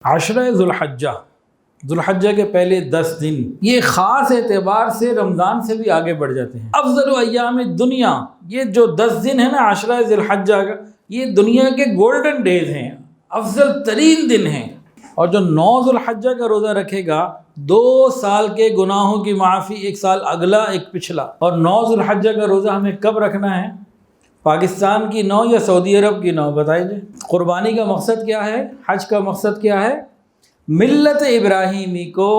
عشرہ ذوالحجہ کے پہلے 10 دن یہ خاص اعتبار سے رمضان سے بھی آگے بڑھ جاتے ہیں۔ افضل ایام دنیا، یہ جو 10 دن ہے نا عشرہ ذوالحجہ کا، یہ دنیا کے گولڈن ڈیز ہیں، افضل ترین دن ہیں۔ اور جو 9 ذوالحجہ کا روزہ رکھے گا 2 سال کے گناہوں کی معافی، 1 سال اگلا ایک پچھلا۔ اور 9 ذوالحجہ کا روزہ ہمیں کب رکھنا ہے؟ پاکستان کی 9 یا سعودی عرب کی 9؟ بتائیے۔ قربانی کا مقصد کیا ہے؟ حج کا مقصد کیا ہے؟ ملت ابراہیمی کو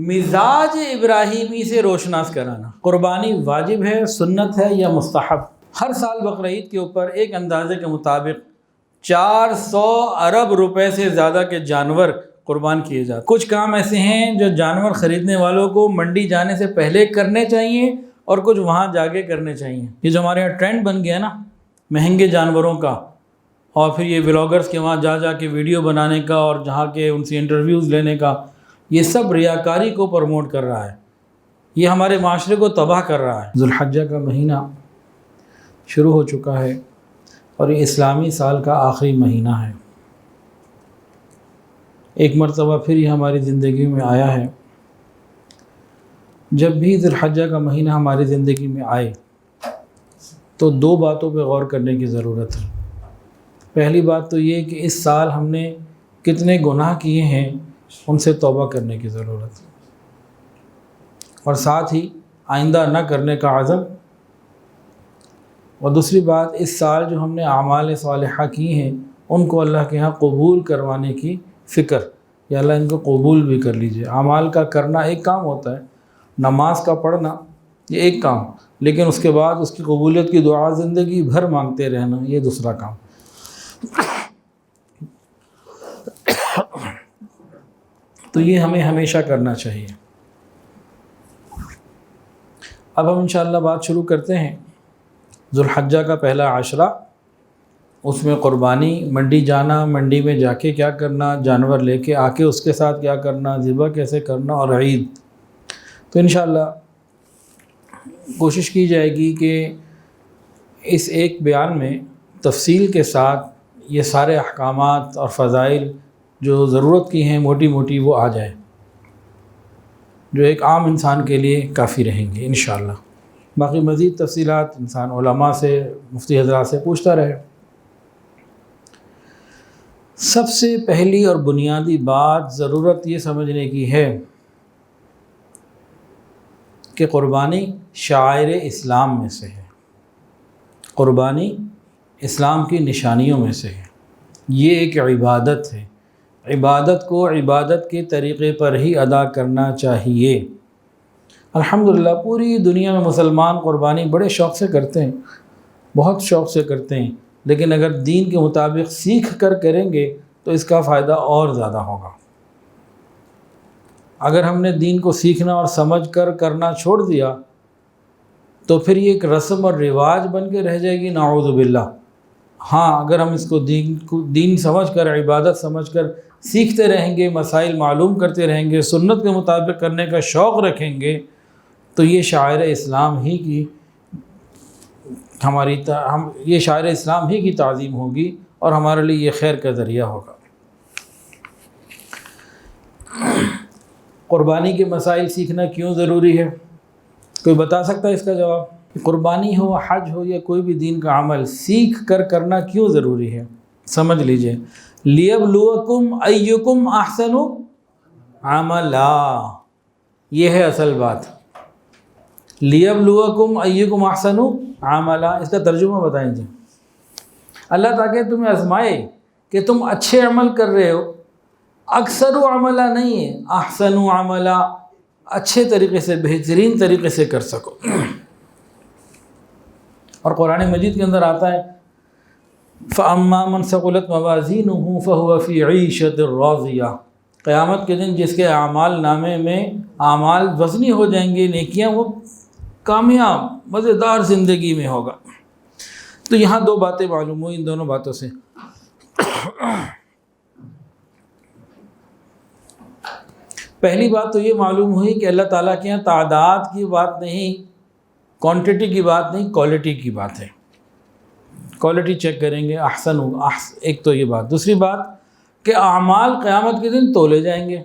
مزاج ابراہیمی سے روشناس کرانا۔ قربانی واجب ہے، سنت ہے یا مستحب؟ ہر سال بقرعید کے اوپر ایک اندازے کے مطابق 400 ارب روپے سے زیادہ کے جانور قربان کیے جاتے ہیں۔ کچھ کام ایسے ہیں جو جانور خریدنے والوں کو منڈی جانے سے پہلے کرنے چاہیے اور کچھ وہاں جا کے کرنے چاہیے۔ یہ جو ہمارے یہاں ٹرینڈ بن گیا نا مہنگے جانوروں کا، اور پھر یہ ولاگرز کے وہاں جا جا کے ویڈیو بنانے کا اور جہاں کے ان سے انٹرویوز لینے کا، یہ سب ریاکاری کو پروموٹ کر رہا ہے، یہ ہمارے معاشرے کو تباہ کر رہا ہے۔ ذوالحجہ کا مہینہ شروع ہو چکا ہے اور یہ اسلامی سال کا آخری مہینہ ہے۔ ایک مرتبہ پھر یہ ہماری زندگی میں آیا ہے۔ جب بھی ذوالحجہ کا مہینہ ہماری زندگی میں آئے تو 2 باتوں پہ غور کرنے کی ضرورت ہے۔ پہلی بات تو یہ کہ اس سال ہم نے کتنے گناہ کیے ہیں، ان سے توبہ کرنے کی ضرورت ہے، اور ساتھ ہی آئندہ نہ کرنے کا عزم۔ اور دوسری بات، اس سال جو ہم نے اعمال صالحہ کی ہیں ان کو اللہ کے ہاں قبول کروانے کی فکر، یا اللہ ان کو قبول بھی کر لیجئے۔ اعمال کا کرنا ایک کام ہوتا ہے، نماز کا پڑھنا یہ ایک کام، لیکن اس کے بعد اس کی قبولیت کی دعا زندگی بھر مانگتے رہنا یہ دوسرا کام۔ تو یہ ہمیں ہمیشہ کرنا چاہیے۔ اب ہم انشاءاللہ بات شروع کرتے ہیں۔ ذوالحجہ کا پہلا عشرہ، اس میں قربانی، منڈی جانا، منڈی میں جا کے کیا کرنا، جانور لے کے آ کے اس کے ساتھ کیا کرنا، ذبح کیسے کرنا، اور عید۔ تو انشاءاللہ کوشش کی جائے گی کہ اس ایک بیان میں تفصیل کے ساتھ یہ سارے احکامات اور فضائل جو ضرورت کی ہیں موٹی موٹی وہ آ جائیں، جو ایک عام انسان کے لیے کافی رہیں گے انشاءاللہ۔ باقی مزید تفصیلات انسان علماء سے، مفتی حضرات سے پوچھتا رہے۔ سب سے پہلی اور بنیادی بات ضرورت یہ سمجھنے کی ہے کہ قربانی شعائر اسلام میں سے ہے، قربانی اسلام کی نشانیوں میں سے ہے، یہ ایک عبادت ہے۔ عبادت کو عبادت کے طریقے پر ہی ادا کرنا چاہیے۔ الحمدللہ پوری دنیا میں مسلمان قربانی بڑے شوق سے کرتے ہیں، بہت شوق سے کرتے ہیں، لیکن اگر دین کے مطابق سیکھ کر کریں گے تو اس کا فائدہ اور زیادہ ہوگا۔ اگر ہم نے دین کو سیکھنا اور سمجھ کر کرنا چھوڑ دیا تو پھر یہ ایک رسم اور رواج بن کے رہ جائے گی، نعوذ باللہ۔ ہاں، اگر ہم اس کو دین سمجھ کر، عبادت سمجھ کر سیکھتے رہیں گے، مسائل معلوم کرتے رہیں گے، سنت کے مطابق کرنے کا شوق رکھیں گے، تو یہ شاعر اسلام ہی کی یہ شاعر اسلام ہی کی تعظیم ہوگی اور ہمارے لیے یہ خیر کا ذریعہ ہوگا۔ قربانی کے مسائل سیکھنا کیوں ضروری ہے؟ کوئی بتا سکتا ہے اس کا جواب؟ قربانی ہو، حج ہو یا کوئی بھی دین کا عمل، سیکھ کر کرنا کیوں ضروری ہے؟ سمجھ لیجئے، لِيَبْلُوَكُمْ أَيُّكُمْ أَحْسَنُ عَمَلًا، یہ ہے اصل بات۔ لِيَبْلُوَكُمْ أَيُّكُمْ أَحْسَنُ عَمَلًا، اس کا ترجمہ بتائیں جی۔ اللہ تاکہ تمہیں آزمائے کہ تم اچھے عمل کر رہے ہو، اکثر عملہ نہیں ہے، احسن عملہ، اچھے طریقے سے، بہترین طریقے سے کر سکو۔ اور قرآن مجید کے اندر آتا ہے فَأَمَّا مَنْ ثَقُلَتْ مَوَازِينُهُ فَهُوَ فِي عِيشَةٍ رَاضِيَةٍ، قیامت کے دن جس کے اعمال نامے میں اعمال وزنی ہو جائیں گے، نیکیاں، وہ کامیاب مزیدار زندگی میں ہوگا۔ تو یہاں 2 باتیں معلوم ہوئی ان دونوں باتوں سے۔ پہلی بات تو یہ معلوم ہوئی کہ اللہ تعالیٰ کے یہاں تعداد کی بات نہیں، کوانٹٹی کی بات نہیں، کوالٹی کی بات ہے۔ کوالٹی چیک کریں گے، احسن ایک تو یہ بات۔ دوسری بات، کہ اعمال قیامت کے دن تولے جائیں گے،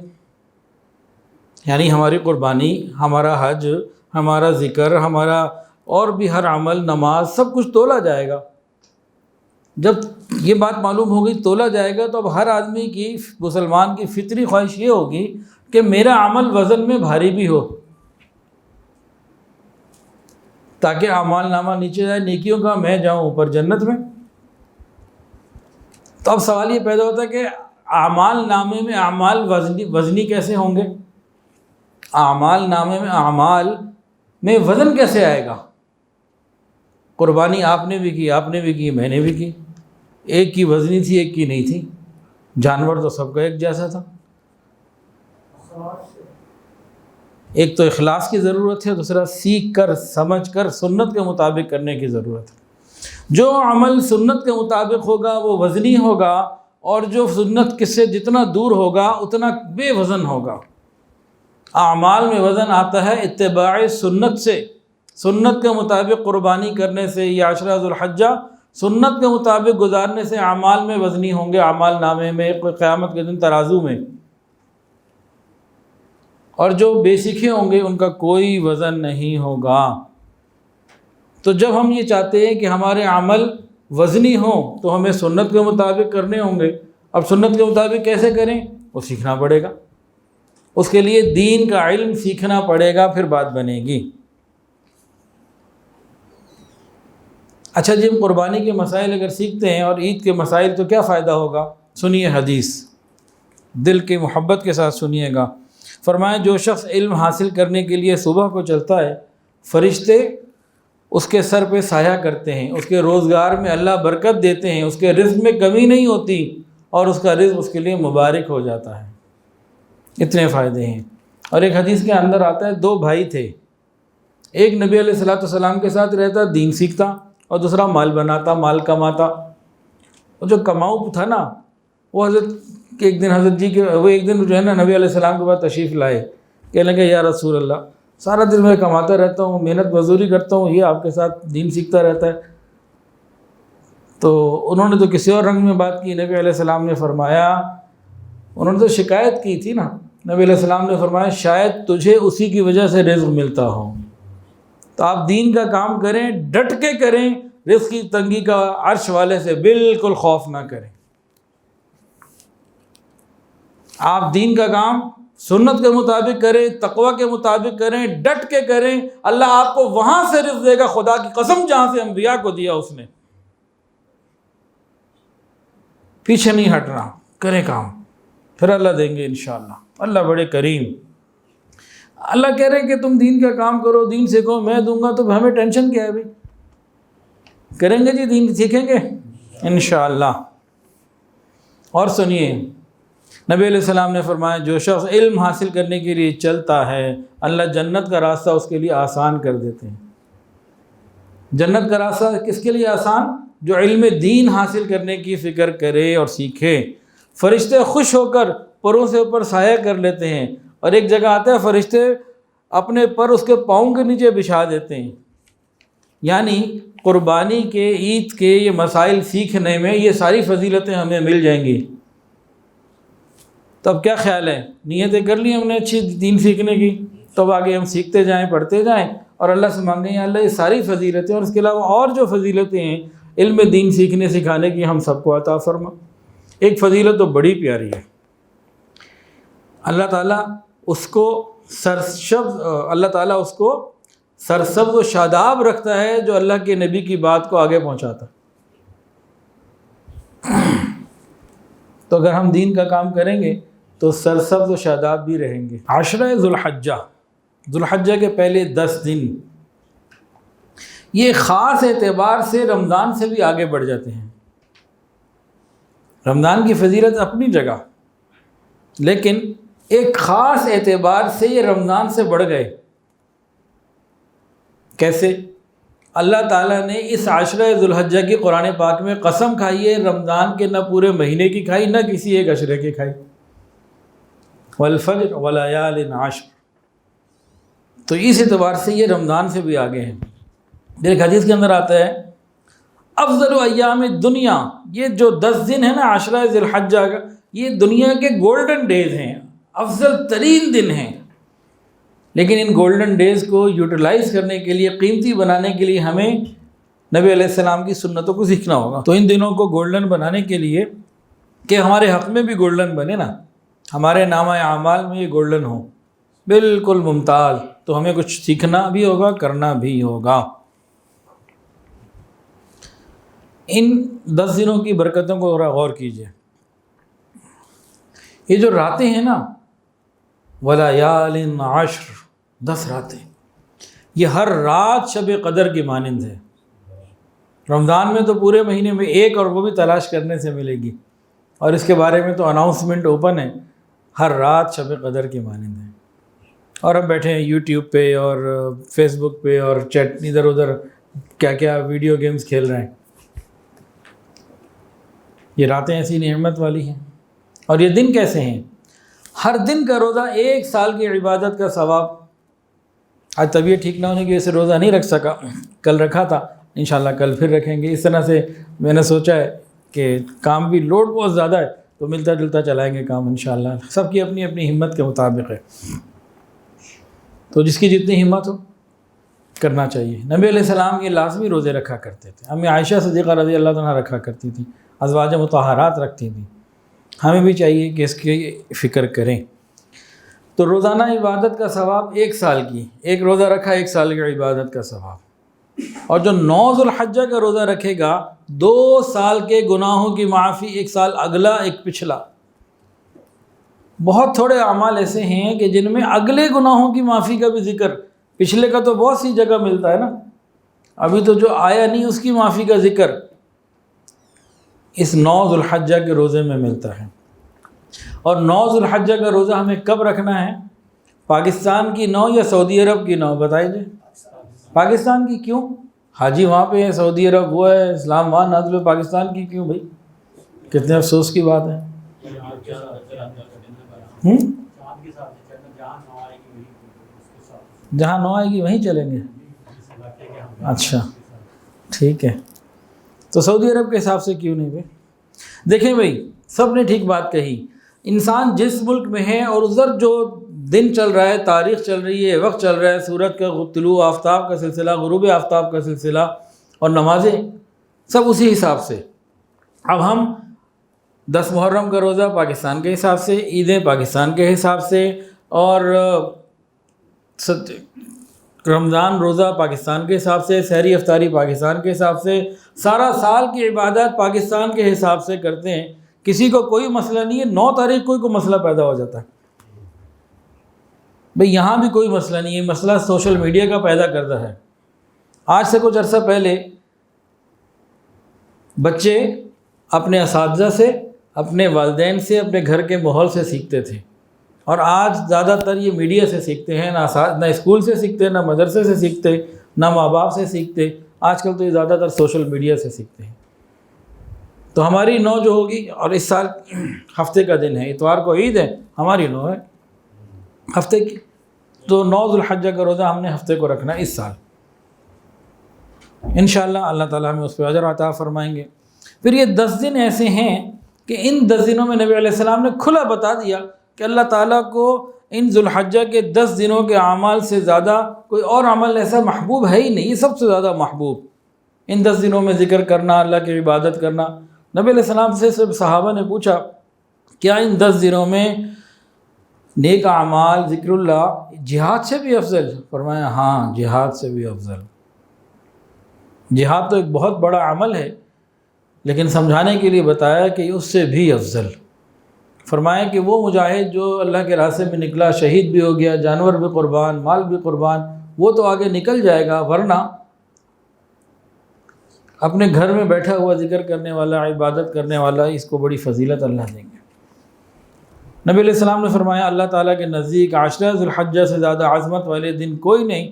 یعنی ہماری قربانی، ہمارا حج، ہمارا ذکر، ہمارا اور بھی ہر عمل، نماز، سب کچھ تولا جائے گا۔ جب یہ بات معلوم ہوگی تولا جائے گا، تو اب ہر آدمی کی، مسلمان کی فطری خواہش یہ ہوگی کہ میرا عمل وزن میں بھاری بھی ہو، تاکہ اعمال نامہ نیچے جائے نیکیوں کا، میں جاؤں اوپر جنت میں۔ تو اب سوال یہ پیدا ہوتا ہے کہ اعمال نامے میں اعمال وزنی کیسے ہوں گے؟ اعمال نامے میں اعمال میں وزن کیسے آئے گا؟ قربانی آپ نے بھی کی، آپ نے بھی کی، میں نے بھی کی، ایک کی وزنی تھی ایک کی نہیں تھی، جانور تو سب کا ایک جیسا تھا۔ ایک تو اخلاص کی ضرورت ہے، دوسرا سیکھ کر سمجھ کر سنت کے مطابق کرنے کی ضرورت ہے۔ جو عمل سنت کے مطابق ہوگا وہ وزنی ہوگا، اور جو سنت کس سے جتنا دور ہوگا اتنا بے وزن ہوگا۔ اعمال میں وزن آتا ہے اتباع سنت سے، سنت کے مطابق قربانی کرنے سے، یا عشرہ ذو الحجہ سنت کے مطابق گزارنے سے اعمال میں وزنی ہوں گے، اعمال نامے میں، قیامت کے دن ترازو میں۔ اور جو بے سیکھے ہوں گے ان کا کوئی وزن نہیں ہوگا۔ تو جب ہم یہ چاہتے ہیں کہ ہمارے عمل وزنی ہوں تو ہمیں سنت کے مطابق کرنے ہوں گے۔ اب سنت کے مطابق کیسے کریں؟ وہ سیکھنا پڑے گا، اس کے لیے دین کا علم سیکھنا پڑے گا، پھر بات بنے گی۔ اچھا جی، ہم قربانی کے مسائل اگر سیکھتے ہیں اور عید کے مسائل، تو کیا فائدہ ہوگا؟ سنیے حدیث، دل کی محبت کے ساتھ سنیے گا۔ فرمایا جو شخص علم حاصل کرنے کے لیے صبح کو چلتا ہے، فرشتے اس کے سر پہ سایہ کرتے ہیں، اس کے روزگار میں اللہ برکت دیتے ہیں، اس کے رزق میں کمی نہیں ہوتی، اور اس کا رزق اس کے لیے مبارک ہو جاتا ہے۔ اتنے فائدے ہیں۔ اور ایک حدیث کے اندر آتا ہے، دو بھائی تھے، ایک نبی علیہ الصلوۃ والسلام کے ساتھ رہتا، دین سیکھتا، اور دوسرا مال بناتا، مال کماتا۔ اور جو کماؤ تھا نا، وہ ایک دن جو ہے نا نبی علیہ السلام کے پاس تشریف لائے، کہنے لگے یا رسول اللہ، سارا دن میں کماتا رہتا ہوں، محنت مزدوری کرتا ہوں، یہ آپ کے ساتھ دین سیکھتا رہتا ہے۔ تو انہوں نے تو کسی اور رنگ میں بات کی۔ نبی علیہ السلام نے فرمایا، انہوں نے تو شکایت کی تھی نا، نبی علیہ السلام نے فرمایا شاید تجھے اسی کی وجہ سے رزق ملتا ہو، تو آپ دین کا کام کریں، ڈٹ کے کریں، رزق کی تنگی کا عرش والے سے بالکل خوف نہ کریں۔ آپ دین کا کام سنت کے مطابق کریں، تقوی کے مطابق کریں، ڈٹ کے کریں، اللہ آپ کو وہاں سے رزق دے گا، خدا کی قسم جہاں سے انبیاء کو دیا اس نے۔ پیچھے نہیں ہٹنا، کریں کام، پھر اللہ دیں گے انشاءاللہ۔ اللہ بڑے کریم، اللہ کہہ رہے ہیں کہ تم دین کا کام کرو، دین سیکھو، میں دوں گا، تو ہمیں ٹینشن کیا ہے بھائی؟ کریں گے جی، دین سیکھیں گے انشاءاللہ۔ اور سنیے، نبی علیہ السلام نے فرمایا جو شخص علم حاصل کرنے کے لیے چلتا ہے، اللہ جنت کا راستہ اس کے لیے آسان کر دیتے ہیں۔ جنت کا راستہ کس کے لیے آسان؟ جو علم دین حاصل کرنے کی فکر کرے اور سیکھے۔ فرشتے خوش ہو کر پروں سے اوپر سایہ کر لیتے ہیں، اور ایک جگہ آتا ہے فرشتے اپنے پر اس کے پاؤں کے نیچے بچھا دیتے ہیں۔ یعنی قربانی کے، عید کے یہ مسائل سیکھنے میں یہ ساری فضیلتیں ہمیں مل جائیں گی۔ تو اب کیا خیال ہے؟ نیتیں کر لی ہم نے اچھی دین سیکھنے کی، تو اب آگے ہم سیکھتے جائیں، پڑھتے جائیں، اور اللہ سے مانگیں یا اللہ یہ ساری فضیلتیں اور اس کے علاوہ اور جو فضیلتیں ہیں علم دین سیکھنے سکھانے کی، ہم سب کو عطا فرما۔ ایک فضیلت تو بڑی پیاری ہے، اللہ تعالیٰ اس کو سرسبز و شاداب رکھتا ہے جو اللہ کے نبی کی بات کو آگے پہنچاتا۔ تو اگر ہم دین کا کام کریں گے تو سرسبز و شاداب بھی رہیں گے۔ عشرہ ذو الحجہ کے پہلے 10 دن یہ خاص اعتبار سے رمضان سے بھی آگے بڑھ جاتے ہیں۔ رمضان کی فضیلت اپنی جگہ، لیکن ایک خاص اعتبار سے یہ رمضان سے بڑھ گئے۔ کیسے؟ اللہ تعالیٰ نے اس عشرہ ذو الحجہ کی قرآن پاک میں قسم کھائی ہے، رمضان کے نہ پورے مہینے کی کھائی، نہ کسی ایک عشرے کی کھائی، والفجر ولیال عشر۔ تو اس اعتبار سے یہ رمضان سے بھی آگے ہیں۔ ایک حدیث کے اندر آتا ہے افضل ایام الدنیا، یہ جو 10 دن ہے نا عشرہ ذی الحجہ کا، یہ دنیا کے گولڈن ڈیز ہیں، افضل ترین دن ہیں، لیکن ان گولڈن ڈیز کو یوٹیلائز کرنے کے لیے، قیمتی بنانے کے لیے ہمیں نبی علیہ السلام کی سنتوں کو سیکھنا ہوگا۔ تو ان دنوں کو گولڈن بنانے کے لیے کہ ہمارے حق میں بھی گولڈن بنے نا، ہمارے نامہ اعمال میں یہ گولڈن ہو، بالکل ممتاز، تو ہمیں کچھ سیکھنا بھی ہوگا، کرنا بھی ہوگا۔ ان 10 دنوں کی برکتوں کو غور کیجیے۔ یہ جو راتیں ہیں نا، وَلَيَالٍ عَشْرٍ، 10 راتیں، یہ ہر رات شب قدر کی مانند ہے۔ رمضان میں تو پورے مہینے میں ایک، اور وہ بھی تلاش کرنے سے ملے گی، اور اس کے بارے میں تو اناؤنسمنٹ اوپن ہے، ہر رات شب قدر کی مانند ہے۔ اور ہم بیٹھے ہیں یوٹیوب پہ اور فیس بک پہ اور چیٹ، ادھر ادھر کیا کیا ویڈیو گیمز کھیل رہے ہیں۔ یہ راتیں ایسی نعمت والی ہیں، اور یہ دن کیسے ہیں؟ ہر دن کا روزہ 1 سال کی عبادت کا ثواب۔ آج طبیعت ٹھیک نہ ہونے کی وجہ سے روزہ نہیں رکھ سکا، کل رکھا تھا، انشاءاللہ کل پھر رکھیں گے۔ اس طرح سے میں نے سوچا ہے کہ کام بھی لوڈ بہت زیادہ ہے، تو ملتا جلتا چلائیں گے کام انشاءاللہ، سب کی اپنی اپنی ہمت کے مطابق ہے، تو جس کی جتنی ہمت ہو کرنا چاہیے۔ نبی علیہ السلام یہ لازمی روزے رکھا کرتے تھے، امی عائشہ صدیقہ رضی اللہ عنہا رکھا کرتی تھیں، ازواج مطہرات رکھتی تھیں، ہمیں بھی چاہیے کہ اس کی فکر کریں۔ تو روزانہ عبادت کا ثواب 1 سال کی، ایک روزہ رکھا 1 سال کی عبادت کا ثواب۔ اور جو 9 ذو الحجہ کا روزہ رکھے گا 2 سال کے گناہوں کی معافی، 1 سال اگلا ایک پچھلا۔ بہت تھوڑے اعمال ایسے ہیں کہ جن میں اگلے گناہوں کی معافی کا بھی ذکر، پچھلے کا تو بہت سی جگہ ملتا ہے نا، ابھی تو جو آیا نہیں اس کی معافی کا ذکر اس 9 ذو الحجہ کے روزے میں ملتا ہے۔ اور 9 ذو الحجہ کا روزہ ہمیں کب رکھنا ہے؟ پاکستان کی 9 یا سعودی عرب کی 9؟ بتائیے۔ پاکستان کی کیوں؟ حاجی وہاں پہ ہے، سعودی عرب وہ ہے، اسلام وہاں نازل، پاکستان کی کیوں بھائی؟ کتنے افسوس کی بات ہے۔ جہاں 9 آئے گی وہیں چلیں گے؟ اچھا ٹھیک ہے، تو سعودی عرب کے حساب سے کیوں نہیں بھائی؟ دیکھیں بھائی، سب نے ٹھیک بات کہی، انسان جس ملک میں ہے اور ادھر جو دن چل رہا ہے، تاریخ چل رہی ہے، وقت چل رہا ہے، سورج کا طلوع آفتاب کا سلسلہ، غروب آفتاب کا سلسلہ، اور نمازیں سب اسی حساب سے۔ اب ہم 10 محرم کا روزہ پاکستان کے حساب سے، عیدیں پاکستان کے حساب سے، اور رمضان روزہ پاکستان کے حساب سے، سحری افطاری پاکستان کے حساب سے، سارا سال کی عبادت پاکستان کے حساب سے کرتے ہیں۔ کسی کو کوئی مسئلہ نہیں ہے، 9 تاریخ کو کوئی مسئلہ پیدا ہو جاتا ہے بھئی، یہاں بھی کوئی مسئلہ نہیں ہے، مسئلہ سوشل میڈیا کا پیدا کردہ ہے۔ آج سے کچھ عرصہ پہلے بچے اپنے اساتذہ سے، اپنے والدین سے، اپنے گھر کے ماحول سے سیکھتے تھے، اور آج زیادہ تر یہ میڈیا سے سیکھتے ہیں، نہ اسکول سے سیکھتے، نہ مدرسے سے سیکھتے، نہ ماں باپ سے سیکھتے، آج کل تو یہ زیادہ تر سوشل میڈیا سے سیکھتے ہیں۔ تو ہماری 9 جو ہوگی، اور اس سال ہفتے کا دن ہے، اتوار کو عید ہے، ہماری 9 ہے ہفتے کی، تو 9 ذو الحجہ کا روزہ ہم نے ہفتے کو رکھنا ہے اس سال انشاءاللہ۔ اللہ تعالیٰ ہمیں اس پہ اجر عطا فرمائیں گے۔ پھر یہ 10 دن ایسے ہیں کہ ان 10 دنوں میں نبی علیہ السلام نے کھلا بتا دیا کہ اللہ تعالیٰ کو ان ذو الحجہ کے 10 دنوں کے اعمال سے زیادہ کوئی اور عمل ایسا محبوب ہے ہی نہیں، یہ سب سے زیادہ محبوب، ان 10 دنوں میں ذکر کرنا، اللہ کی عبادت کرنا۔ نبی علیہ السلام سے صحابہ نے پوچھا کیا ان 10 دنوں میں نیک اعمال، ذکر اللہ، جہاد سے بھی افضل؟ فرمایا ہاں، جہاد سے بھی افضل۔ جہاد تو ایک بہت بڑا عمل ہے، لیکن سمجھانے کے لیے بتایا کہ اس سے بھی افضل۔ فرمایا کہ وہ مجاہد جو اللہ کے راستے میں نکلا، شہید بھی ہو گیا، جانور بھی قربان، مال بھی قربان، وہ تو آگے نکل جائے گا، ورنہ اپنے گھر میں بیٹھا ہوا ذکر کرنے والا، عبادت کرنے والا، اس کو بڑی فضیلت اللہ دیں گے۔ نبی علیہ السلام نے فرمایا اللہ تعالیٰ کے نزدیک 10 ذو الحجہ سے زیادہ عظمت والے دن کوئی نہیں،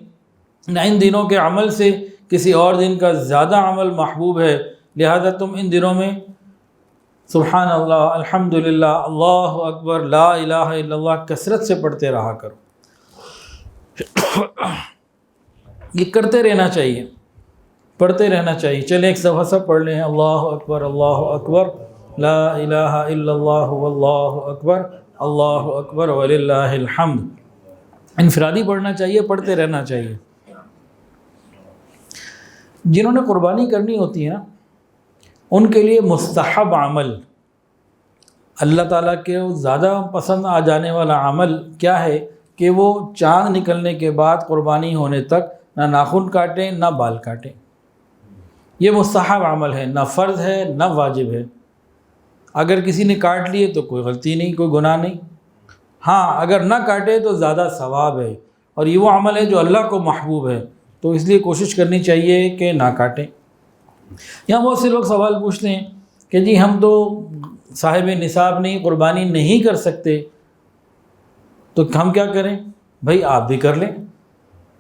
نہ ان دنوں کے عمل سے کسی اور دن کا زیادہ عمل محبوب ہے، لہذا تم ان دنوں میں سبحان اللہ، الحمدللہ، اللہ اکبر، لا الہ الا اللہ کثرت سے پڑھتے رہا کرو۔ یہ کرتے رہنا چاہیے، پڑھتے رہنا چاہیے۔ چلیں ایک دفعہ سب پڑھ لیں، اللہ اکبر، اللہ اکبر، لا الہ الا اللہ واللہ اکبر اللہ اکبر وللہ الحمد. انفرادی پڑھنا چاہیے، پڑھتے رہنا چاہیے. جنہوں نے قربانی کرنی ہوتی ہے نا، ان کے لیے مستحب عمل، اللہ تعالیٰ کے زیادہ پسند آ جانے والا عمل کیا ہے کہ وہ چاند نکلنے کے بعد قربانی ہونے تک نہ ناخن کاٹیں نہ بال کاٹیں. یہ مستحب عمل ہے، نہ فرض ہے نہ واجب ہے. اگر کسی نے کاٹ لیے تو کوئی غلطی نہیں، کوئی گناہ نہیں. ہاں اگر نہ کاٹے تو زیادہ ثواب ہے، اور یہ وہ عمل ہے جو اللہ کو محبوب ہے، تو اس لیے کوشش کرنی چاہیے کہ نہ کاٹیں. یہاں بہت سے لوگ سوال پوچھتے ہیں کہ جی ہم تو صاحب نصاب نہیں، قربانی نہیں کر سکتے، تو ہم کیا کریں؟ بھائی آپ بھی کر لیں،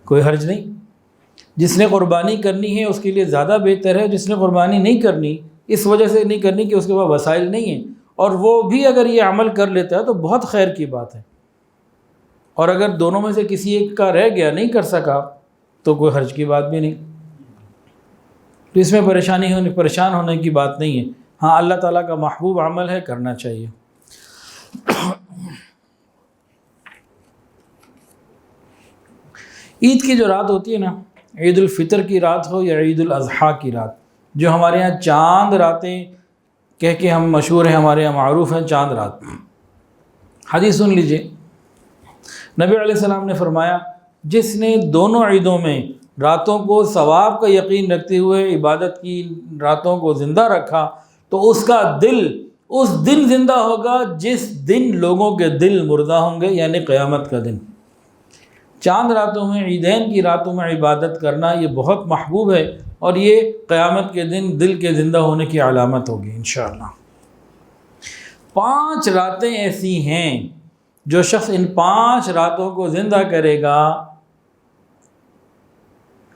کوئی حرج نہیں. جس نے قربانی کرنی ہے اس کے لیے زیادہ بہتر ہے. جس نے قربانی نہیں کرنی اس وجہ سے نہیں کرنی کہ اس کے پاس وسائل نہیں ہیں، اور وہ بھی اگر یہ عمل کر لیتا ہے تو بہت خیر کی بات ہے. اور اگر دونوں میں سے کسی ایک کا رہ گیا، نہیں کر سکا، تو کوئی حرج کی بات بھی نہیں. تو اس میں پریشان ہونے کی بات نہیں ہے. ہاں اللہ تعالیٰ کا محبوب عمل ہے، کرنا چاہیے. عید کی جو رات ہوتی ہے نا، عید الفطر کی رات ہو یا عید الاضحیٰ کی رات، جو ہمارے ہاں چاند راتیں کہہ کے ہم مشہور ہیں، ہمارے یہاں معروف ہیں چاند رات. حدیث سن لیجئے. نبی علیہ السلام نے فرمایا، جس نے دونوں عیدوں میں راتوں کو ثواب کا یقین رکھتے ہوئے عبادت کی راتوں کو زندہ رکھا، تو اس کا دل اس دن زندہ ہوگا جس دن لوگوں کے دل مردہ ہوں گے، یعنی قیامت کا دن. چاند راتوں میں، عیدین کی راتوں میں عبادت کرنا یہ بہت محبوب ہے، اور یہ قیامت کے دن دل کے زندہ ہونے کی علامت ہوگی انشاءاللہ. 5 راتیں ایسی ہیں جو شخص ان 5 راتوں کو زندہ کرے گا،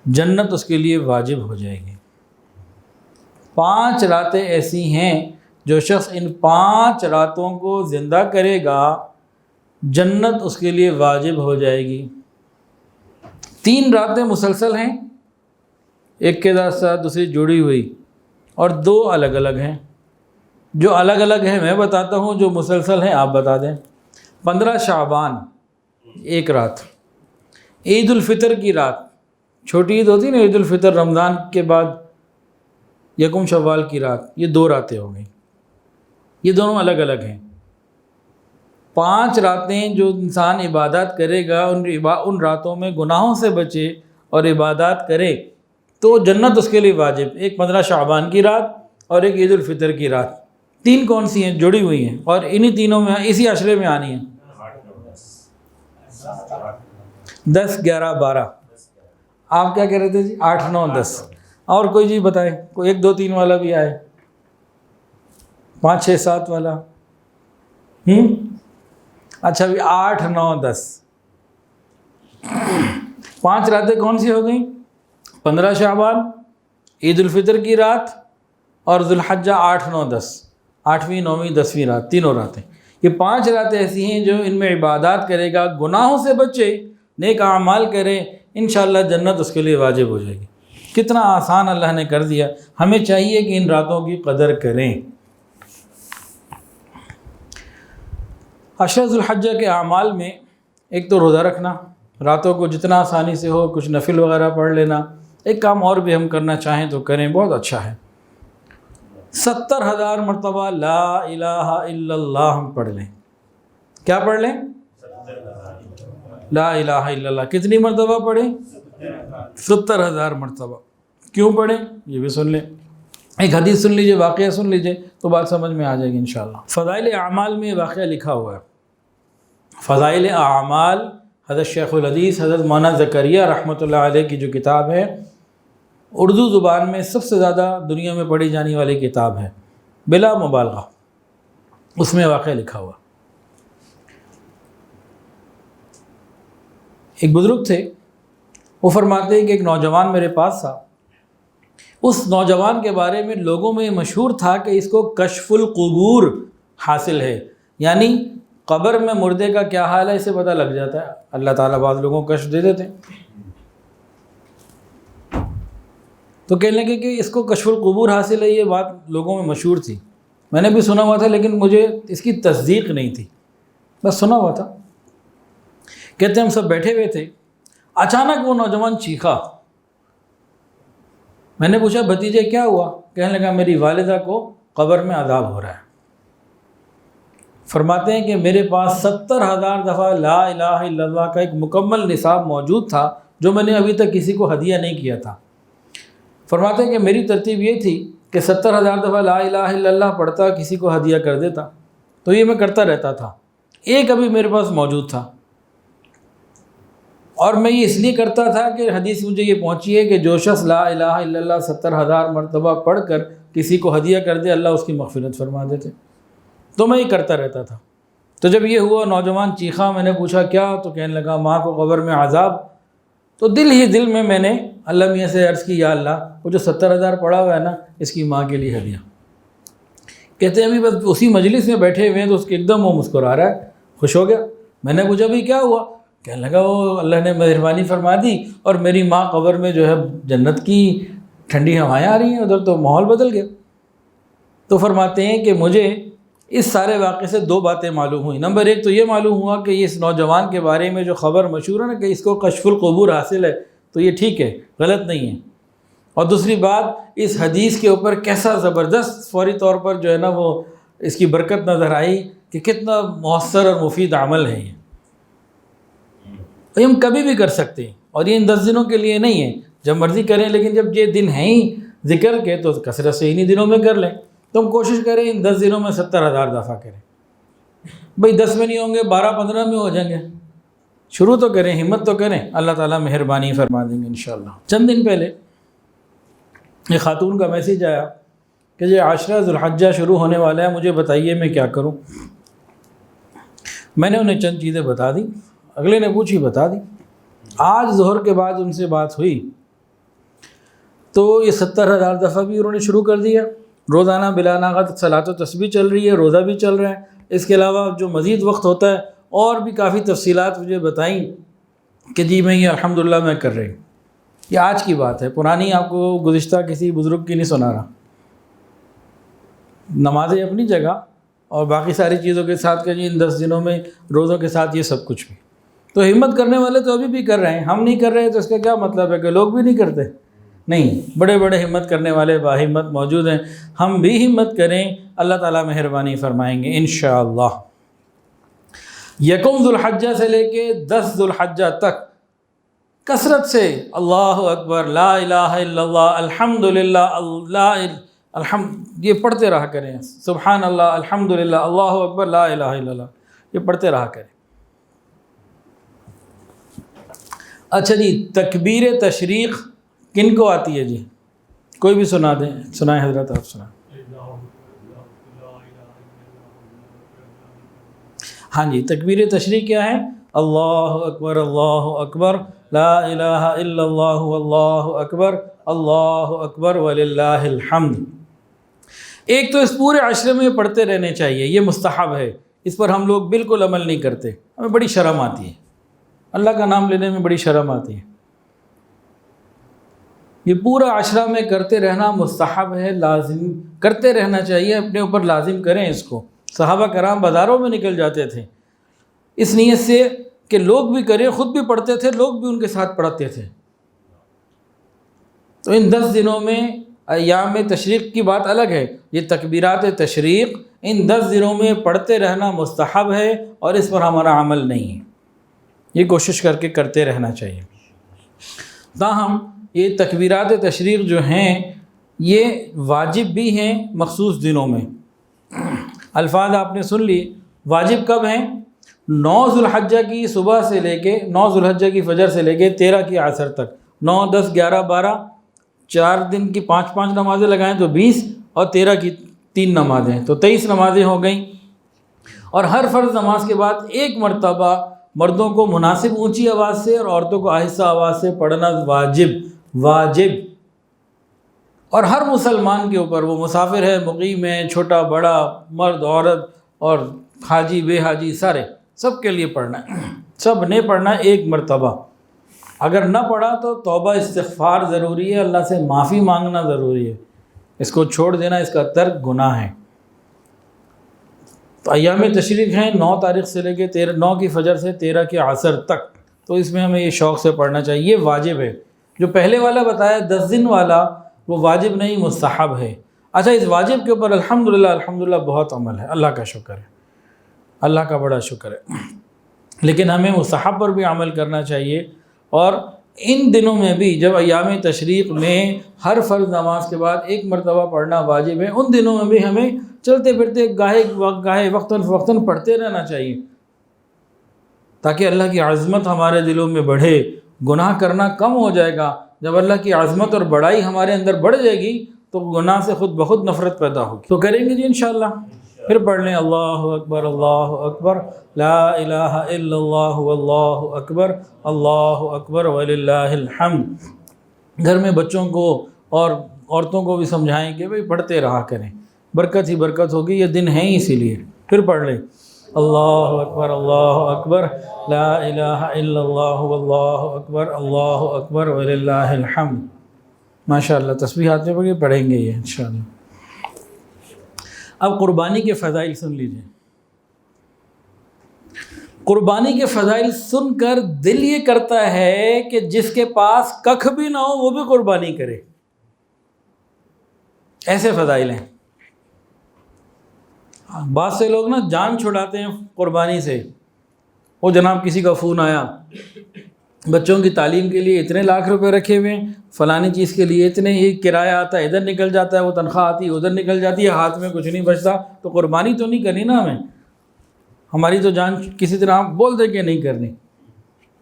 جنت اس کے لیے واجب ہو جائے گی. 5 راتیں ایسی ہیں جو شخص ان 5 راتوں کو زندہ کرے گا، جنت اس کے لیے واجب ہو جائے گی. 3 راتیں مسلسل ہیں، ایک کے ساتھ دوسری جڑی ہوئی، اور 2 الگ الگ ہیں. جو الگ الگ ہیں میں بتاتا ہوں، جو مسلسل ہیں آپ بتا دیں. 15 شعبان ایک رات، عید الفطر کی رات، چھوٹی عید ہوتی نا عید الفطر، رمضان کے بعد یکم شوال کی رات، یہ 2 راتیں ہو گئیں. یہ دونوں الگ الگ ہیں. 5 راتیں جو انسان عبادات کرے گا، ان راتوں میں گناہوں سے بچے اور عبادات کرے تو جنت اس کے لیے واجب. ایک 15 شعبان کی رات اور ایک عید الفطر کی رات. 3 کون سی ہیں؟ جڑی ہوئی ہیں، اور انہی تینوں میں اسی عشرے میں آنی ہیں. 10 11 12. آپ کیا کہہ رہے تھے جی؟ 8 9 10. اور کوئی جی بتائے، کوئی 1 2 3 والا بھی آئے، 5 6 7 والا. اچھا بھی 8 9 10. 5 راتیں کون سی ہو گئیں؟ 15 شعبان، عید الفطر کی رات، اور ذوالحجہ 8 9 10. 8ویں 9ویں 10ویں رات، تینوں راتیں. یہ 5 راتیں ایسی ہیں جو ان میں عبادات کرے گا، گناہوں سے بچے، نیک اعمال کرے، انشاءاللہ جنت اس کے لیے واجب ہو جائے گی. کتنا آسان اللہ نے کر دیا. ہمیں چاہیے کہ ان راتوں کی قدر کریں. 10 ذوالحجہ کے اعمال میں ایک تو روزہ رکھنا، راتوں کو جتنا آسانی سے ہو، کچھ نفل وغیرہ پڑھ لینا. ایک کام اور بھی ہم کرنا چاہیں تو کریں، بہت اچھا ہے. 70,000 مرتبہ لا الہ الا اللہ ہم پڑھ لیں. کیا پڑھ لیں؟ لا الہ الا اللہ. کتنی مرتبہ پڑھیں؟ 70,000 مرتبہ. کیوں پڑھیں یہ بھی سن لیں. ایک حدیث سن لیجئے، واقعہ سن لیجئے تو بات سمجھ میں آ جائے گی انشاءاللہ. فضائل اعمال میں واقعہ لکھا ہوا ہے. فضائل اعمال حضرت شیخ الحدیث حضرت مولانا زکریا رحمۃ اللہ علیہ کی جو کتاب ہے، اردو زبان میں سب سے زیادہ دنیا میں پڑھی جانے والی کتاب ہے بلا مبالغہ. اس میں واقعہ لکھا ہوا. ایک بزرگ تھے، وہ فرماتے ہیں کہ ایک نوجوان میرے پاس تھا. اس نوجوان کے بارے میں لوگوں میں مشہور تھا کہ اس کو کشف القبور حاصل ہے، یعنی قبر میں مردے کا کیا حال ہے اسے پتہ لگ جاتا ہے. اللہ تعالیٰ بعض لوگوں کو کشف دے دیتے ہیں. تو کہنے لگے کہ اس کو کشف القبور حاصل ہے. یہ بات لوگوں میں مشہور تھی. میں نے بھی سنا ہوا تھا لیکن مجھے اس کی تصدیق نہیں تھی، بس سنا ہوا تھا۔ کہتے ہیں ہم سب بیٹھے ہوئے تھے، اچانک وہ نوجوان چیخا۔ میں نے پوچھا بھتیجے کیا ہوا؟ کہنے لگا میری والدہ کو قبر میں عذاب ہو رہا ہے۔ فرماتے ہیں کہ میرے پاس 70,000 دفعہ لا الہ الا اللہ کا ایک مکمل نصاب موجود تھا جو میں نے ابھی تک کسی کو ہدیہ نہیں کیا تھا۔ فرماتے ہیں کہ میری ترتیب یہ تھی کہ 70,000 دفعہ لا الہ الا اللہ پڑھتا، کسی کو ہدیہ کر دیتا، تو یہ میں کرتا رہتا تھا۔ ایک ابھی میرے پاس موجود تھا اور میں یہ اس لیے کرتا تھا کہ حدیث مجھے یہ پہنچی ہے کہ جو شخص لا الہ الا اللہ 70,000 مرتبہ پڑھ کر کسی کو ہدیہ کر دے اللہ اس کی مغفرت فرما دیتے، تو میں یہ کرتا رہتا تھا۔ تو جب یہ ہوا نوجوان چیخا، میں نے پوچھا کیا؟ تو کہنے لگا ماں کو قبر میں عذاب۔ تو دل ہی دل میں نے اللہ میاں سے عرض کی یا اللہ وہ جو 70,000 پڑھا ہوا ہے نا اس کی ماں کے لیے ہدیہ۔ کہتے ہیں ابھی بس اسی مجلس میں بیٹھے ہوئے ہیں تو اس کے ایک دم وہ مسکرا رہا ہے، خوش ہو گیا۔ میں نے پوچھا بھائی کیا ہوا؟ کہنے لگا وہ اللہ نے مہربانی فرما دی اور میری ماں قبر میں جو ہے جنت کی ٹھنڈی ہوائیں آ رہی ہیں، ادھر تو ماحول بدل گیا۔ تو فرماتے ہیں کہ مجھے اس سارے واقعے سے 2 باتیں معلوم ہوئیں۔ نمبر 1 تو یہ معلوم ہوا کہ اس نوجوان کے بارے میں جو خبر مشہور ہے نا کہ اس کو کشف القبور حاصل ہے، تو یہ ٹھیک ہے، غلط نہیں ہے۔ اور دوسری بات اس حدیث کے اوپر کیسا زبردست فوری طور پر جو ہے نا وہ اس کی برکت نظر آئی کہ کتنا مؤثر اور مفید عمل ہے یہ، ہم کبھی بھی کر سکتے ہیں۔ اور یہ ان 10 دنوں کے لیے نہیں ہے، جب مرضی کریں، لیکن جب یہ دن ہیں ہی ذکر کے تو کثرت سے انہی دنوں میں کر لیں۔ تو ہم کوشش کریں ان 10 دنوں میں 70,000 دفعہ کریں۔ بھئی 10 میں نہیں ہوں گے، 12-15 میں ہو جائیں گے، شروع تو کریں، ہمت تو کریں، اللہ تعالیٰ مہربانی فرما دیں گے انشاءاللہ۔ چند دن پہلے ایک خاتون کا میسیج آیا کہ یہ عاشرہ ذو الحجہ شروع ہونے والا ہے، مجھے بتائیے میں کیا کروں۔ میں نے انہیں چند چیزیں بتا دی، اگلے نے پوچھی بتا دی۔ آج ظہر کے بعد ان سے بات ہوئی تو یہ 70,000 دفعہ بھی انہوں نے شروع کر دیا، روزانہ بلا ناغت صلاۃ و تسبیح چل رہی ہے، روزہ بھی چل رہا ہے۔ اس کے علاوہ جو مزید وقت ہوتا ہے اور بھی کافی تفصیلات مجھے بتائیں کہ جی میں یہ الحمدللہ میں کر رہی ہوں۔ یہ آج کی بات ہے، پرانی آپ کو گزشتہ کسی بزرگ کی نہیں سنا رہا۔ نمازیں اپنی جگہ اور باقی ساری چیزوں کے ساتھ کہ جی ان 10 دنوں میں روزوں کے ساتھ یہ سب کچھ بھی، تو ہمت کرنے والے تو ابھی بھی کر رہے ہیں، ہم نہیں کر رہے تو اس کا کیا مطلب ہے کہ لوگ بھی نہیں کرتے؟ نہیں، بڑے بڑے ہمت کرنے والے باہمت موجود ہیں، ہم بھی ہمت کریں، اللہ تعالیٰ مہربانی فرمائیں گے انشاءاللہ۔ 1 ذو الحجہ سے لے کے 10 ذو الحجہ تک کثرت سے اللہ اکبر، لا الہ الا اللہ، الحمدللہ، یہ پڑھتے رہا کریں، سبحان اللہ، الحمدللہ، اللہ اکبر، لا الہ الا اللہ، یہ پڑھتے رہا کریں۔ اچھا جی، تکبیر تشریق کن کو آتی ہے جی؟ کوئی بھی سنا دیں، سنائیں حضرت، آپ سنائیں۔ ہاں جی، تکبیر تشریق کیا ہے؟ اللہ اکبر، لا الہ الا اللہ، اللہ اکبر وللہ الحمد۔ ایک تو اس پورے عشرے میں پڑھتے رہنے چاہیے، یہ مستحب ہے، اس پر ہم لوگ بالکل عمل نہیں کرتے، ہمیں بڑی شرم آتی ہے، اللہ کا نام لینے میں بڑی شرم آتی ہے۔ یہ پورا عشرہ میں کرتے رہنا مستحب ہے، لازم کرتے رہنا چاہیے، اپنے اوپر لازم کریں اس کو۔ صحابہ کرام بازاروں میں نکل جاتے تھے اس نیت سے کہ لوگ بھی کریں، خود بھی پڑھتے تھے، لوگ بھی ان کے ساتھ پڑھتے تھے۔ تو ان 10 دنوں میں ایام تشریق کی بات الگ ہے، یہ تکبیرات تشریق ان 10 دنوں میں پڑھتے رہنا مستحب ہے اور اس پر ہمارا عمل نہیں ہے، یہ کوشش کر کے کرتے رہنا چاہیے۔ تاہم یہ تکبیرات تشریق جو ہیں یہ واجب بھی ہیں مخصوص دنوں میں۔ الفاظ آپ نے سن لی، واجب کب ہیں؟ 9 ذو الحجہ کی صبح سے لے کے 9 ذو الحجہ کی فجر سے لے کے 13 کی عصر تک، 9، 10، 11، 12، 4 دن کی 5 نمازیں لگائیں تو 20، اور 13 کی 3 نمازیں تو 23 نمازیں ہو گئیں۔ اور ہر فرض نماز کے بعد ایک مرتبہ مردوں کو مناسب اونچی آواز سے اور عورتوں کو آہستہ آواز سے پڑھنا واجب، اور ہر مسلمان کے اوپر، وہ مسافر ہے، مقیم ہے، چھوٹا بڑا، مرد عورت اور حاجی بے حاجی، سارے سب کے لیے پڑھنا ہے، سب نے پڑھنا ہے ایک مرتبہ۔ اگر نہ پڑھا تو توبہ استغفار ضروری ہے، اللہ سے معافی مانگنا ضروری ہے، اس کو چھوڑ دینا اس کا ترک گناہ ہے۔ تو ایام تشریق ہیں 9 تاریخ سے لے کے 9 کی فجر سے 13 کے عصر تک، تو اس میں ہمیں یہ شوق سے پڑھنا چاہیے، یہ واجب ہے۔ جو پہلے والا بتایا 10 دن والا، وہ واجب نہیں، مستحب ہے۔ اچھا، اس واجب کے اوپر الحمدللہ بہت عمل ہے، اللہ کا شکر ہے، اللہ کا بڑا شکر ہے، لیکن ہمیں مستحب پر بھی عمل کرنا چاہیے۔ اور ان دنوں میں بھی جب ایام تشریق میں ہر فرض نماز کے بعد 1 مرتبہ پڑھنا واجب ہے، ان دنوں میں بھی ہمیں چلتے پھرتے گاہے وقتاً پڑھتے رہنا چاہیے، تاکہ اللہ کی عظمت ہمارے دلوں میں بڑھے، گناہ کرنا کم ہو جائے گا۔ جب اللہ کی عظمت اور بڑائی ہمارے اندر بڑھ جائے گی تو گناہ سے خود بخود نفرت پیدا ہوگی۔ تو کریں گے جی انشاءاللہ، پھر پڑھ لیں اللہ اکبر لا الہ الا اللہ واللہ اکبر وللہ الحمد۔ گھر میں بچوں کو اور عورتوں کو بھی سمجھائیں کہ بھئی پڑھتے رہا کریں، برکت ہی برکت ہوگی، یہ دن ہیں ہی اسی لیے۔ پھر پڑھ لیں اللہ اکبر لا الہ الا اللہ واللہ اکبر وللہ الحمد۔ ماشاءاللہ تسبیحات میں پڑھیں پڑھیں گے یہ انشاءاللہ۔ اب قربانی کے فضائل سن لیجئے۔ قربانی کے فضائل سن کر دل یہ کرتا ہے کہ جس کے پاس ککھ بھی نہ ہو وہ بھی قربانی کرے، ایسے فضائل ہیں۔ بعض سے لوگ نا جان چھڑاتے ہیں قربانی سے، وہ جناب کسی کا فون آیا، بچوں کی تعلیم کے لیے اتنے لاکھ روپے رکھے ہوئے ہیں، فلانی چیز کے لیے اتنے، ہی کرایہ آتا ہے ادھر نکل جاتا ہے، وہ تنخواہ آتی ہے ادھر نکل جاتی ہے، ہاتھ میں کچھ نہیں بچتا، تو قربانی تو نہیں کرنی نا ہمیں، ہماری تو جان کسی طرح بول دے کہ نہیں کرنی،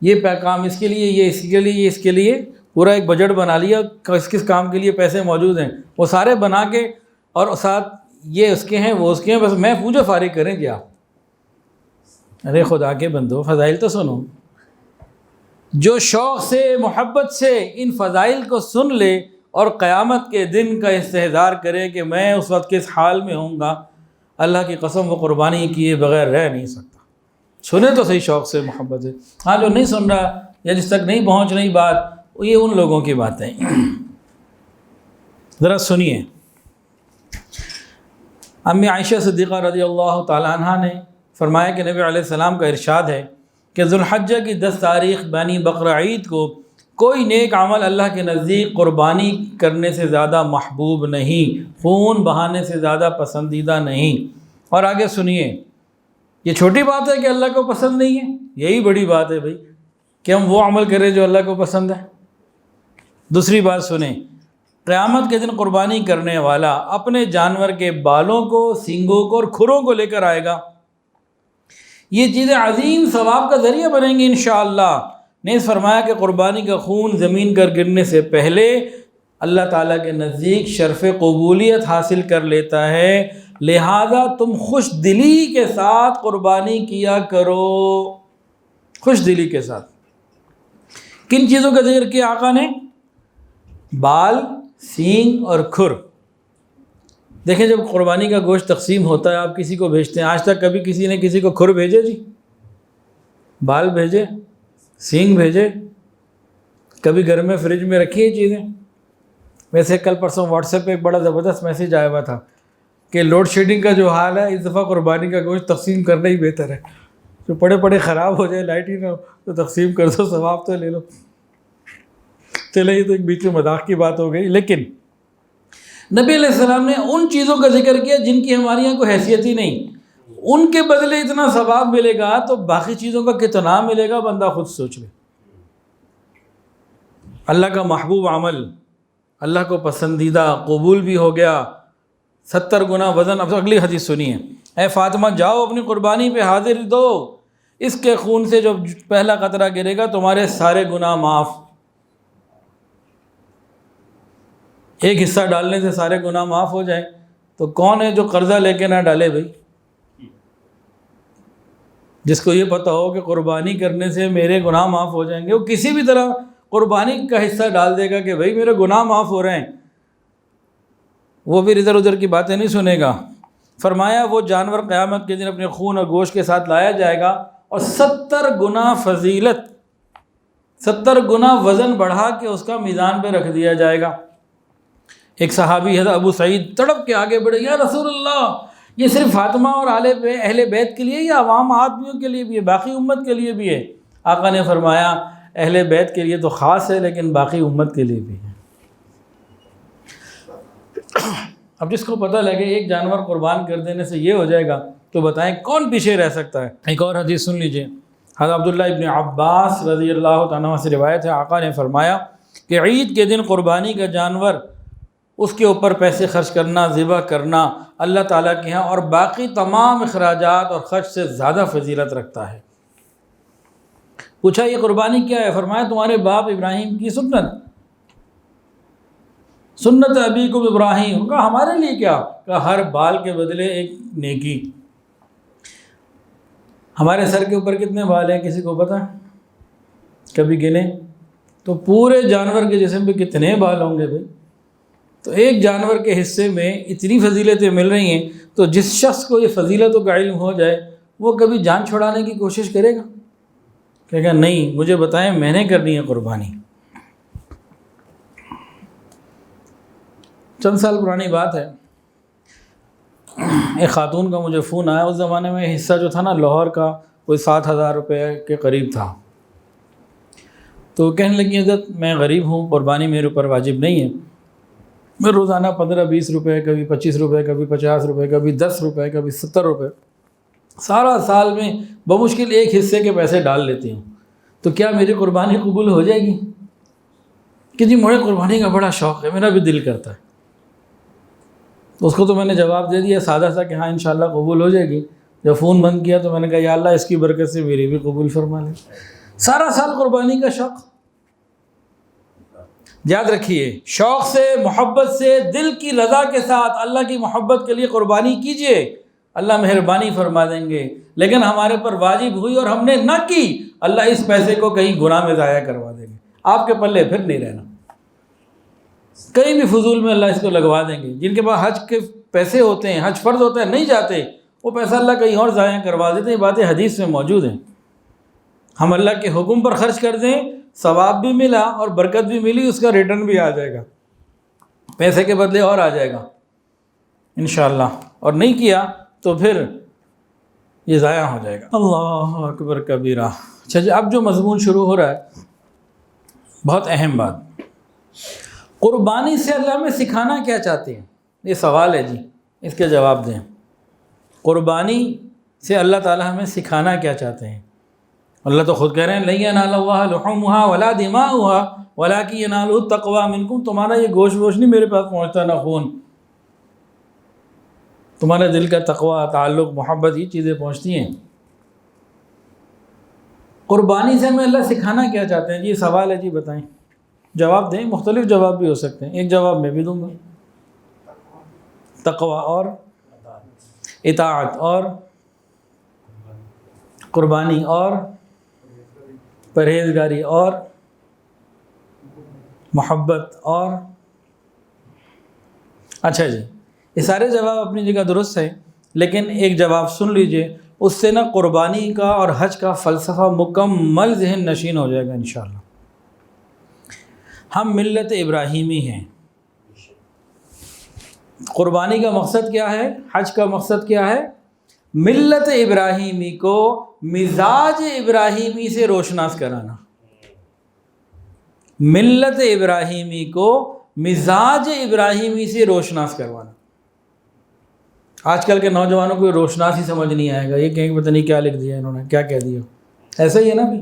یہ کام اس کے لیے، یہ اس کے لیے، یہ اس کے لیے، پورا ایک بجٹ بنا لیا، کس کس کام کے لیے پیسے موجود ہیں، وہ سارے بنا کے، اور ساتھ یہ اس کے ہیں وہ اس کے ہیں، بس میں پوجا فارغ کریں کیا؟ ارے خدا کے بندو، فضائل تو سنو۔ جو شوق سے محبت سے ان فضائل کو سن لے اور قیامت کے دن کا استحضار کرے کہ میں اس وقت کس حال میں ہوں گا، اللہ کی قسم وہ قربانی کیے بغیر رہ نہیں سکتا۔ سنے تو صحیح شوق سے محبت سے، ہاں جو نہیں سن رہا یا جس تک نہیں پہنچ رہی بات، یہ ان لوگوں کی باتیں۔ ذرا سنیے، امی عائشہ صدیقہ رضی اللہ تعالیٰ عنہ نے فرمایا کہ نبی علیہ السلام کا ارشاد ہے کہ ذوالحجہ کی 10 تاریخ بانی بقر عید کو کوئی نیک عمل اللہ کے نزدیک قربانی کرنے سے زیادہ محبوب نہیں، خون بہانے سے زیادہ پسندیدہ نہیں۔ اور آگے سنیے، یہ چھوٹی بات ہے کہ اللہ کو پسند نہیں ہے، یہی بڑی بات ہے بھائی کہ ہم وہ عمل کریں جو اللہ کو پسند ہے۔ دوسری بات سنیں، قیامت کے دن قربانی کرنے والا اپنے جانور کے بالوں کو، سینگوں کو اور کھروں کو لے کر آئے گا، یہ چیزیں عظیم ثواب کا ذریعہ بنیں گی انشاءاللہ۔ نیز فرمایا کہ قربانی کا خون زمین پر گرنے سے پہلے اللہ تعالیٰ کے نزدیک شرف قبولیت حاصل کر لیتا ہے، لہذا تم خوش دلی کے ساتھ قربانی کیا کرو، خوش دلی کے ساتھ۔ کن چیزوں کا ذکر کیا آقا نے؟ بال، سینگ اور کھر۔ دیکھیں جب قربانی کا گوشت تقسیم ہوتا ہے، آپ کسی کو بھیجتے ہیں، آج تک کبھی کسی نے کسی کو کھر بھیجے جی؟ بال بھیجے؟ سینگ بھیجے؟ کبھی گھر میں فریج میں رکھی ہے چیزیں؟ ویسے کل پرسوں واٹس ایپ پہ ایک بڑا زبردست میسیج آیا ہوا تھا کہ لوڈ شیڈنگ کا جو حال ہے، اس دفعہ قربانی کا گوشت تقسیم کرنا ہی بہتر ہے، جو پڑے خراب ہو جائے، لائٹ ہی نہ ہو تو تقسیم کر دو، ثواب تو لے لو۔ چلے یہ تو ایک بیچ میں مذاق کی بات ہو گئی، لیکن نبی علیہ السلام نے ان چیزوں کا ذکر کیا جن کی ہمارے یہاں کوئی حیثیت ہی نہیں، ان کے بدلے اتنا ثواب ملے گا تو باقی چیزوں کا کتنا ملے گا بندہ خود سوچ لے۔ اللہ کا محبوب عمل، اللہ کو پسندیدہ، قبول بھی ہو گیا، 70 گنا وزن۔ اب اگلی حدیث سنیے، اے فاطمہ جاؤ اپنی قربانی پہ حاضر دو، اس کے خون سے جو پہلا قطرہ گرے گا تمہارے سارے گناہ معاف۔ ایک حصہ ڈالنے سے سارے گناہ معاف ہو جائیں تو کون ہے جو قرضہ لے کے نہ ڈالے بھائی؟ جس کو یہ پتہ ہو کہ قربانی کرنے سے میرے گناہ معاف ہو جائیں گے، وہ کسی بھی طرح قربانی کا حصہ ڈال دے گا کہ بھائی میرے گناہ معاف ہو رہے ہیں، وہ پھر ادھر ادھر کی باتیں نہیں سنے گا۔ فرمایا وہ جانور قیامت کے دن اپنے خون اور گوشت کے ساتھ لایا جائے گا اور 70 گنا فضیلت، 70 گنا وزن بڑھا کے اس کا میزان پہ رکھ دیا جائے گا۔ ایک صحابی حضرت ابو سعید تڑپ کے آگے بڑھے، یا رسول اللہ یہ صرف فاطمہ اور اہل بیت کے لیے یا عوام آدمیوں کے لیے بھی ہے؟ باقی امت کے لیے بھی ہے؟ آقا نے فرمایا اہل بیت کے لیے تو خاص ہے لیکن باقی امت کے لیے بھی ہے۔ اب جس کو پتہ لگے ایک جانور قربان کر دینے سے یہ ہو جائے گا تو بتائیں کون پیچھے رہ سکتا ہے؟ ایک اور حدیث سن لیجئے، حضرت عبداللہ ابن عباس رضی اللہ تعالیٰ عنہ سے روایت ہے، آقا نے فرمایا کہ عید کے دن قربانی کا جانور، اس کے اوپر پیسے خرچ کرنا، ذبح کرنا اللہ تعالیٰ کے ہاں اور باقی تمام اخراجات اور خرچ سے زیادہ فضیلت رکھتا ہے۔ پوچھا یہ قربانی کیا ہے؟ فرمایا تمہارے باپ ابراہیم کی سنت ابیکم ابراہیم۔ کہا ہمارے لیے کیا؟ کہا ہر بال کے بدلے ایک نیکی۔ ہمارے سر کے اوپر کتنے بال ہیں کسی کو پتہ؟ کبھی گنے تو پورے جانور کے جسم پہ کتنے بال ہوں گے بھائی؟ تو ایک جانور کے حصے میں اتنی فضیلتیں مل رہی ہیں، تو جس شخص کو یہ فضیلتوں کا علم ہو جائے وہ کبھی جان چھڑانے کی کوشش کرے گا؟ کہے گا نہیں، مجھے بتائیں، میں نے کرنی ہے قربانی۔ چند سال پرانی بات ہے، ایک خاتون کا مجھے فون آیا، اس زمانے میں حصہ جو تھا نا لاہور کا کوئی 7,000 روپے کے قریب تھا، تو کہنے لگی حضرت میں غریب ہوں، قربانی میرے اوپر واجب نہیں ہے، میں روزانہ 15-20 روپے، کبھی 25 روپے، کبھی 50 روپے، کبھی 10 روپے، کبھی 70 روپے، سارا سال میں بمشکل ایک حصے کے پیسے ڈال لیتی ہوں، تو کیا میری قربانی قبول ہو جائے گی؟ کہ جی مجھے قربانی کا بڑا شوق ہے، میرا بھی دل کرتا ہے۔ تو اس کو تو میں نے جواب دے دیا سادہ سا کہ ہاں انشاءاللہ قبول ہو جائے گی۔ جب فون بند کیا تو میں نے کہا یا اللہ اس کی برکت سے میری بھی قبول فرما لے۔ سارا سال قربانی کا شوق، یاد رکھیے، شوق سے، محبت سے، دل کی رضا کے ساتھ اللہ کی محبت کے لیے قربانی کیجئے، اللہ مہربانی فرما دیں گے۔ لیکن ہمارے پر واجب ہوئی اور ہم نے نہ کی، اللہ اس پیسے کو کہیں گناہ میں ضائع کروا دیں گے، آپ کے پلے پھر نہیں رہنا، کہیں بھی فضول میں اللہ اس کو لگوا دیں گے۔ جن کے پاس حج کے پیسے ہوتے ہیں، حج فرض ہوتا ہے، نہیں جاتے، وہ پیسہ اللہ کہیں اور ضائع کروا دیتے ہیں۔ یہ باتیں حدیث میں موجود ہیں۔ ہم اللہ کے حکم پر خرچ کر دیں، ثواب بھی ملا اور برکت بھی ملی، اس کا ریٹرن بھی آ جائے گا، پیسے کے بدلے اور آ جائے گا انشاءاللہ، اور نہیں کیا تو پھر یہ ضائع ہو جائے گا۔ اللہ اکبر کبیرہ۔ اچھا جی، اب جو مضمون شروع ہو رہا ہے، بہت اہم بات، قربانی سے اللہ ہمیں سکھانا کیا چاہتے ہیں؟ یہ سوال ہے جی، اس کے جواب دیں۔ قربانی سے اللہ تعالیٰ ہمیں سکھانا کیا چاہتے ہیں؟ اللہ تو خود کہہ رہے ہیں لَن يَنَالَ اللَّهَ لُحُومُهَا وَلَا دِمَاؤُهَا وَلَٰكِن يَنَالُهُ التَّقْوَىٰ مِنكُمْ۔ تمہارا یہ گوشت نہیں میرے پاس پہنچتا، نہ خون، تمہارے دل کا تقویٰ، تعلق، محبت، یہ چیزیں پہنچتی ہیں۔ قربانی سے ہمیں اللہ سکھانا کیا چاہتے ہیں؟ جی سوال ہے جی، بتائیں، جواب دیں۔ مختلف جواب بھی ہو سکتے ہیں، ایک جواب میں بھی دوں گا، تقویٰ اور اطاعت اور قربانی اور پرہیزگاری اور محبت اور، اچھا جی، یہ سارے جواب اپنی جگہ درست ہیں، لیکن ایک جواب سن لیجئے، اس سے نا قربانی کا اور حج کا فلسفہ مکمل ذہن نشین ہو جائے گا انشاءاللہ۔ ہم ملت ابراہیمی ہیں۔ قربانی کا مقصد کیا ہے؟ حج کا مقصد کیا ہے؟ ملت ابراہیمی کو مزاج ابراہیمی سے روشناس کرانا، ملت ابراہیمی کو مزاج ابراہیمی سے روشناس کروانا۔ آج کل کے نوجوانوں کو روشناس ہی سمجھ نہیں آئے گا، یہ کہیں کہ پتہ نہیں کیا لکھ دیا انہوں نے، کیا کہہ دیا، ایسا ہی ہے نا بھی۔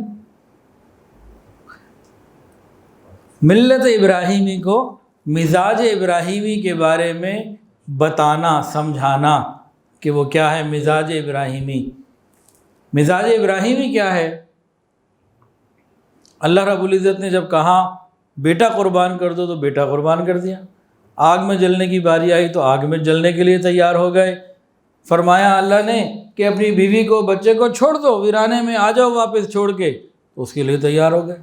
ملت ابراہیمی کو مزاج ابراہیمی کے بارے میں بتانا، سمجھانا کہ وہ کیا ہے مزاج ابراہیمی۔ مزاج ابراہیمی کیا ہے؟ اللہ رب العزت نے جب کہا بیٹا قربان کر دو تو بیٹا قربان کر دیا، آگ میں جلنے کی باری آئی تو آگ میں جلنے کے لیے تیار ہو گئے۔ فرمایا اللہ نے کہ اپنی بیوی کو، بچے کو چھوڑ دو ویرانے میں، آ جاؤ واپس چھوڑ کے، تو اس کے لیے تیار ہو گئے۔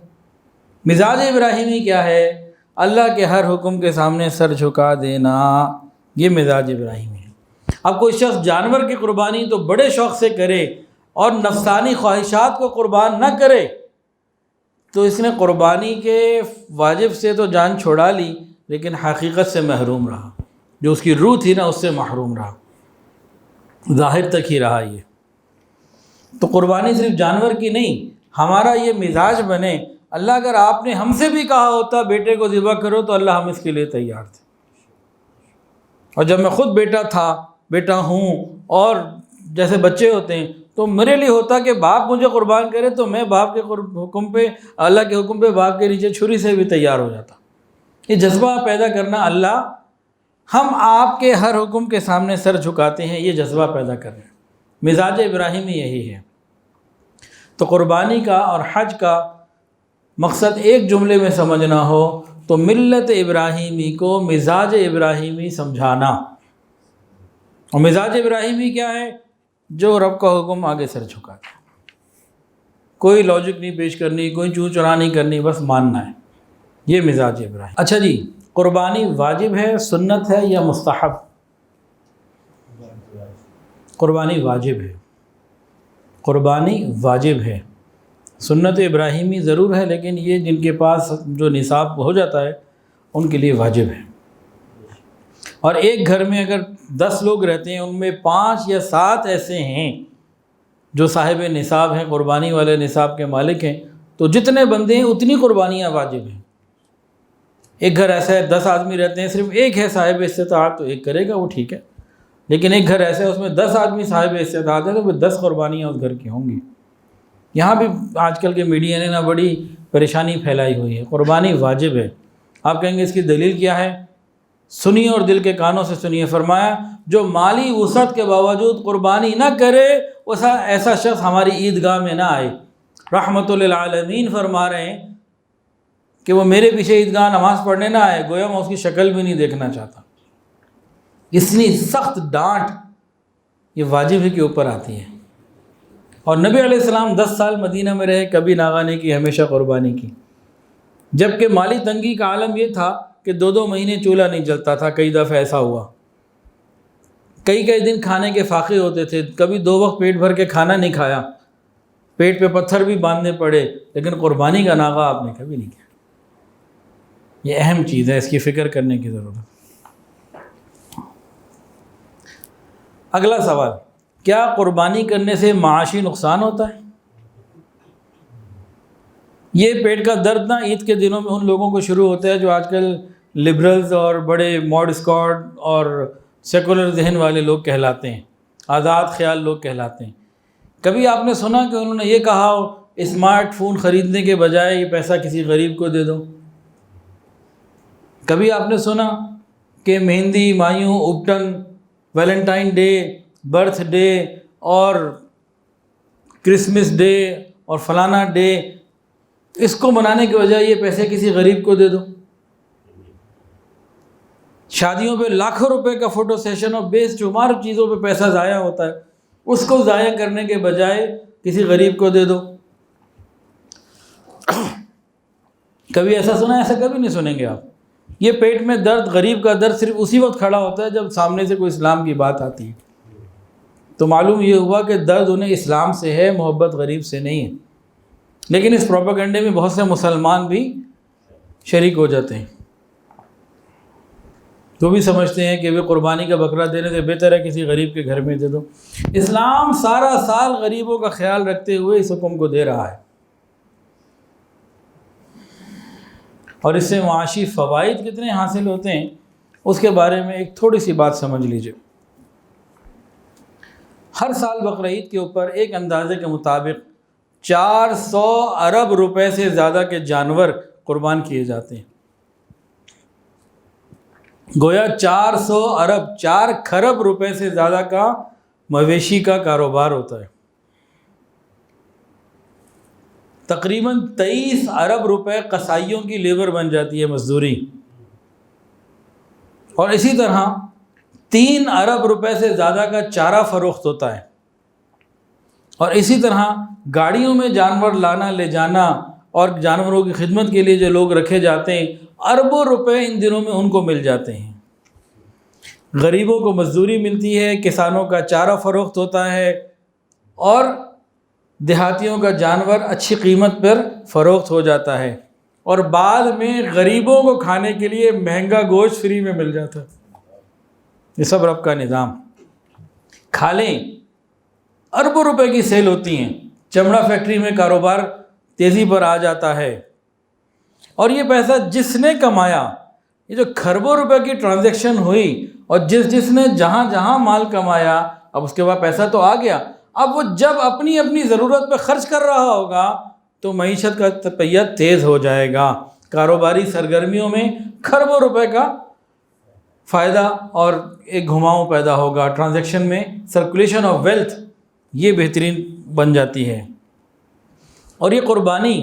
مزاج ابراہیمی کیا ہے؟ اللہ کے ہر حکم کے سامنے سر جھکا دینا، یہ مزاج ابراہیمی ہے۔ اب کوئی شخص جانور کی قربانی تو بڑے شوق سے کرے اور نفسانی خواہشات کو قربان نہ کرے، تو اس نے قربانی کے واجب سے تو جان چھوڑا لی، لیکن حقیقت سے محروم رہا، جو اس کی روح تھی نا اس سے محروم رہا۔ ظاہر تک ہی رہا یہ. تو قربانی صرف جانور کی نہیں، ہمارا یہ مزاج بنے. اللہ اگر آپ نے ہم سے بھی کہا ہوتا بیٹے کو ذبح کرو تو اللہ ہم اس کے لیے تیار تھے. اور جب میں خود بیٹا ہوں اور جیسے بچے ہوتے ہیں تو میرے لیے ہوتا کہ باپ مجھے قربان کرے تو میں باپ کے حکم پہ، اللہ کے حکم پہ باپ کے نیچے چھری سے بھی تیار ہو جاتا. یہ جذبہ پیدا کرنا اللہ، ہم آپ کے ہر حکم کے سامنے سر جھکاتے ہیں، یہ جذبہ پیدا کر رہے ہیں. مزاج ابراہیمی یہی ہے. تو قربانی کا اور حج کا مقصد ایک جملے میں سمجھنا ہو تو ملت ابراہیمی کو مزاج ابراہیمی سمجھانا. اور مزاج ابراہیمی کیا ہے؟ جو رب کا حکم آگے سر جھکا ہے، کوئی لاجک نہیں پیش کرنی، کوئی چوں چرا نہیں کرنی، بس ماننا ہے. یہ مزاج ابراہیم. اچھا جی، قربانی واجب ہے، سنت ہے یا مستحب؟ قربانی واجب ہے. قربانی واجب ہے. سنت ابراہیمی ضرور ہے، لیکن یہ جن کے پاس جو نصاب ہو جاتا ہے ان کے لیے واجب ہے. اور ایک گھر میں اگر 10 لوگ رہتے ہیں، ان میں 5 یا 7 ایسے ہیں جو صاحب نصاب ہیں، قربانی والے نصاب کے مالک ہیں، تو جتنے بندے ہیں اتنی قربانیاں واجب ہیں. ایک گھر ایسا ہے 10 آدمی رہتے ہیں، صرف ایک ہے صاحب استطاعت تو ایک کرے گا، وہ ٹھیک ہے. لیکن ایک گھر ایسا ہے اس میں 10 آدمی صاحب استطاعت ہے تو پھر 10 قربانیاں اس گھر کی ہوں گی. یہاں بھی آج کل کے میڈیا نے نا بڑی پریشانی پھیلائی ہوئی ہے. قربانی واجب ہے. آپ کہیں گے اس کی دلیل کیا ہے؟ سنیے اور دل کے کانوں سے سنیے. فرمایا جو مالی وسعت کے باوجود قربانی نہ کرے ایسا شخص ہماری عیدگاہ میں نہ آئے. رحمت للعالمین فرما رہے ہیں کہ وہ میرے پیچھے عیدگاہ نماز پڑھنے نہ آئے، گویا میں اس کی شکل بھی نہیں دیکھنا چاہتا. اتنی سخت ڈانٹ یہ واجب کے اوپر آتی ہے. اور نبی علیہ السلام 10 سال مدینہ میں رہے، کبھی ناغہ نہیں کی، ہمیشہ قربانی کی. جبکہ مالی تنگی کا عالم یہ تھا کہ 2 مہینے چولہا نہیں جلتا تھا. کئی دفعہ ایسا ہوا، کئی دن کھانے کے فاقے ہوتے تھے. کبھی 2 وقت پیٹ بھر کے کھانا نہیں کھایا، پیٹ پہ پتھر بھی باندھنے پڑے، لیکن قربانی کا ناغہ آپ نے کبھی نہیں کیا. یہ اہم چیز ہے، اس کی فکر کرنے کی ضرورت ہے. اگلا سوال، کیا قربانی کرنے سے معاشی نقصان ہوتا ہے؟ یہ پیٹ کا درد نا عید کے دنوں میں ان لوگوں کو شروع ہوتا ہے جو آج کل لبرلز اور بڑے موڈ اسکاٹ اور سیکولر ذہن والے لوگ کہلاتے ہیں، آزاد خیال لوگ کہلاتے ہیں. کبھی آپ نے سنا کہ انہوں نے یہ کہا ہو اسمارٹ فون خریدنے کے بجائے یہ پیسہ کسی غریب کو دے دو؟ کبھی آپ نے سنا کہ mehndi, mayun, ubtan, Valentine day, birthday اور کرسمس ڈے اور فلانا ڈے، اس کو منانے کے بجائے یہ پیسے کسی غریب کو دے دو؟ شادیوں پہ لاکھوں روپے کا فوٹو سیشن اور بے شمار چیزوں پہ پیسہ ضائع ہوتا ہے، اس کو ضائع کرنے کے بجائے کسی غریب کو دے دو. کبھی ایسا سنا؟ ایسا کبھی نہیں سنیں گے آپ. یہ پیٹ میں درد، غریب کا درد صرف اسی وقت کھڑا ہوتا ہے جب سامنے سے کوئی اسلام کی بات آتی ہے. تو معلوم یہ ہوا کہ درد انہیں اسلام سے ہے، محبت غریب سے نہیں ہے. لیکن اس پروپیگنڈے میں بہت سے مسلمان بھی شریک ہو جاتے ہیں، تو بھی سمجھتے ہیں کہ وہ قربانی کا بکرا دینے سے بہتر ہے کسی غریب کے گھر میں دے دو. اسلام سارا سال غریبوں کا خیال رکھتے ہوئے اس حکم کو دے رہا ہے، اور اس سے معاشی فوائد کتنے حاصل ہوتے ہیں اس کے بارے میں ایک تھوڑی سی بات سمجھ لیجئے. ہر سال بقرعید کے اوپر ایک اندازے کے مطابق 400 ارب روپے سے زیادہ کے جانور قربان کیے جاتے ہیں. گویا 400 ارب، 4 کھرب روپے سے زیادہ کا مویشی کا کاروبار ہوتا ہے. تقریباً 23 ارب روپے قصائیوں کی لیبر بن جاتی ہے، مزدوری. اور اسی طرح 3 ارب روپے سے زیادہ کا چارہ فروخت ہوتا ہے. اور اسی طرح گاڑیوں میں جانور لانا لے جانا اور جانوروں کی خدمت کے لیے جو لوگ رکھے جاتے ہیں، اربوں روپے ان دنوں میں ان کو مل جاتے ہیں. غریبوں کو مزدوری ملتی ہے، کسانوں کا چارہ فروخت ہوتا ہے، اور دیہاتیوں کا جانور اچھی قیمت پر فروخت ہو جاتا ہے، اور بعد میں غریبوں کو کھانے کے لیے مہنگا گوشت فری میں مل جاتا ہے. یہ سب رب کا نظام. کھالیں اربوں روپے کی سیل ہوتی ہیں، چمڑا فیکٹری میں کاروبار تیزی پر آ جاتا ہے، اور یہ پیسہ جس نے کمایا، یہ جو کھربوں روپے کی ٹرانزیکشن ہوئی اور جس نے جہاں جہاں مال کمایا، اب اس کے بعد پیسہ تو آ گیا، اب وہ جب اپنی اپنی ضرورت پہ خرچ کر رہا ہوگا تو معیشت کا پہیہ تیز ہو جائے گا، کاروباری سرگرمیوں میں کھربوں روپے کا فائدہ اور ایک گھماؤ پیدا ہوگا، ٹرانزیکشن میں سرکولیشن آف ویلتھ یہ بہترین بن جاتی ہے۔ اور یہ قربانی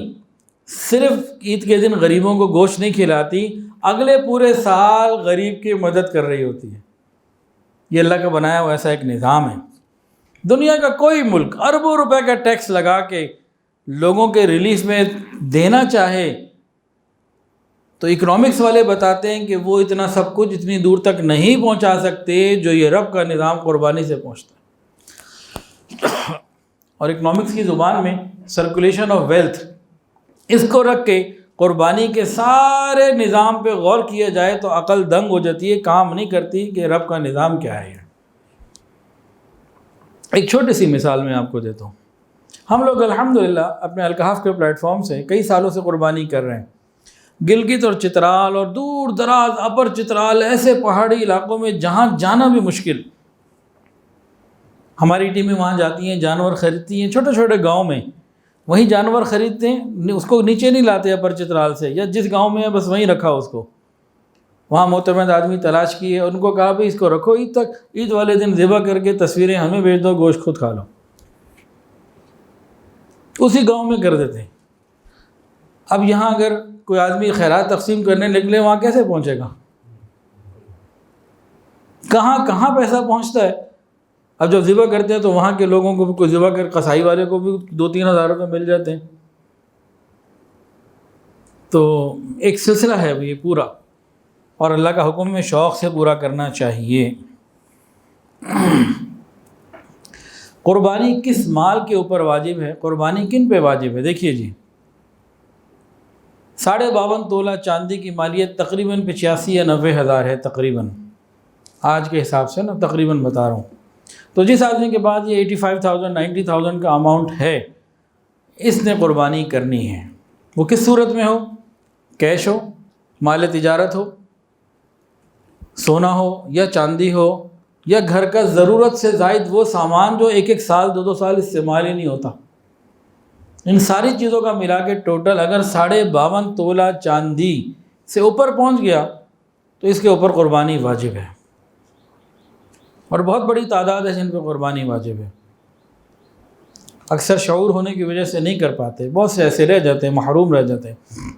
صرف عید کے دن غریبوں کو گوشت نہیں کھلاتی، اگلے پورے سال غریب کی مدد کر رہی ہوتی ہے۔ یہ اللہ کا بنایا ہوا ایسا ایک نظام ہے۔ دنیا کا کوئی ملک اربوں روپے کا ٹیکس لگا کے لوگوں کے ریلیف میں دینا چاہے تو اکنامکس والے بتاتے ہیں کہ وہ اتنا سب کچھ اتنی دور تک نہیں پہنچا سکتے جو یہ رب کا نظام قربانی سے پہنچتا ہے۔ اور اکنامکس کی زبان میں سرکولیشن آف ویلتھ، اس کو رکھ کے قربانی کے سارے نظام پہ غور کیا جائے تو عقل دنگ ہو جاتی ہے، کام نہیں کرتی کہ رب کا نظام کیا ہے۔ ایک چھوٹی سی مثال میں آپ کو دیتا ہوں۔ ہم لوگ الحمدللہ اپنے الکحف کے پلیٹ فارم سے کئی سالوں سے قربانی کر رہے ہیں۔ گلگت اور چترال اور دور دراز اپر چترال، ایسے پہاڑی علاقوں میں جہاں جانا بھی مشکل، ہماری ٹیمیں وہاں جاتی ہیں، جانور خریدتی ہیں، چھوٹے چھوٹے گاؤں میں وہیں جانور خریدتے ہیں، اس کو نیچے نہیں لاتے اپر چترال سے، یا جس گاؤں میں ہے بس وہیں رکھا اس کو، وہاں معتمد آدمی تلاش کیے، ان کو کہا بھائی اس کو رکھو عید تک، عید والے دن ذبح کر کے تصویریں ہمیں بھیج دو، گوشت خود کھا لو، اسی گاؤں میں کر دیتے ہیں۔ اب یہاں اگر کوئی آدمی خیرات تقسیم کرنے نکلے وہاں کیسے پہنچے گا؟ کہاں کہاں پیسہ پہنچتا ہے۔ اب جب ذبح کرتے ہیں تو وہاں کے لوگوں کو بھی کوئی ذبح کر، قصائی والے کو بھی 2-3 ہزار روپے مل جاتے ہیں۔ تو ایک سلسلہ ہے یہ پورا، اور اللہ کا حکم میں شوق سے پورا کرنا چاہیے۔ قربانی کس مال کے اوپر واجب ہے؟ قربانی کن پہ واجب ہے؟ دیکھیے جی، 52.5 تولہ چاندی کی مالیت تقریباً 85 یا 90 ہزار ہے، تقریباً آج کے حساب سے نا، تقریباً بتا رہا ہوں۔ تو جس آدمی کے پاس یہ 85,000 90,000 کا اماؤنٹ ہے، اس نے قربانی کرنی ہے۔ وہ کس صورت میں ہو؟ کیش ہو، مال تجارت ہو، سونا ہو یا چاندی ہو، یا گھر کا ضرورت سے زائد وہ سامان جو 1 سال 2 سال استعمال ہی نہیں ہوتا۔ ان ساری چیزوں کا ملا کے ٹوٹل اگر 52.5 تولہ چاندی سے اوپر پہنچ گیا تو اس کے اوپر قربانی واجب ہے، اور بہت بڑی تعداد ہے جن پہ قربانی واجب ہے۔ اکثر شعور ہونے کی وجہ سے نہیں کر پاتے، بہت سے ایسے رہ جاتے ہیں، محروم رہ جاتے ہیں۔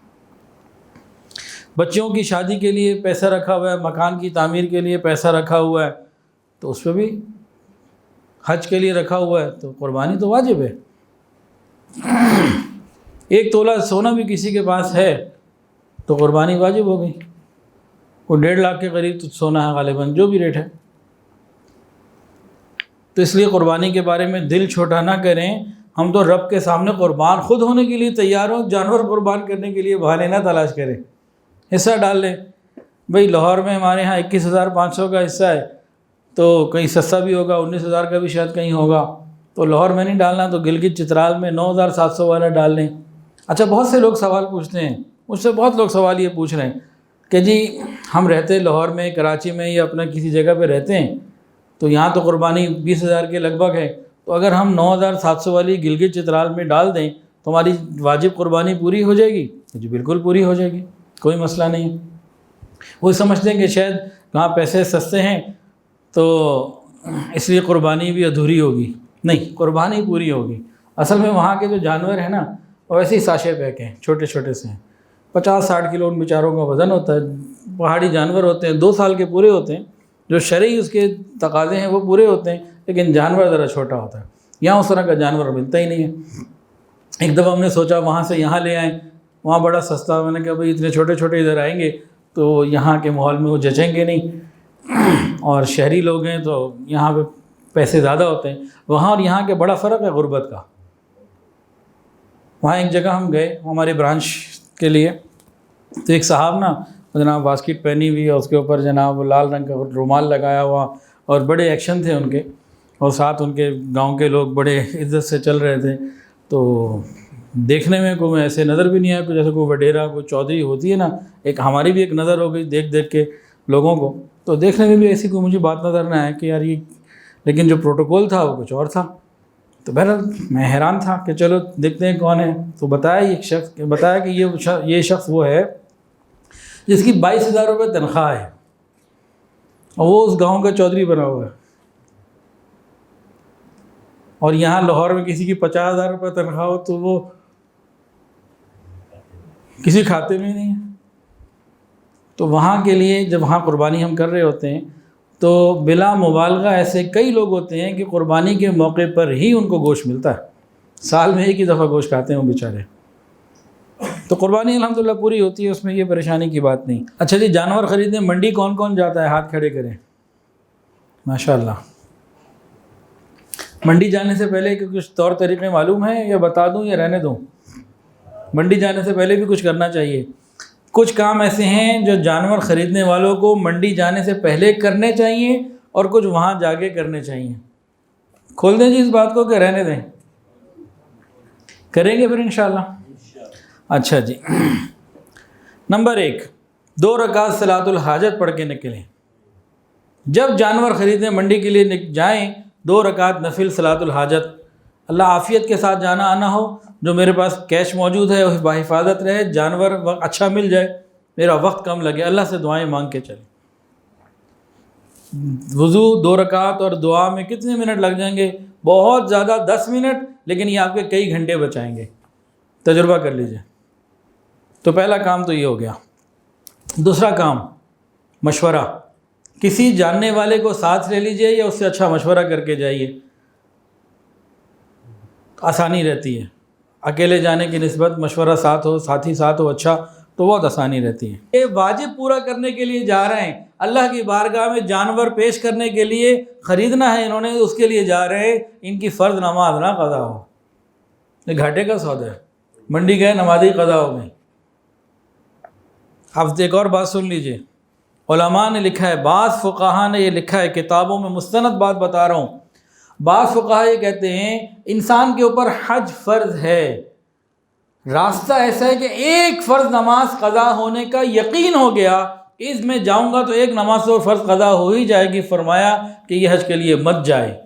بچوں کی شادی کے لیے پیسہ رکھا ہوا ہے، مکان کی تعمیر کے لیے پیسہ رکھا ہوا ہے، تو اس پہ بھی حج کے لیے رکھا ہوا ہے تو قربانی تو واجب ہے۔ 1 تولہ سونا بھی کسی کے پاس ہے تو قربانی واجب ہو گئی۔ کوئی 1.5 لاکھ کے قریب تو سونا ہے غالباً، جو بھی ریٹ ہے۔ تو اس لیے قربانی کے بارے میں دل چھوٹا نہ کریں، ہم تو رب کے سامنے قربان خود ہونے کے لیے تیار ہوں، جانور قربان کرنے کے لیے بہانے نہ تلاش کریں۔ حصہ ڈال لیں، بھئی لاہور میں ہمارے ہاں 21,500 کا حصہ ہے، تو کہیں سستا بھی ہوگا، 19,000 کا بھی شاید کہیں ہوگا، تو لاہور میں نہیں ڈالنا تو گلگت چترال میں 9,700 والا ڈال لیں۔ اچھا، بہت سے لوگ سوال پوچھتے ہیں، مجھ سے بہت لوگ سوال یہ پوچھ رہے ہیں کہ جی ہم رہتے لاہور میں، کراچی میں، یا اپنا کسی جگہ پہ رہتے ہیں، تو یہاں تو قربانی 20,000 کے لگ بھگ ہے، تو اگر ہم 9,700 والی گلگت چترال میں ڈال دیں تو ہماری واجب قربانی پوری ہو جائے گی؟ جی بالکل پوری ہو جائے گی، کوئی مسئلہ نہیں۔ وہ سمجھتے ہیں کہ شاید کہاں پیسے سستے ہیں تو اس لیے قربانی بھی ادھوری ہوگی۔ نہیں، قربانی پوری ہوگی۔ اصل میں وہاں کے جو جانور ہیں نا، وہ ایسے ہی ساشے پیک ہیں، چھوٹے چھوٹے سے ہیں، 50-60 کلو ان بیچاروں کا وزن ہوتا ہے۔ پہاڑی جانور ہوتے ہیں، 2 سال کے پورے ہوتے ہیں، جو شرعی اس کے تقاضے ہیں وہ پورے ہوتے ہیں، لیکن جانور ذرا چھوٹا ہوتا ہے۔ یہاں اس طرح کا جانور ملتا ہی نہیں ہے۔ ایک دفعہ ہم نے سوچا وہاں سے یہاں لے آئیں، وہاں بڑا سستا، میں نے کہا بھائی اتنے چھوٹے چھوٹے ادھر آئیں گے تو یہاں کے ماحول میں وہ جچیں گے نہیں، اور شہری لوگ ہیں تو یہاں پہ پیسے زیادہ ہوتے ہیں۔ وہاں اور یہاں کے بڑا فرق ہے غربت کا۔ وہاں ایک جگہ ہم گئے ہمارے برانچ کے لیے، تو ایک صاحب نا جناب واسکٹ پہنی ہوئی اور اس کے اوپر جناب لال رنگ کا رومال لگایا ہوا، اور بڑے ایکشن تھے ان کے، اور ساتھ ان کے گاؤں کے لوگ بڑے عزت سے چل رہے تھے، تو دیکھنے میں کوئی ایسے نظر بھی نہیں آیا کہ جیسے کوئی وڈیرا کوئی چودھری ہوتی ہے نا، ایک ہماری بھی ایک نظر ہو گئی دیکھ دیکھ کے لوگوں کو، تو دیکھنے میں بھی ایسی کوئی مجھے بات نظر نہ آئے کہ یار یہ، لیکن جو پروٹوکول تھا وہ کچھ اور تھا۔ تو بہرحال میں حیران تھا کہ چلو دیکھتے ہیں کون ہے، تو بتایا کہ یہ شخص وہ ہے جس کی 22,000 روپے تنخواہ ہے، اور وہ اس گاؤں کا چودھری بنا ہوا ہے، اور یہاں لاہور میں کسی کی 50,000 روپے تنخواہ ہو تو وہ کسی کھاتے میں نہیں ہے۔ تو وہاں کے لیے جب وہاں قربانی ہم کر رہے ہوتے ہیں تو بلا مبالغہ ایسے کئی لوگ ہوتے ہیں کہ قربانی کے موقع پر ہی ان کو گوشت ملتا ہے، سال میں ایک ہی دفعہ گوشت کھاتے ہیں وہ بیچارے۔ تو قربانی الحمدللہ پوری ہوتی ہے، اس میں یہ پریشانی کی بات نہیں۔ اچھا جی، جانور خریدنے منڈی کون کون جاتا ہے؟ ہاتھ کھڑے کریں، ماشاءاللہ۔ منڈی جانے سے پہلے کچھ طور طریقے معلوم ہیں یا بتا دوں یا رہنے دوں؟ منڈی جانے سے پہلے بھی کچھ کرنا چاہیے۔ کچھ کام ایسے ہیں جو جانور خریدنے والوں کو منڈی جانے سے پہلے کرنے چاہیے، اور کچھ وہاں جا کے کرنے چاہیے۔ کھول دیں جی اس بات کو کہ رہنے دیں؟ کریں گے پھر انشاءاللہ۔ اچھا جی، نمبر 1، 2 رکعت صلاۃ الحاجت پڑھ کے نکلیں۔ جب جانور خریدنے منڈی کے لیے جائیں 2 رکعت نفل صلاۃ الحاجت، اللہ عافیت کے ساتھ جانا آنا ہو، جو میرے پاس کیش موجود ہے وہ بحفاظت رہے، جانور اچھا مل جائے، میرا وقت کم لگے، اللہ سے دعائیں مانگ کے چلیں۔ وضو 2 رکعت اور دعا میں کتنے منٹ لگ جائیں گے؟ بہت زیادہ 10 منٹ، لیکن یہ آپ کے کئی گھنٹے بچائیں گے، تجربہ کر لیجئے۔ تو پہلا کام تو یہ ہو گیا۔ دوسرا کام، مشورہ، کسی جاننے والے کو ساتھ لے لیجئے یا اس سے اچھا مشورہ کر کے جائیے، آسانی رہتی ہے۔ اکیلے جانے کی نسبت مشورہ ساتھ ہو، ساتھی ساتھ ہو اچھا، تو بہت آسانی رہتی ہے۔ یہ واجب پورا کرنے کے لیے جا رہے ہیں، اللہ کی بارگاہ میں جانور پیش کرنے کے لیے خریدنا ہے انہوں نے، اس کے لیے جا رہے ہیں، ان کی فرض نماز نہ قضا ہو، یہ گھاٹے کا سودا ہے۔ منڈی گئے، نمازی قضا ہو گئی۔ اب ایک اور بات سن لیجئے، علماء نے لکھا ہے، بعض فقہا نے یہ لکھا ہے، کتابوں میں مستند بات بتا رہا ہوں، بعض فقہا یہ کہتے ہیں انسان کے اوپر حج فرض ہے، راستہ ایسا ہے کہ ایک فرض نماز قضا ہونے کا یقین ہو گیا، اس میں جاؤں گا تو ایک نماز اور فرض قضا ہو ہی جائے گی، فرمایا کہ یہ حج کے لیے مت جائے،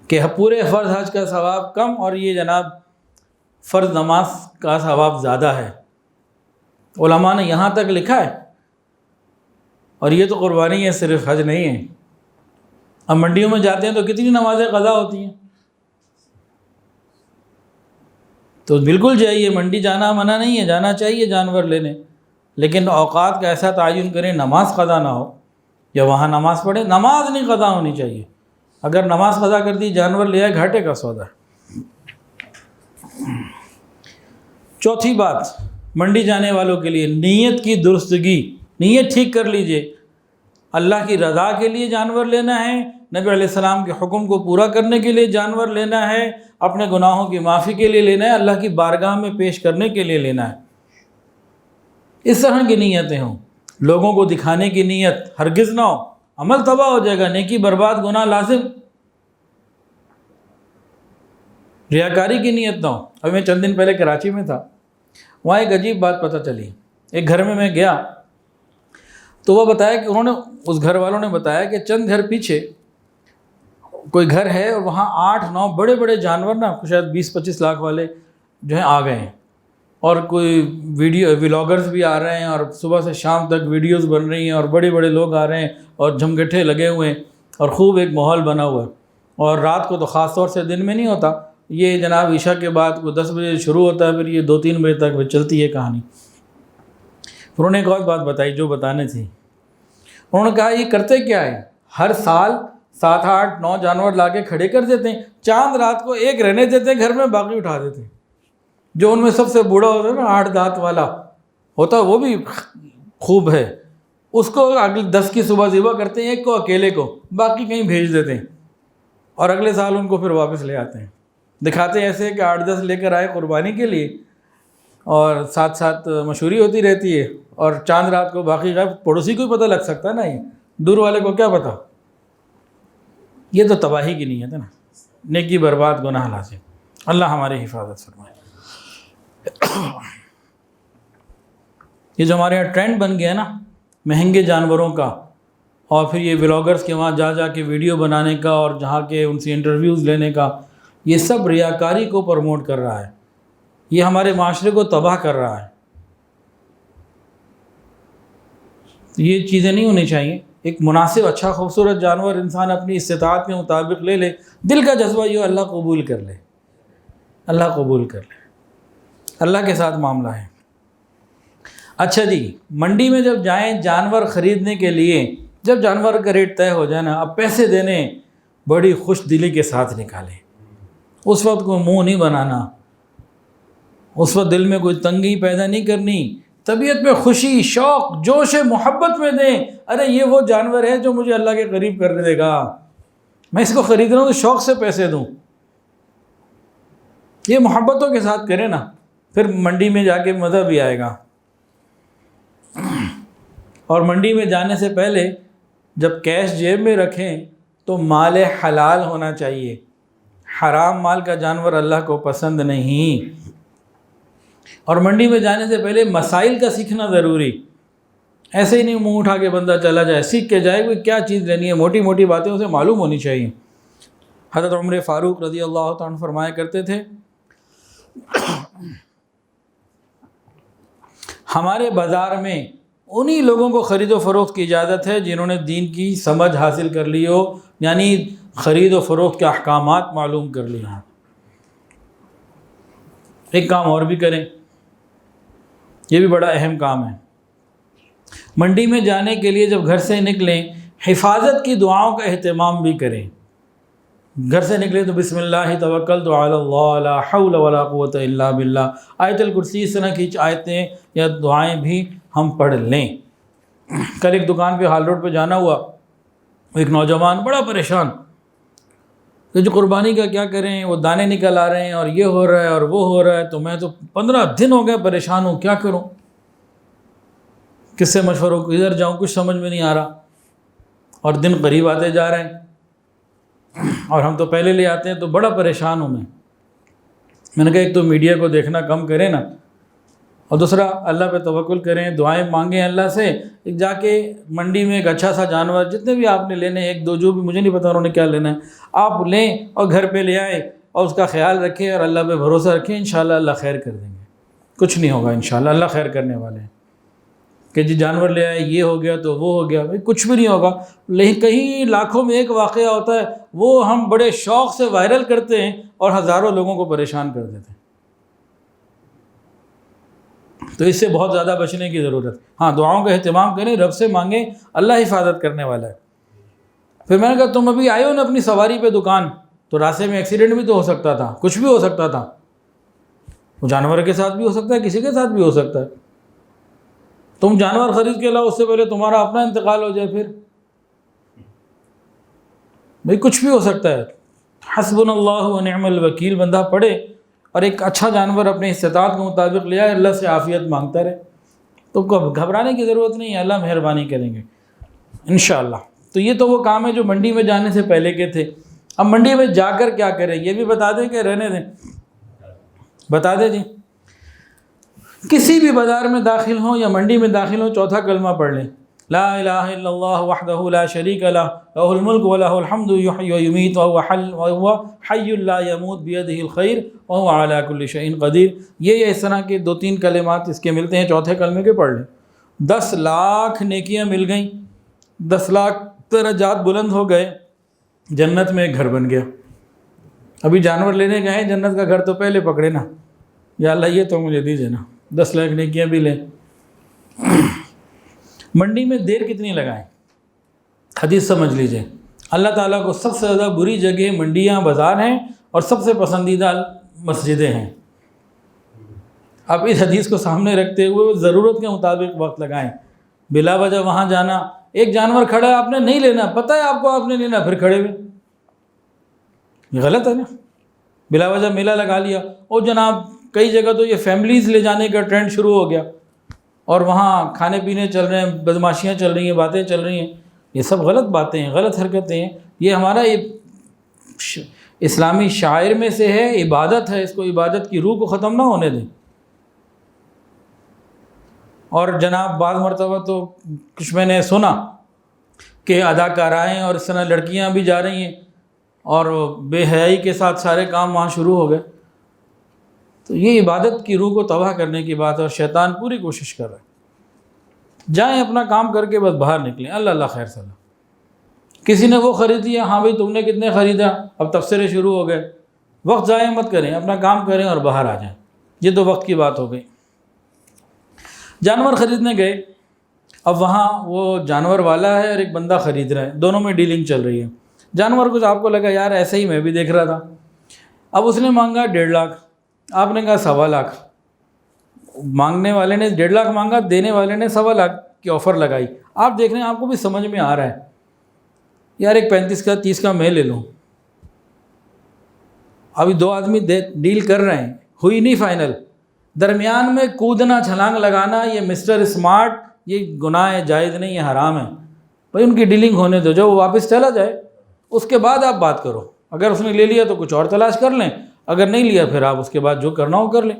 کہ پورے فرض حج کا ثواب کم اور یہ جناب فرض نماز کا ثواب زیادہ ہے۔ علماء نے یہاں تک لکھا ہے، اور یہ تو قربانی ہے، صرف حج نہیں ہے۔ اب منڈیوں میں جاتے ہیں تو کتنی نمازیں قضا ہوتی ہیں، تو بالکل جائیے، منڈی جانا منع نہیں ہے، جانا چاہیے جانور لینے، لیکن اوقات کا ایسا تعین کریں نماز قضا نہ ہو، یا وہاں نماز پڑھیں، نماز نہیں قضا ہونی چاہیے، اگر نماز قضا کر دی جانور لے آئے، گھاٹے کا سودا ہے۔ چوتھی بات، منڈی جانے والوں کے لیے نیت کی درستگی، نیت ٹھیک کر لیجئے، اللہ کی رضا کے لیے جانور لینا ہے، نبی علیہ السلام کے حکم کو پورا کرنے کے لیے جانور لینا ہے، اپنے گناہوں کی معافی کے لیے لینا ہے، اللہ کی بارگاہ میں پیش کرنے کے لیے لینا ہے۔ اس طرح کی نیتیں ہوں، لوگوں کو دکھانے کی نیت ہرگز نہ ہو، عمل تباہ ہو جائے گا، نیکی برباد، گناہ لازم۔ ریاکاری کی نیت نہ ہو۔ ابھی میں چند دن پہلے کراچی میں تھا، وہاں ایک عجیب بات پتہ چلی، ایک گھر میں گیا تو وہ بتایا کہ انہوں نے، اس گھر والوں نے بتایا کہ چند گھر پیچھے کوئی گھر ہے، اور وہاں 8-9 بڑے بڑے جانور نا، شاید 20-25 لاکھ والے جو ہیں آ گئے ہیں، اور کوئی ولاگرز بھی آ رہے ہیں، اور صبح سے شام تک ویڈیوز بن رہی ہیں، اور بڑے بڑے لوگ آ رہے ہیں، اور جھمگٹھے لگے ہوئے ہیں، اور خوب ایک ماحول بنا ہوا ہے۔ اور رات کو تو خاص طور سے، دن میں نہیں ہوتا یہ، جناب عشاء کے بعد کو 10 بجے شروع ہوتا ہے، پھر یہ 2-3 بجے تک چلتی ہے کہانی۔ پھر انہوں نے ایک اور بات بتائی جو بتانے تھی، انہوں نے کہا یہ کرتے کیا ہے، ہر سال 7-8-9 جانور لا کے کھڑے کر دیتے ہیں، چاند رات کو ایک رہنے دیتے ہیں گھر میں، باقی اٹھا دیتے ہیں، جو ان میں سب سے بوڑھا ہوتا ہے نا، 8 دانت والا ہوتا ہے، وہ بھی خوب ہے، اس کو اگلے 10 کی صبح ذبح کرتے ہیں، ایک کو اکیلے کو، باقی کہیں بھیج دیتے ہیں، اور اگلے سال ان کو پھر واپس لے آتے ہیں، دکھاتے ہیں ایسے کہ 8-10 لے کر آئے قربانی کے لیے، اور ساتھ ساتھ مشہوری ہوتی رہتی ہے، اور چاند رات کو باقی غائب، پڑوسی کو ہی پتہ لگ سکتا ہے نا، یہ دور والے کو کیا پتہ۔ یہ تو تباہی کی نیت ہے نا، نیکی برباد گناہ لازم۔ اللہ ہماری حفاظت فرمائے۔ یہ جو ہمارے یہاں ٹرینڈ بن گیا نا مہنگے جانوروں کا، اور پھر یہ ولاگرز کے وہاں جا کے ویڈیو بنانے کا اور جہاں کے ان سے انٹرویوز لینے کا، یہ سب ریاکاری کو پروموٹ کر رہا ہے، یہ ہمارے معاشرے کو تباہ کر رہا ہے۔ یہ چیزیں نہیں ہونی چاہیے۔ ایک مناسب اچھا خوبصورت جانور انسان اپنی استطاعت کے مطابق لے لے، دل کا جذبہ یہ اللہ قبول کر لے، اللہ قبول کر لے، اللہ کے ساتھ معاملہ ہے۔ اچھا جی، منڈی میں جب جائیں جانور خریدنے کے لیے، جب جانور کا ریٹ طے ہو جائے نا، اب پیسے دینے بڑی خوش دلی کے ساتھ نکالیں۔ اس وقت کوئی منہ نہیں بنانا، اس وقت دل میں کوئی تنگی پیدا نہیں کرنی، طبیعت میں خوشی، شوق، جوش محبت میں دیں۔ ارے یہ وہ جانور ہے جو مجھے اللہ کے قریب کر دے گا، میں اس کو خرید رہا ہوں تو شوق سے پیسے دوں۔ یہ محبتوں کے ساتھ کریں نا، پھر منڈی میں جا کے مزہ بھی آئے گا۔ اور منڈی میں جانے سے پہلے جب کیش جیب میں رکھیں تو مال حلال ہونا چاہیے، حرام مال کا جانور اللہ کو پسند نہیں۔ اور منڈی میں جانے سے پہلے مسائل کا سیکھنا ضروری، ایسے ہی نہیں منہ اٹھا کے بندہ چلا جائے، سیکھ کے جائے کوئی کیا چیز لینی ہے، موٹی موٹی باتیں اسے معلوم ہونی چاہیے۔ حضرت عمر فاروق رضی اللہ تعالیٰ عنہ فرمایا کرتے تھے، ہمارے بازار میں انہی لوگوں کو خرید و فروخت کی اجازت ہے جنہوں نے دین کی سمجھ حاصل کر لی ہو، یعنی خرید و فروخت کے احکامات معلوم کر لیے ہیں۔ ایک کام اور بھی کریں، یہ بھی بڑا اہم کام ہے۔ منڈی میں جانے کے لیے جب گھر سے نکلیں حفاظت کی دعاؤں کا اہتمام بھی کریں۔ گھر سے نکلیں تو بسم اللہ توکلت علی اللہ لا حول ولا قوت الا باللہ، آیت الکرسی، اس طرح کی آیتیں یا دعائیں بھی ہم پڑھ لیں۔ کل ایک دکان پہ ہال روڈ پہ جانا ہوا، ایک نوجوان بڑا پریشان کہ جو قربانی کا کیا کریں، وہ دانے نکل آ رہے ہیں اور یہ ہو رہا ہے اور وہ ہو رہا ہے، تو میں تو 15 دن ہو گئے پریشان ہوں، کیا کروں، کس سے مشورہ ہو، کدھر جاؤں، کچھ سمجھ میں نہیں آ رہا، اور دن قریب آتے جا رہے ہیں اور ہم تو پہلے لے آتے ہیں، تو بڑا پریشان ہوں میں نے کہا ایک تو میڈیا کو دیکھنا کم کریں نا، اور دوسرا اللہ پہ توکل کریں، دعائیں مانگیں اللہ سے، ایک جا کے منڈی میں ایک اچھا سا جانور جتنے بھی آپ نے لینے، ایک دو جو بھی، مجھے نہیں پتا انہوں نے کیا لینا ہے، آپ لیں اور گھر پہ لے آئیں اور اس کا خیال رکھیں اور اللہ پہ بھروسہ رکھیں، انشاءاللہ اللہ خیر کر دیں گے، کچھ نہیں ہوگا انشاءاللہ، اللہ خیر کرنے والے ہیں۔ کہ جی جانور لے آئے، یہ ہو گیا تو وہ ہو گیا، بھائی کچھ بھی نہیں ہوگا، لیکن کہیں لاکھوں میں ایک واقعہ ہوتا ہے، وہ ہم بڑے شوق سے وائرل کرتے ہیں اور ہزاروں لوگوں کو پریشان کر دیتے ہیں۔ تو اس سے بہت زیادہ بچنے کی ضرورت۔ ہاں دعاؤں کا اہتمام کریں، رب سے مانگیں، اللہ حفاظت کرنے والا ہے۔ پھر میں نے کہا تم ابھی آئے ہو نا اپنی سواری پہ دکان، تو راستے میں ایکسیڈنٹ بھی تو ہو سکتا تھا، کچھ بھی ہو سکتا تھا، وہ جانور کے ساتھ بھی ہو سکتا ہے، کسی کے ساتھ بھی ہو سکتا ہے۔ تم جانور خرید کے لاؤ، اس سے پہلے تمہارا اپنا انتقال ہو جائے، پھر بھئی کچھ بھی ہو سکتا ہے۔ حسبنا اللہ و نعم الوکیل بندہ پڑھے اور ایک اچھا جانور اپنے استطاعت کے مطابق لے آئے، اللہ سے عافیت مانگتا رہے، تو گھبرانے کی ضرورت نہیں ہے، اللہ مہربانی کریں گے انشاءاللہ۔ تو یہ تو وہ کام ہے جو منڈی میں جانے سے پہلے کے تھے۔ اب منڈی میں جا کر کیا کریں یہ بھی بتا دیں کہ رہنے دیں؟ بتا دیں جی۔ کسی بھی بازار میں داخل ہوں یا منڈی میں داخل ہوں، چوتھا کلمہ پڑھ لیں، لا الہ الا اللہ وحدہ لا شریک لہ لہ الملک و لہ الحمد یحیی و یمیت وہو حی لا یموت بیدہ الخیر وہو علی کل شیء قدیر۔ یہ اس طرح کے 2-3 کلمات اس کے ملتے ہیں، چوتھے کلمے کے پڑھ لیں، 10 لاکھ نیکیاں مل گئیں، 10 لاکھ درجات بلند ہو گئے، جنت میں ایک گھر بن گیا۔ ابھی جانور لینے گئے ہیں، جنت کا گھر تو پہلے پکڑے نا، یا اللہ یہ تو مجھے دیجیے نا، 10 لاکھ نیکیاں بھی لیں۔ منڈی میں دیر کتنی لگائیں؟ حدیث سمجھ لیجئے، اللہ تعالیٰ کو سب سے زیادہ بری جگہ منڈیاں بازار ہیں اور سب سے پسندیدہ مسجدیں ہیں۔ اب اس حدیث کو سامنے رکھتے ہوئے ضرورت کے مطابق وقت لگائیں، بلا وجہ وہاں جانا، ایک جانور کھڑا ہے آپ نے نہیں لینا، پتہ ہے آپ کو آپ نے لینا، پھر کھڑے ہوئے، یہ غلط ہے نا، بلا وجہ میلہ لگا لیا۔ اور جناب کئی جگہ تو یہ فیملیز لے جانے کا ٹرینڈ شروع ہو گیا، اور وہاں کھانے پینے چل رہے ہیں، بدماشیاں چل رہی ہیں، باتیں چل رہی ہیں، یہ سب غلط باتیں ہیں، غلط حرکتیں ہیں۔ یہ ہمارا یہ اسلامی شاعر میں سے ہے، عبادت ہے، اس کو عبادت کی روح کو ختم نہ ہونے دیں۔ اور جناب بعض مرتبہ تو کچھ میں نے سنا کہ اداکارائیں اور اس طرح لڑکیاں بھی جا رہی ہیں اور بے حیائی کے ساتھ سارے کام وہاں شروع ہو گئے، تو یہ عبادت کی روح کو تباہ کرنے کی بات ہے، اور شیطان پوری کوشش کر رہا ہے۔ جائیں اپنا کام کر کے بس باہر نکلیں، اللہ اللہ خیر صلاح۔ کسی نے وہ خرید لیا، ہاں بھائی تم نے کتنے خریدا، اب تبصرے شروع ہو گئے۔ وقت ضائع مت کریں، اپنا کام کریں اور باہر آ جائیں، یہ تو وقت کی بات ہو گئی۔ جانور خریدنے گئے، اب وہاں وہ جانور والا ہے اور ایک بندہ خرید رہا ہے، دونوں میں ڈیلنگ چل رہی ہے۔ جانور کچھ آپ کو لگا یار ایسے ہی میں بھی دیکھ رہا تھا، اب اس نے مانگا 1.5 لاکھ، آپ نے کہا 1.25 لاکھ۔ مانگنے والے نے 1.5 لاکھ مانگا، دینے والے نے 1.25 لاکھ کی آفر لگائی۔ آپ دیکھ رہے ہیں، آپ کو بھی سمجھ میں آ رہا ہے یار ایک 35 کا 30 کا میں لے لوں۔ ابھی 2 آدمی ڈیل کر رہے ہیں، ہوئی نہیں فائنل، درمیان میں کودنا چھلانگ لگانا، یہ مسٹر اسمارٹ، یہ گناہ ہے، جائز نہیں، یہ حرام ہے۔ بھائی ان کی ڈیلنگ ہونے دو، جو وہ واپس چلا جائے اس کے بعد آپ بات کرو۔ اگر اس نے لے لیا تو کچھ اور تلاش کر لیں، اگر نہیں لیا پھر آپ اس کے بعد جو کرنا ہو کر لیں۔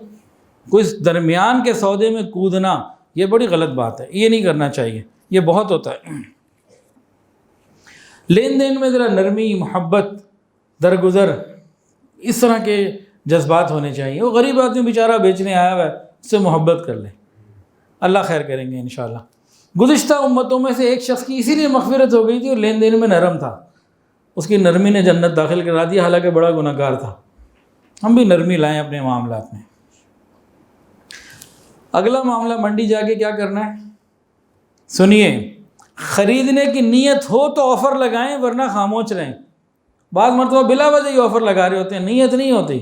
کوئی درمیان کے سودے میں کودنا یہ بڑی غلط بات ہے، یہ نہیں کرنا چاہیے، یہ بہت ہوتا ہے۔ لین دین میں ذرا نرمی، محبت، درگزر، اس طرح کے جذبات ہونے چاہیے۔ وہ غریب آدمی بیچارہ بیچنے آیا ہوا ہے، اس سے محبت کر لیں، اللہ خیر کریں گے انشاءاللہ۔ گزشتہ امتوں میں سے ایک شخص کی اسی لیے مغفرت ہو گئی تھی، اور لین دین میں نرم تھا، اس کی نرمی نے جنت داخل کرا دیا، حالانکہ بڑا گناہ گار تھا۔ ہم بھی نرمی لائیں اپنے معاملات میں۔ اگلا معاملہ، منڈی جا کے کیا کرنا ہے سنیے۔ خریدنے کی نیت ہو تو آفر لگائیں، ورنہ خاموش رہیں۔ بعض مرتبہ بلا وجہ ہی آفر لگا رہے ہوتے ہیں، نیت نہیں ہوتی،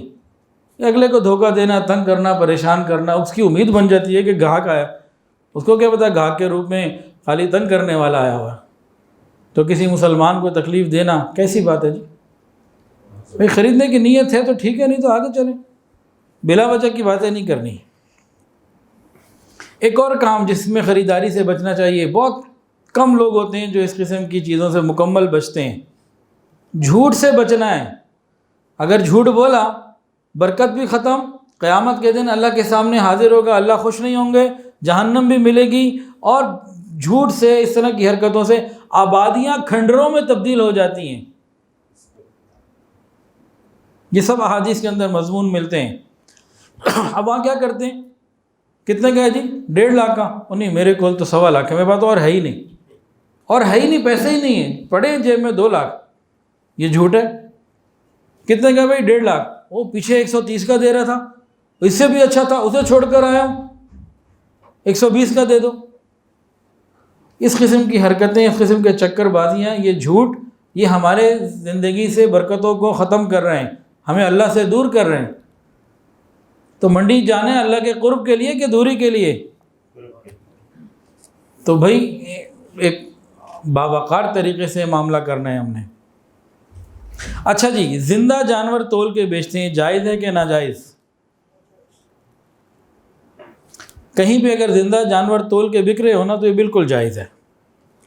اگلے کو دھوکہ دینا، تنگ کرنا، پریشان کرنا، اس کی امید بن جاتی ہے کہ گاہک آیا، اس کو کیا پتا گاہک کے روپ میں خالی تنگ کرنے والا آیا ہوا، تو کسی مسلمان کو تکلیف دینا کیسی بات ہے جی؟ بھائی خریدنے کی نیت ہے تو ٹھیک ہے، نہیں تو آگے چلیں، بلا وجہ کی باتیں نہیں کرنی۔ ایک اور کام جس میں خریداری سے بچنا چاہیے، بہت کم لوگ ہوتے ہیں جو اس قسم کی چیزوں سے مکمل بچتے ہیں، جھوٹ سے بچنا ہے۔ اگر جھوٹ بولا برکت بھی ختم، قیامت کے دن اللہ کے سامنے حاضر ہوگا، اللہ خوش نہیں ہوں گے، جہنم بھی ملے گی، اور جھوٹ سے، اس طرح کی حرکتوں سے آبادیاں کھنڈروں میں تبدیل ہو جاتی ہیں۔ یہ سب احادیث کے اندر مضمون ملتے ہیں۔ اب وہاں کیا کرتے ہیں، کتنے کا ہے جی؟ 1.5 لاکھ کا؟ نہیں میرے کول تو 1.25 لاکھ ہے، میرے پاس تو اور ہے ہی نہیں، اور ہے ہی نہیں، پیسے ہی نہیں ہیں، پڑے جیب میں 2 لاکھ۔ یہ جھوٹ ہے۔ کتنے کا بھائی؟ 1.5 لاکھ۔ وہ پیچھے 130 کا دے رہا تھا، اس سے بھی اچھا تھا، اسے چھوڑ کر آیا ہوں، 120 کا دے دو۔ اس قسم کی حرکتیں، اس قسم کے چکر بازیاں، یہ جھوٹ، یہ ہمارے زندگی سے برکتوں کو ختم کر رہے ہیں، ہمیں اللہ سے دور کر رہے ہیں۔ تو منڈی جانے اللہ کے قرب کے لیے کہ دوری کے لیے؟ تو بھائی ایک باوقار طریقے سے معاملہ کرنا ہے ہم نے۔ اچھا جی، زندہ جانور تول کے بیچتے ہیں، جائز ہے کہ ناجائز؟ کہیں پہ اگر زندہ جانور تول کے بک رہے ہو نا تو یہ بالکل جائز ہے،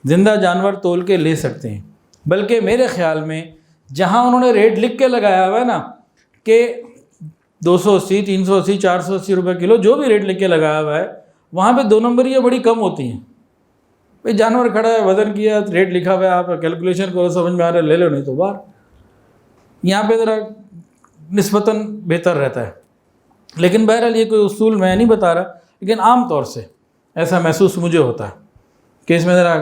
زندہ جانور تول کے لے سکتے ہیں۔ بلکہ میرے خیال میں جہاں انہوں نے ریٹ لکھ کے لگایا ہوا ہے نا کہ 280، 380، 480 روپے کلو، جو بھی ریٹ لکھ کے لگایا ہوا ہے، وہاں پہ 2 نمبریاں بڑی کم ہوتی ہیں۔ بھائی جانور کھڑا ہے، وزن کیا، ریٹ لکھا ہوا ہے، آپ کیلکولیشن کرو، سمجھ میں آ رہا ہے لے لو، نہیں تو باہر۔ یہاں پہ ذرا نسبتاً بہتر رہتا ہے، لیکن بہرحال یہ کوئی اصول میں نہیں بتا رہا، لیکن عام طور سے ایسا محسوس مجھے ہوتا ہے کہ اس میں ذرا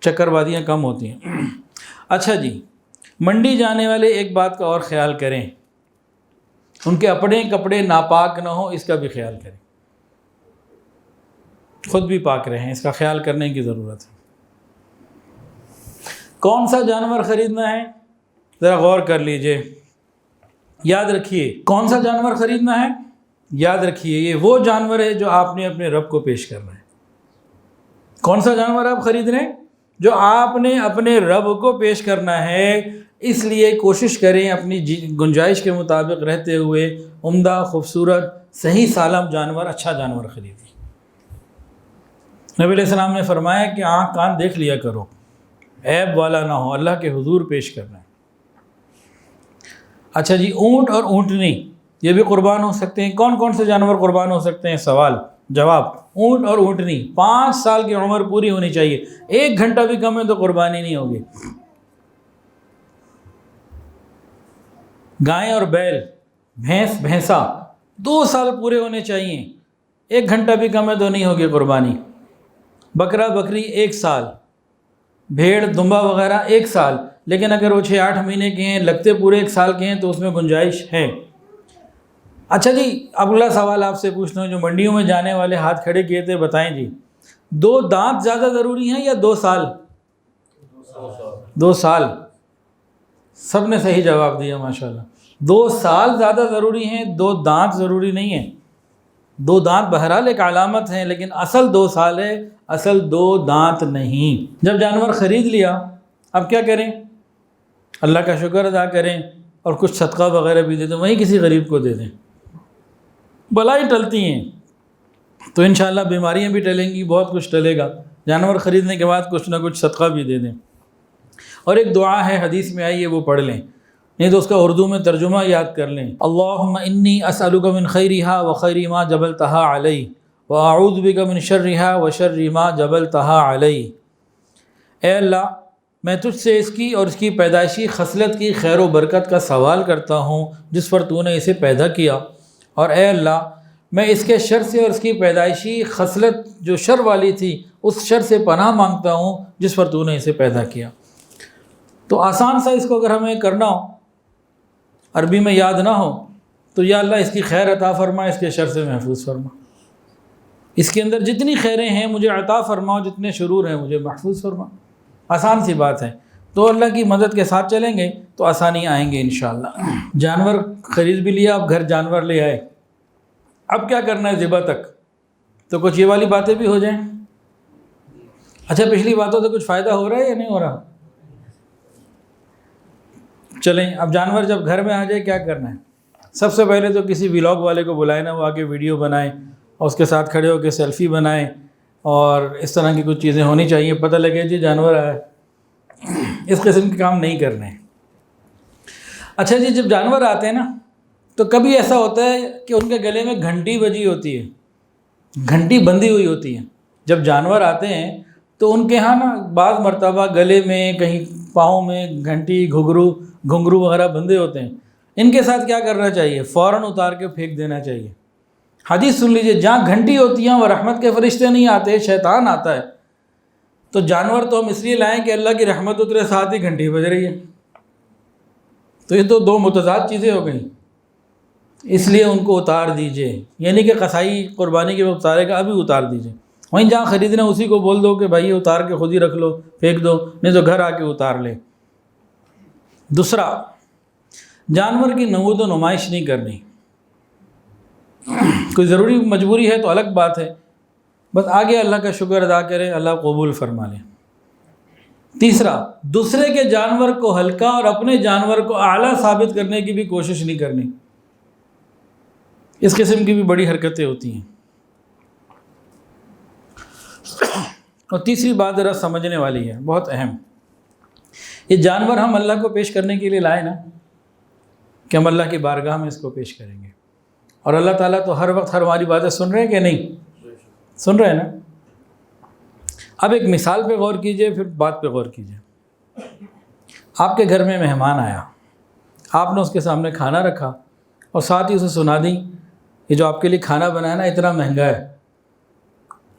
چکر بازیاں کم ہوتی ہیں۔ اچھا جی، منڈی جانے والے ایک بات کا اور خیال کریں، ان کے اپنے کپڑے ناپاک نہ ہوں، اس کا بھی خیال کریں، خود بھی پاک رہیں، اس کا خیال کرنے کی ضرورت ہے۔ کون سا جانور خریدنا ہے ذرا غور کر لیجئے، یاد رکھیے کون سا جانور خریدنا ہے، یاد رکھیے یہ وہ جانور ہے جو آپ نے اپنے رب کو پیش کرنا ہے۔ کون سا جانور آپ خرید رہے ہیں؟ جو آپ نے اپنے رب کو پیش کرنا ہے، اس لیے کوشش کریں اپنی گنجائش کے مطابق رہتے ہوئے عمدہ، خوبصورت، صحیح سالم جانور، اچھا جانور خریدیں۔ نبی علیہ السلام نے فرمایا کہ آنکھ کان دیکھ لیا کرو، عیب والا نہ ہو، اللہ کے حضور پیش کرنا ہے۔ اچھا جی، اونٹ اور اونٹنی یہ بھی قربان ہو سکتے ہیں؟ کون کون سے جانور قربان ہو سکتے ہیں؟ سوال جواب، اونٹ اور اونٹنی 5 سال کی عمر پوری ہونی چاہیے، 1 گھنٹہ بھی کم ہے تو قربانی نہیں ہوگی۔ گائیں اور بیل، بھینس بھینسا 2 سال پورے ہونے چاہیے، 1 گھنٹہ بھی کم ہے تو نہیں ہوگی قربانی۔ بکرا بکری 1 سال، بھیڑ دمبا وغیرہ 1 سال، لیکن اگر وہ 6-8 مہینے کے ہیں، لگتے پورے 1 سال کے ہیں تو اس میں گنجائش ہے۔ اچھا جی، اب اگلا سوال آپ سے پوچھتا ہوں، جو منڈیوں میں جانے والے ہاتھ کھڑے کیے تھے، بتائیں جی 2 دانت زیادہ ضروری ہیں یا 2 سال؟ 2 سال، سب نے صحیح جواب دیا ماشاءاللہ۔ 2 سال زیادہ ضروری ہیں، 2 دانت ضروری نہیں ہیں۔ 2 دانت بہرحال ایک علامت ہیں، لیکن اصل 2 سال ہے، اصل 2 دانت نہیں۔ جب جانور خرید لیا اب کیا کریں؟ اللہ کا شکر ادا کریں اور کچھ صدقہ وغیرہ بھی دے دیں، وہیں کسی غریب کو دے دیں، بلائی ٹلتی ہیں تو انشاءاللہ بیماریاں بھی ٹلیں گی، بہت کچھ ٹلے گا۔ جانور خریدنے کے بعد کچھ نہ کچھ صدقہ بھی دے دیں۔ اور ایک دعا ہے حدیث میں آئی ہے، وہ پڑھ لیں، نہیں تو اس کا اردو میں ترجمہ یاد کر لیں۔ اللہم انی اسألک من خیرہا وخیر ما جبلتہا علی واعوذ بک من شرہا وشر ما جبلتہا علی۔ اے اللہ، میں تجھ سے اس کی اور اس کی پیدائشی خصلت کی خیر و برکت کا سوال کرتا ہوں جس پر تو نے اسے پیدا کیا، اور اے اللہ میں اس کے شر سے اور اس کی پیدائشی خصلت جو شر والی تھی اس شر سے پناہ مانگتا ہوں جس پر تو نے اسے پیدا کیا۔ تو آسان سا اس کو اگر ہمیں کرنا ہو، عربی میں یاد نہ ہو، تو یا اللہ اس کی خیر عطا فرما، اس کے شر سے محفوظ فرما، اس کے اندر جتنی خیریں ہیں مجھے عطا فرما، جتنے شرور ہیں مجھے محفوظ فرما۔ آسان سی بات ہے، تو اللہ کی مدد کے ساتھ چلیں گے تو آسانی آئیں گے انشاءاللہ۔ جانور خرید بھی لیا، اب گھر جانور لے آئے، اب کیا کرنا ہے ذبح تک؟ تو کچھ یہ والی باتیں بھی ہو جائیں۔ اچھا، پچھلی باتوں سے کچھ فائدہ ہو رہا ہے یا نہیں ہو رہا؟ چلیں، اب جانور جب گھر میں آ جائے کیا کرنا ہے؟ سب سے پہلے تو کسی ولاگ والے کو بلائیں نا، وہ آ کے ویڈیو بنائیں اور اس کے ساتھ کھڑے ہو کے سیلفی بنائیں، اور اس طرح کی کچھ چیزیں ہونی چاہیے، پتہ لگے جی جانور آیا۔ اس قسم کے کام نہیں کرنے۔ اچھا جی، جب جانور آتے ہیں نا تو کبھی ایسا ہوتا ہے کہ ان کے گلے میں گھنٹی بجی ہوتی ہے، گھنٹی بندھی ہوئی ہوتی ہے۔ جب جانور آتے ہیں تو ان کے ہاں نا بعض مرتبہ گلے میں، کہیں پاؤں میں گھنٹی گھنگرو وغیرہ بندھے ہوتے ہیں۔ ان کے ساتھ کیا کرنا چاہیے؟ فوراً اتار کے پھینک دینا چاہیے۔ حدیث سن لیجئے، جہاں گھنٹی ہوتی ہیں وہ رحمت کے فرشتے نہیں آتے، شیطان آتا ہے۔ تو جانور تو ہم اس لیے لائیں کہ اللہ کی رحمت اترے، ساتھ ہی گھنٹی بج رہی ہے، تو یہ تو 2 متضاد چیزیں ہو گئیں، اس لیے ان کو اتار دیجئے۔ یعنی کہ قصائی قربانی کے وقت اتارے گا، ابھی اتار دیجئے۔ وہیں جہاں خریدنا اسی کو بول دو کہ بھائی اتار کے خود ہی رکھ لو، پھینک دو، نہیں تو گھر آ کے اتار لے۔ دوسرا، جانور کی نمود و نمائش نہیں کرنی۔ کوئی ضروری مجبوری ہے تو الگ بات ہے، بس آگے اللہ کا شکر ادا کرے، اللہ قبول فرما لے۔ تیسرا، دوسرے کے جانور کو ہلکا اور اپنے جانور کو اعلیٰ ثابت کرنے کی بھی کوشش نہیں کرنی۔ اس قسم کی بھی بڑی حرکتیں ہوتی ہیں۔ اور تیسری بات ذرا سمجھنے والی ہے، بہت اہم۔ یہ جانور ہم اللہ کو پیش کرنے کے لیے لائے نا، کہ ہم اللہ کی بارگاہ میں اس کو پیش کریں گے، اور اللہ تعالیٰ تو ہر وقت ہماری باتیں سن رہے ہیں کہ نہیں؟ سن رہے ہیں نا۔ اب ایک مثال پہ غور کیجئے، پھر بات پہ غور کیجئے۔ آپ کے گھر میں مہمان آیا، آپ نے اس کے سامنے کھانا رکھا اور ساتھ ہی اسے سنا دی یہ جو آپ کے لیے کھانا بنایا نا اتنا مہنگا ہے،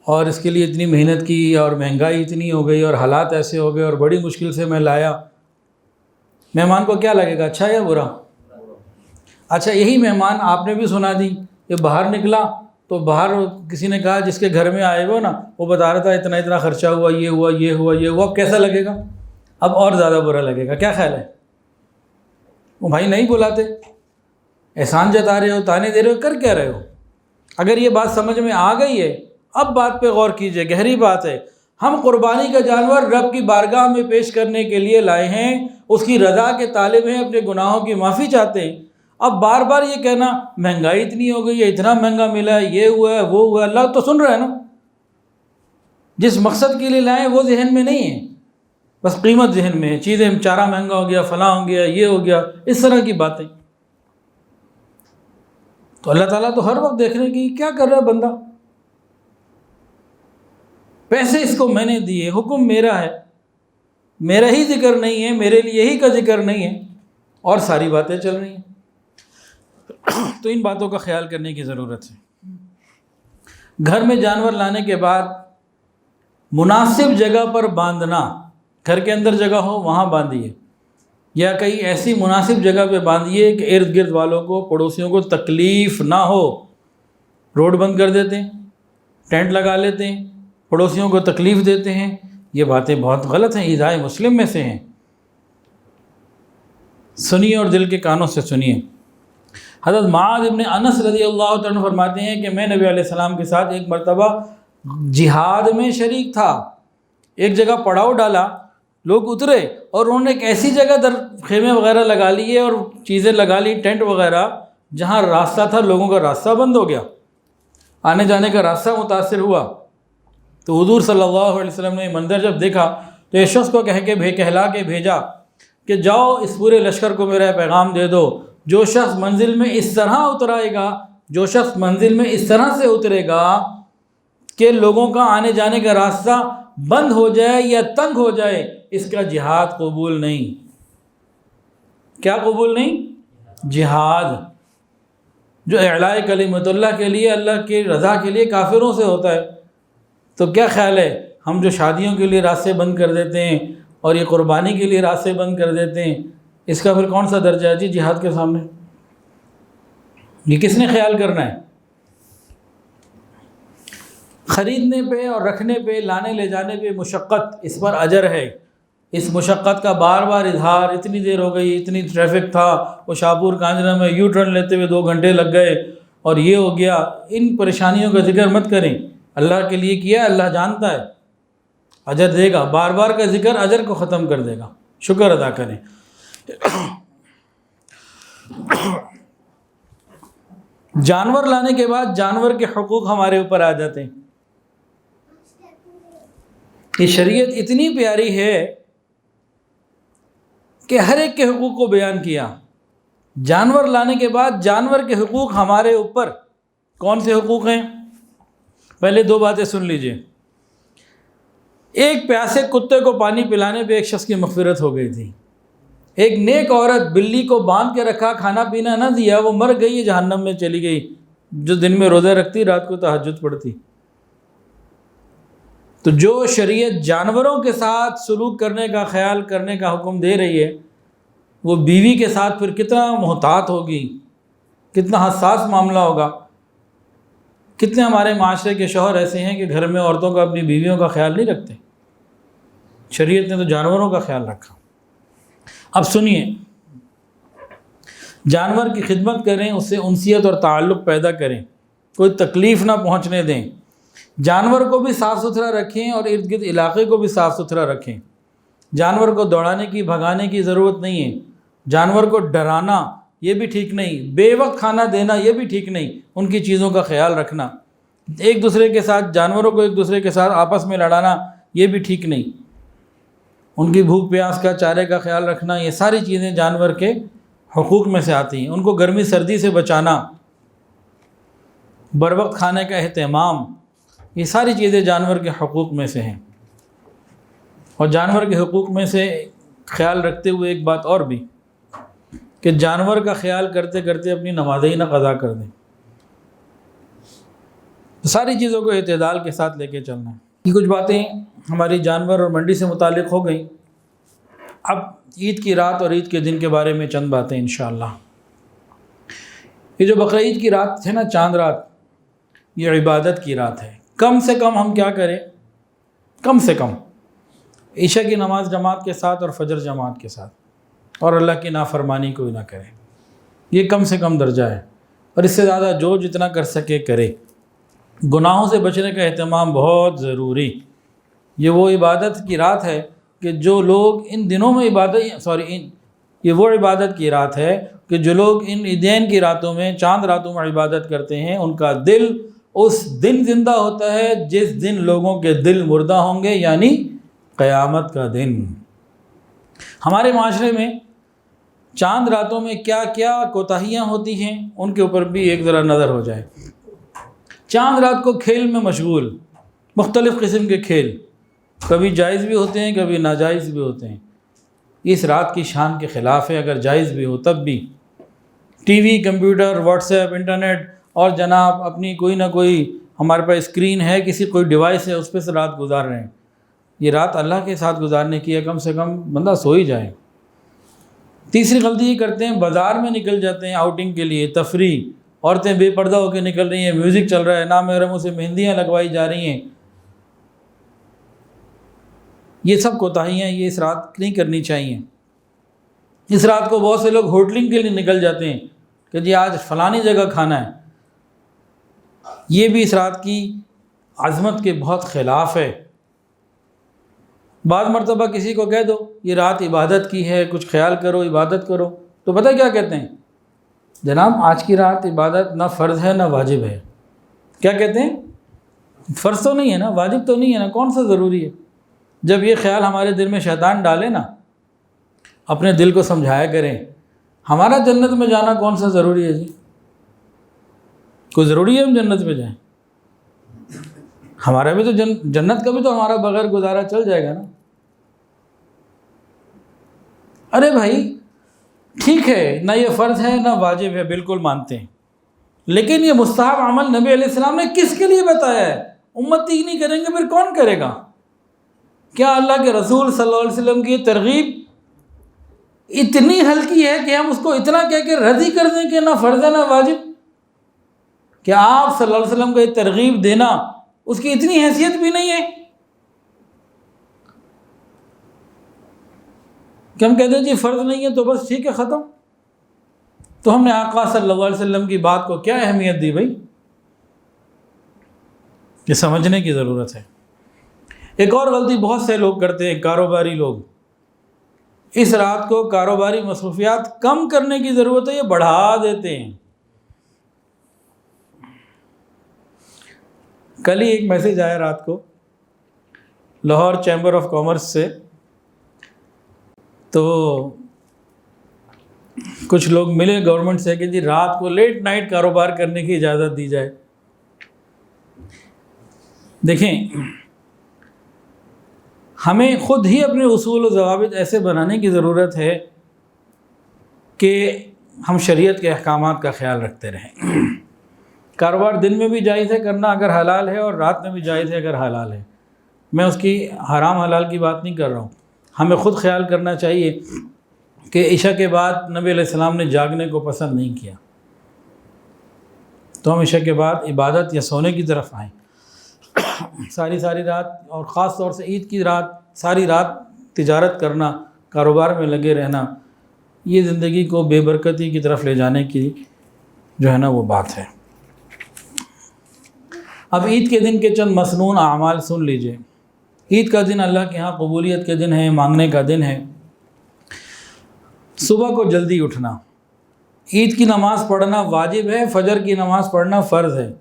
اور اس کے لیے اتنی محنت کی، اور مہنگائی اتنی ہو گئی، اور حالات ایسے ہو گئے، اور بڑی مشکل سے میں لایا۔ مہمان کو کیا لگے گا، اچھا یا برا؟ اچھا، یہی مہمان آپ نے بھی سنا دی، یہ باہر نکلا تو باہر کسی نے کہا جس کے گھر میں آئے ہو نا، وہ بتا رہا تھا اتنا اتنا خرچہ ہوا، یہ ہوا، یہ ہوا، یہ ہوا۔ اب کیسا لگے گا؟ اب اور زیادہ برا لگے گا۔ کیا خیال ہے؟ وہ بھائی نہیں بلاتے، احسان جتا رہے ہو، تانے دے رہے ہو، کر کیا رہے ہو؟ اگر یہ بات سمجھ میں آ گئی ہے، اب بات پہ غور کیجئے، گہری بات ہے۔ ہم قربانی کا جانور رب کی بارگاہ میں پیش کرنے کے لیے لائے ہیں، اس کی رضا کے طالب ہیں، اپنے گناہوں کی معافی چاہتے ہیں۔ اب بار بار یہ کہنا مہنگائی اتنی ہو گئی ہے، اتنا مہنگا ملا ہے، یہ ہوا ہے، وہ ہوا ہے، اللہ تو سن رہا ہے نا۔ جس مقصد کے لیے لائیں وہ ذہن میں نہیں ہے، بس قیمت ذہن میں ہے، چیزیں چارہ مہنگا ہو گیا، فلاں ہو گیا، یہ ہو گیا، اس طرح کی باتیں۔ تو اللہ تعالیٰ تو ہر وقت دیکھنے کی کیا کر رہا ہے بندہ، پیسے اس کو میں نے دیے، حکم میرا ہے، میرا ہی ذکر نہیں ہے، میرے لیے ہی کا ذکر نہیں ہے، اور ساری باتیں چل رہی ہیں۔ تو ان باتوں کا خیال کرنے کی ضرورت ہے۔ گھر میں جانور لانے کے بعد مناسب جگہ پر باندھنا، گھر کے اندر جگہ ہو وہاں باندھیے، یا کئی ایسی مناسب جگہ پہ باندھیے کہ ارد گرد والوں کو، پڑوسیوں کو تکلیف نہ ہو۔ روڈ بند کر دیتے ہیں، ٹینٹ لگا لیتے ہیں، پڑوسیوں کو تکلیف دیتے ہیں، یہ باتیں بہت غلط ہیں، ایذائے مسلم میں سے ہیں۔ سنیے اور دل کے کانوں سے سنیے۔ حضرت معاذ ابن انس رضی اللہ تعالیٰ عنہ فرماتے ہیں کہ میں نبی علیہ السلام کے ساتھ ایک مرتبہ جہاد میں شریک تھا، ایک جگہ پڑاؤ ڈالا، لوگ اترے اور انہوں نے ایک ایسی جگہ در خیمے وغیرہ لگا لیے اور چیزیں لگا لی، ٹینٹ وغیرہ، جہاں راستہ تھا لوگوں کا راستہ بند ہو گیا، آنے جانے کا راستہ متاثر ہوا۔ تو حضور صلی اللہ علیہ وسلم نے یہ منظر جب دیکھا تو اس شخص کو کہلا کے بھیجا کہ جاؤ اس پورے لشکر کو میرا پیغام دے دو، جو شخص منزل میں اس طرح اترائے گا، جو شخص منزل میں اس طرح سے اترے گا کہ لوگوں کا آنے جانے کا راستہ بند ہو جائے یا تنگ ہو جائے، اس کا جہاد قبول نہیں۔ کیا قبول نہیں؟ جہاد، جو اعلاء کلمت اللہ کے لیے، اللہ کی رضا کے لیے کافروں سے ہوتا ہے۔ تو کیا خیال ہے ہم جو شادیوں کے لیے راستے بند کر دیتے ہیں اور یہ قربانی کے لیے راستے بند کر دیتے ہیں، اس کا پھر کون سا درجہ ہے جی جہاد کے سامنے؟ یہ کس نے خیال کرنا ہے؟ خریدنے پہ اور رکھنے پہ، لانے لے جانے پہ مشقت، اس پر اجر ہے۔ اس مشقت کا بار بار اظہار، اتنی دیر ہو گئی، اتنی ٹریفک تھا، وہ شاہپور کانجرا میں یو ٹرن لیتے ہوئے 2 گھنٹے لگ گئے اور یہ ہو گیا، ان پریشانیوں کا ذکر مت کریں۔ اللہ کے لیے کیا، اللہ جانتا ہے، اجر دے گا۔ بار بار کا ذکر اجر کو ختم کر دے گا، شکر ادا کریں۔ جانور لانے کے بعد جانور کے حقوق ہمارے اوپر آ جاتے ہیں۔ یہ شریعت اتنی پیاری ہے کہ ہر ایک کے حقوق کو بیان کیا۔ جانور لانے کے بعد جانور کے حقوق ہمارے اوپر کون سے حقوق ہیں؟ پہلے 2 باتیں سن لیجئے۔ ایک پیاسے کتے کو پانی پلانے پہ ایک شخص کی مغفرت ہو گئی تھی۔ ایک نیک عورت بلی کو باندھ کے رکھا، کھانا پینا نہ دیا، وہ مر گئی، جہنم میں چلی گئی، جو دن میں روزہ رکھتی، رات کو تہجد پڑھتی۔ تو جو شریعت جانوروں کے ساتھ سلوک کرنے کا، خیال کرنے کا حکم دے رہی ہے، وہ بیوی کے ساتھ پھر کتنا محتاط ہوگی، کتنا حساس معاملہ ہوگا۔ کتنے ہمارے معاشرے کے شوہر ایسے ہیں کہ گھر میں عورتوں کا، اپنی بیویوں کا خیال نہیں رکھتے۔ شریعت نے تو جانوروں کا خیال رکھا۔ اب سنیے، جانور کی خدمت کریں، اس سے انسیت اور تعلق پیدا کریں، کوئی تکلیف نہ پہنچنے دیں۔ جانور کو بھی صاف ستھرا رکھیں اور ارد گرد علاقے کو بھی صاف ستھرا رکھیں۔ جانور کو دوڑانے کی، بھگانے کی ضرورت نہیں ہے۔ جانور کو ڈرانا یہ بھی ٹھیک نہیں، بے وقت کھانا دینا یہ بھی ٹھیک نہیں، ان کی چیزوں کا خیال رکھنا، ایک دوسرے کے ساتھ، جانوروں کو ایک دوسرے کے ساتھ آپس میں لڑانا یہ بھی ٹھیک نہیں، ان کی بھوک پیاس کا، چارے کا خیال رکھنا، یہ ساری چیزیں جانور کے حقوق میں سے آتی ہیں۔ ان کو گرمی سردی سے بچانا، بر وقت کھانے کا اہتمام، یہ ساری چیزیں جانور کے حقوق میں سے ہیں۔ اور جانور کے حقوق میں سے خیال رکھتے ہوئے ایک بات اور بھی، کہ جانور کا خیال کرتے کرتے اپنی نمازیں ہی نہ قضا کر دیں۔ ساری چیزوں کو اعتدال کے ساتھ لے کے چلنا ہے۔ یہ کچھ باتیں ہماری جانور اور منڈی سے متعلق ہو گئیں۔ اب عید کی رات اور عید کے دن کے بارے میں چند باتیں انشاءاللہ۔ یہ جو بقرعید کی رات ہے نا، چاند رات، یہ عبادت کی رات ہے۔ کم سے کم ہم کیا کریں؟ کم سے کم عشاء کی نماز جماعت کے ساتھ اور فجر جماعت کے ساتھ، اور اللہ کی نافرمانی کوئی نہ کرے۔ یہ کم سے کم درجہ ہے، اور اس سے زیادہ جو جتنا کر سکے کرے۔ گناہوں سے بچنے کا اہتمام بہت ضروری۔ یہ وہ عبادت کی رات ہے کہ جو لوگ ان دنوں میں یہ وہ عبادت کی رات ہے کہ جو لوگ ان عیدین کی راتوں میں، چاند راتوں میں عبادت کرتے ہیں، ان کا دل اس دن زندہ ہوتا ہے جس دن لوگوں کے دل مردہ ہوں گے، یعنی قیامت کا دن۔ ہمارے معاشرے میں چاند راتوں میں کیا کیا کوتاہیاں ہوتی ہیں ان کے اوپر بھی ایک ذرا نظر ہو جائے۔ چاند رات کو کھیل میں مشغول، مختلف قسم کے کھیل، کبھی جائز بھی ہوتے ہیں کبھی ناجائز بھی ہوتے ہیں، اس رات کی شان کے خلاف ہے۔ اگر جائز بھی ہو تب بھی T V, computer, what's app, internet اور جناب اپنی کوئی نہ کوئی ہمارے پاس اسکرین ہے، کسی کوئی ڈیوائس ہے، اس پہ سے رات گزار رہے ہیں۔ یہ رات اللہ کے ساتھ گزارنے کی ہے، کم سے کم بندہ سو ہی جائے۔ تیسری غلطی یہ کرتے ہیں، بازار میں نکل جاتے ہیں آؤٹنگ کے لیے، تفریح، عورتیں بے پردہ ہو کے نکل رہی ہیں، میوزک چل رہا ہے، نامحرموں سے مہندیاں لگوائی جا رہی ہیں۔ یہ سب کوتاہیاں یہ اس رات نہیں کرنی چاہیے۔ اس رات کو بہت سے لوگ ہوٹلنگ کے لیے نکل جاتے ہیں کہ جی آج فلانی جگہ کھانا ہے، یہ بھی اس رات کی عظمت کے بہت خلاف ہے۔ بعض مرتبہ کسی کو کہہ دو یہ رات عبادت کی ہے، کچھ خیال کرو، عبادت کرو، تو پتہ کیا کہتے ہیں؟ جناب آج کی رات عبادت نہ فرض ہے نہ واجب ہے۔ کیا کہتے ہیں؟ فرض تو نہیں ہے نا، واجب تو نہیں ہے نا، کون سا ضروری ہے؟ جب یہ خیال ہمارے دل میں شیطان ڈالے نا، اپنے دل کو سمجھایا کریں، ہمارا جنت میں جانا کون سا ضروری ہے جی؟ کوئی ضروری ہے ہم جنت میں جائیں؟ ہمارا بھی تو جنت کا بھی تو ہمارا بغیر گزارا چل جائے گا نا۔ ارے بھائی ٹھیک ہے، نہ یہ فرض ہے نہ واجب ہے، بالکل مانتے ہیں، لیکن یہ مستحب عمل نبی علیہ السلام نے کس کے لیے بتایا ہے؟ امتی ہی نہیں کریں گے پھر کون کرے گا؟ کیا اللہ کے رسول صلی اللہ علیہ وسلم کی ترغیب اتنی ہلکی ہے کہ ہم اس کو اتنا کہہ کے رد ہی کر دیں کہ نہ فرض ہے نہ واجب؟ کیا آپ صلی اللہ علیہ وسلم کو یہ ترغیب دینا اس کی اتنی حیثیت بھی نہیں ہے کہ ہم کہتے ہیں جی فرض نہیں ہے تو بس ٹھیک ہے ختم؟ تو ہم نے آقا صلی اللہ علیہ وسلم کی بات کو کیا اہمیت دی بھائی؟ یہ سمجھنے کی ضرورت ہے۔ ایک اور غلطی بہت سے لوگ کرتے ہیں، کاروباری لوگ، اس رات کو کاروباری مصروفیات کم کرنے کی ضرورت ہے، یہ بڑھا دیتے ہیں۔ کل ہی ایک میسیج آیا رات کو لاہور چیمبر آف کامرس سے، تو کچھ لوگ ملے گورنمنٹ سے کہ جی رات کو لیٹ نائٹ کاروبار کرنے کی اجازت دی جائے۔ دیکھیں ہمیں خود ہی اپنے اصول و ضوابط ایسے بنانے کی ضرورت ہے کہ ہم شریعت کے احکامات کا خیال رکھتے رہیں۔ کاروبار دن میں بھی جائز ہے کرنا اگر حلال ہے، اور رات میں بھی جائز ہے اگر حلال ہے۔ میں اس کی حرام حلال کی بات نہیں کر رہا ہوں۔ ہمیں خود خیال کرنا چاہیے کہ عشاء کے بعد نبی علیہ السلام نے جاگنے کو پسند نہیں کیا، تو ہم عشاء کے بعد عبادت یا سونے کی طرف آئیں۔ ساری رات، اور خاص طور سے عید کی رات، ساری رات تجارت کرنا، کاروبار میں لگے رہنا، یہ زندگی کو بے برکتی کی طرف لے جانے کی جو ہے نا وہ بات ہے۔ اب عید کے دن کے چند مسنون اعمال سن لیجئے۔ عید کا دن اللہ کے ہاں قبولیت کے دن ہے، مانگنے کا دن ہے۔ صبح کو جلدی اٹھنا، عید کی نماز پڑھنا واجب ہے، فجر کی نماز پڑھنا فرض ہے۔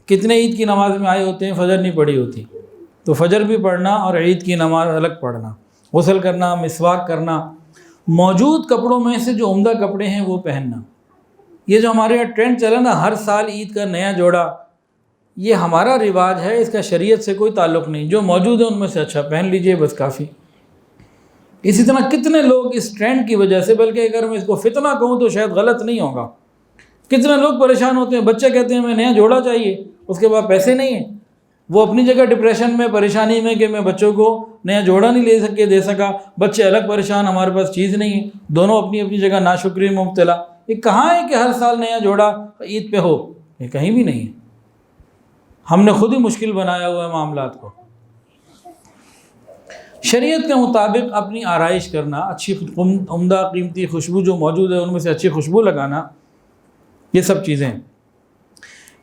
کتنے عید کی نماز میں آئے ہوتے ہیں فجر نہیں پڑھی ہوتی، تو فجر بھی پڑھنا اور عید کی نماز الگ پڑھنا، غسل کرنا، مسواک کرنا، موجود کپڑوں میں سے جو عمدہ کپڑے ہیں وہ پہننا۔ یہ جو ہمارے یہاں ٹرینڈ چلا نا ہر سال عید کا نیا جوڑا، یہ ہمارا رواج ہے، اس کا شریعت سے کوئی تعلق نہیں۔ جو موجود ہے ان میں سے اچھا پہن لیجئے، بس کافی۔ اسی طرح کتنے لوگ اس ٹرینڈ کی وجہ سے، بلکہ اگر میں اس کو فتنہ کہوں تو شاید غلط نہیں ہوگا، کتنے لوگ پریشان ہوتے ہیں، بچے کہتے ہیں ہمیں نیا جوڑا چاہیے، اس کے بعد پیسے نہیں ہیں، وہ اپنی جگہ ڈپریشن میں، پریشانی میں کہ میں بچوں کو نیا جوڑا نہیں دے سکا، بچے الگ پریشان، ہمارے پاس چیز نہیں ہے، دونوں اپنی اپنی جگہ ناشکری میں مبتلا۔ یہ کہاں ہے کہ ہر سال نیا جوڑا عید پہ ہو؟ یہ کہیں بھی نہیں ہے، ہم نے خود ہی مشکل بنایا ہوا ہے معاملات کو۔ شریعت کے مطابق اپنی آرائش کرنا، اچھی عمدہ قیمتی خوشبو جو موجود ہے ان میں سے اچھی خوشبو لگانا، یہ سب چیزیں۔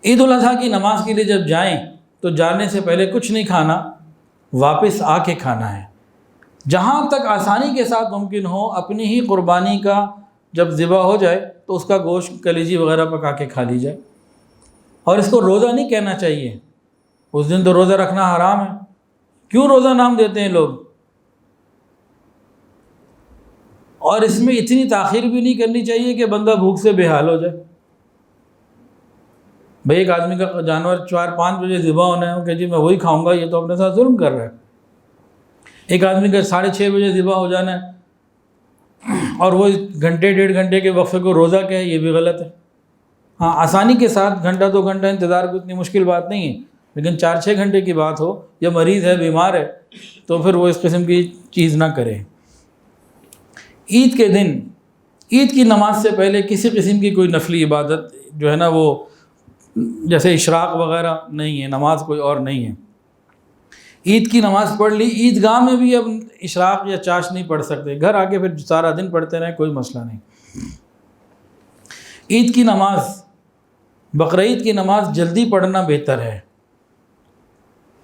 عید الاضحیٰ کی نماز کے لیے جب جائیں تو جانے سے پہلے کچھ نہیں کھانا، واپس آ کے کھانا ہے۔ جہاں تک آسانی کے ساتھ ممکن ہو اپنی ہی قربانی کا جب ذبح ہو جائے تو اس کا گوشت کلیجی وغیرہ پکا کے کھا لی جائے۔ اور اس کو روزہ نہیں کہنا چاہیے، اس دن تو روزہ رکھنا حرام ہے۔ کیوں روزہ نام دیتے ہیں لوگ؟ اور اس میں اتنی تاخیر بھی نہیں کرنی چاہیے کہ بندہ بھوک سے بے حال ہو جائے۔ بھئی ایک آدمی کا جانور 4-5 بجے ذبح ہونا ہے کہ جی میں وہی کھاؤں گا، یہ تو اپنے ساتھ ظلم کر رہا ہے۔ ایک آدمی کا 6:30 بجے ذبح ہو جانا ہے اور وہ گھنٹے 1.5 گھنٹے کے وقفے کو روزہ کہے، یہ بھی غلط ہے۔ ہاں آسانی کے ساتھ 1-2 گھنٹہ انتظار کو اتنی مشکل بات نہیں ہے، لیکن 4-6 گھنٹے کی بات ہو یا مریض ہے بیمار ہے تو پھر وہ اس قسم کی چیز نہ کرے۔ عید کے دن عید کی نماز سے پہلے کسی قسم کی کوئی نفلی عبادت جو ہے نا وہ جیسے اشراق وغیرہ نہیں ہے، نماز کوئی اور نہیں ہے۔ عید کی نماز پڑھ لی، عیدگاہ میں بھی اب اشراق یا چاش نہیں پڑھ سکتے، گھر آ کے پھر سارا دن پڑھتے رہیں، کوئی مسئلہ نہیں۔ عید کی نماز بقرعید کی نماز جلدی پڑھنا بہتر ہے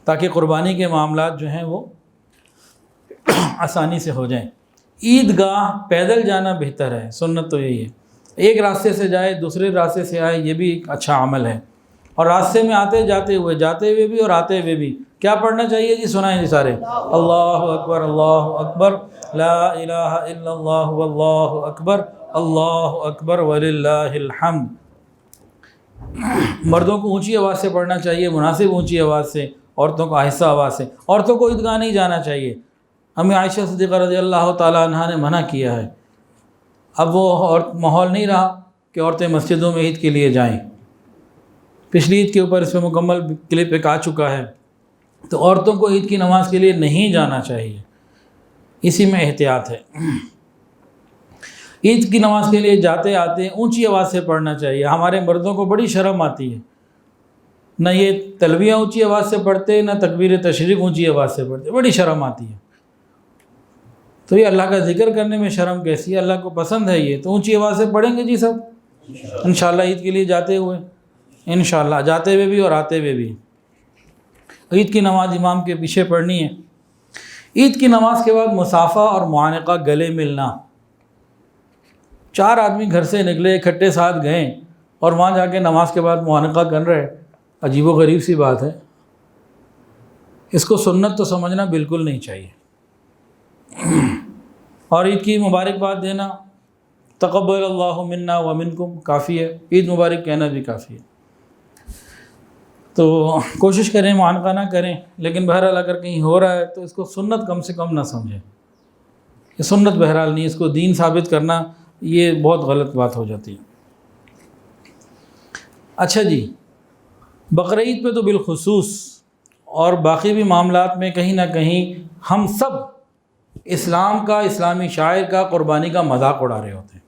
تاکہ قربانی کے معاملات جو ہیں وہ آسانی سے ہو جائیں۔ عیدگاہ پیدل جانا بہتر ہے، سنت تو یہی ہے، ایک راستے سے جائے دوسرے راستے سے آئے، یہ بھی ایک اچھا عمل ہے۔ اور راستے میں جاتے ہوئے بھی اور آتے ہوئے بھی کیا پڑھنا چاہیے جی؟ سنائیں جی سارے، اللہ اکبر اللہ اکبر لا الہ الا اللہ واللہ اکبر اللہ اکبر وللہ الحمد۔ مردوں کو اونچی آواز سے پڑھنا چاہیے، مناسب اونچی آواز سے، عورتوں کو آہستہ آواز سے۔ عورتوں کو عیدگاہ نہیں جانا چاہیے، امی عائشہ صدیقہ رضی اللہ تعالیٰ عنہا نے منع کیا ہے۔ اب وہ ماحول نہیں رہا کہ عورتیں مسجدوں میں عید کے لیے جائیں، پچھلی عید کے اوپر اس پہ مکمل کلپ ایک آ چکا ہے، تو عورتوں کو عید کی نماز کے لیے نہیں جانا چاہیے، اسی میں احتیاط ہے۔ عید کی نماز کے لیے جاتے آتے اونچی آواز سے پڑھنا چاہیے۔ ہمارے مردوں کو بڑی شرم آتی ہے، نہ یہ تلبیہ اونچی آواز سے پڑھتے، نہ تکبیر تشریق اونچی آواز سے پڑھتے، بڑی شرم آتی ہے۔ تو یہ اللہ کا ذکر کرنے میں شرم کیسی ہے؟ اللہ کو پسند ہے یہ، تو اونچی آواز سے پڑھیں گے جی سب انشاءاللہ عید کے لیے جاتے ہوئے، انشاءاللہ جاتے ہوئے بھی اور آتے ہوئے بھی۔ عید کی نماز امام کے پیچھے پڑھنی ہے۔ عید کی نماز کے بعد مصافحہ اور معانقہ، گلے ملنا۔ 4 آدمی گھر سے نکلے، اکٹھے ساتھ گئے اور وہاں جا کے نماز کے بعد معانقہ کر رہے، عجیب و غریب سی بات ہے، اس کو سنت تو سمجھنا بالکل نہیں چاہیے۔ اور عید کی مبارکباد دینا، تقبل اللہ منا ومنکم، کافی ہے، عید مبارک کہنا بھی کافی ہے۔ تو کوشش کریں معانقہ نہ کریں، لیکن بہرحال اگر کہیں ہو رہا ہے تو اس کو سنت کم سے کم نہ سمجھیں، یہ سنت بہرحال نہیں، اس کو دین ثابت کرنا یہ بہت غلط بات ہو جاتی ہے۔ اچھا جی، بقرعید پہ تو بالخصوص اور باقی بھی معاملات میں کہیں نہ کہیں ہم سب اسلام کا، اسلامی شاعر کا، قربانی کا مذاق اڑا رہے ہوتے ہیں۔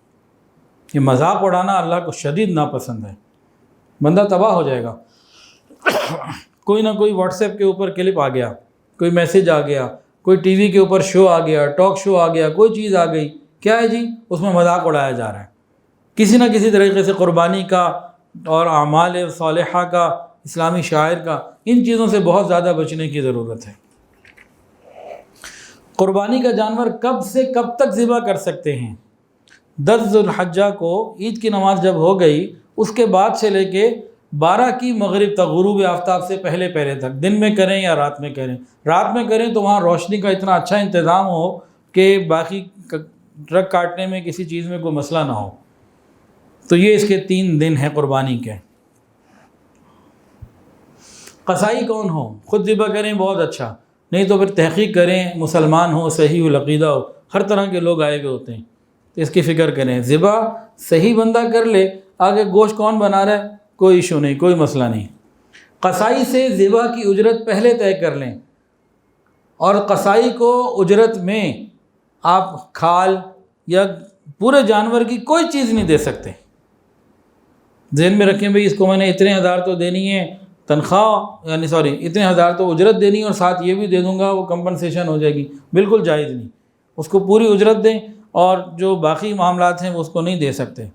یہ مذاق اڑانا اللہ کو شدید ناپسند ہے، بندہ تباہ ہو جائے گا۔ کوئی نہ کوئی واٹس ایپ کے اوپر کلپ آ گیا، کوئی میسیج آ گیا، کوئی ٹی وی کے اوپر شو آ گیا، ٹاک شو آ گیا، کوئی چیز آ گئی، کیا ہے جی؟ اس میں مذاق اڑایا جا رہا ہے کسی نہ کسی طریقے سے، قربانی کا اور اعمال صالحہ کا، اسلامی شاعر کا۔ ان چیزوں سے بہت زیادہ بچنے کی ضرورت ہے۔ قربانی کا جانور کب سے کب تک ذبح کر سکتے ہیں؟ 10 ذو الحجہ کو عید کی نماز جب ہو گئی، اس کے بعد سے لے کے 12 کی مغرب تک، غروب آفتاب سے پہلے تک، دن میں کریں یا رات میں کریں۔ رات میں کریں تو وہاں روشنی کا اتنا اچھا انتظام ہو کہ باقی ٹرک کاٹنے میں کسی چیز میں کوئی مسئلہ نہ ہو۔ تو یہ اس کے 3 دن ہیں قربانی کے۔ قصائی کون ہو، خود ذبح کریں بہت اچھا، نہیں تو پھر تحقیق کریں، مسلمان ہو، صحیح العقیدہ ہو، ہر طرح کے لوگ آئے ہوئے ہوتے ہیں، تو اس کی فکر کریں۔ ذبح صحیح بندہ کر لے، آگے گوشت کون بنا رہا ہے کوئی ایشو نہیں، کوئی مسئلہ نہیں۔ قصائی سے ذبح کی اجرت پہلے طے کر لیں، اور قصائی کو اجرت میں آپ کھال یا پورے جانور کی کوئی چیز نہیں دے سکتے۔ ذہن میں رکھیں بھئی اس کو میں نے اتنے ہزار تو دینی ہے تنخواہ، یعنی اتنے ہزار تو اجرت دینی ہے اور ساتھ یہ بھی دے دوں گا، وہ کمپنسیشن ہو جائے گی، بالکل جائز نہیں۔ اس کو پوری اجرت دیں، اور جو باقی معاملات ہیں وہ اس کو نہیں دے سکتے۔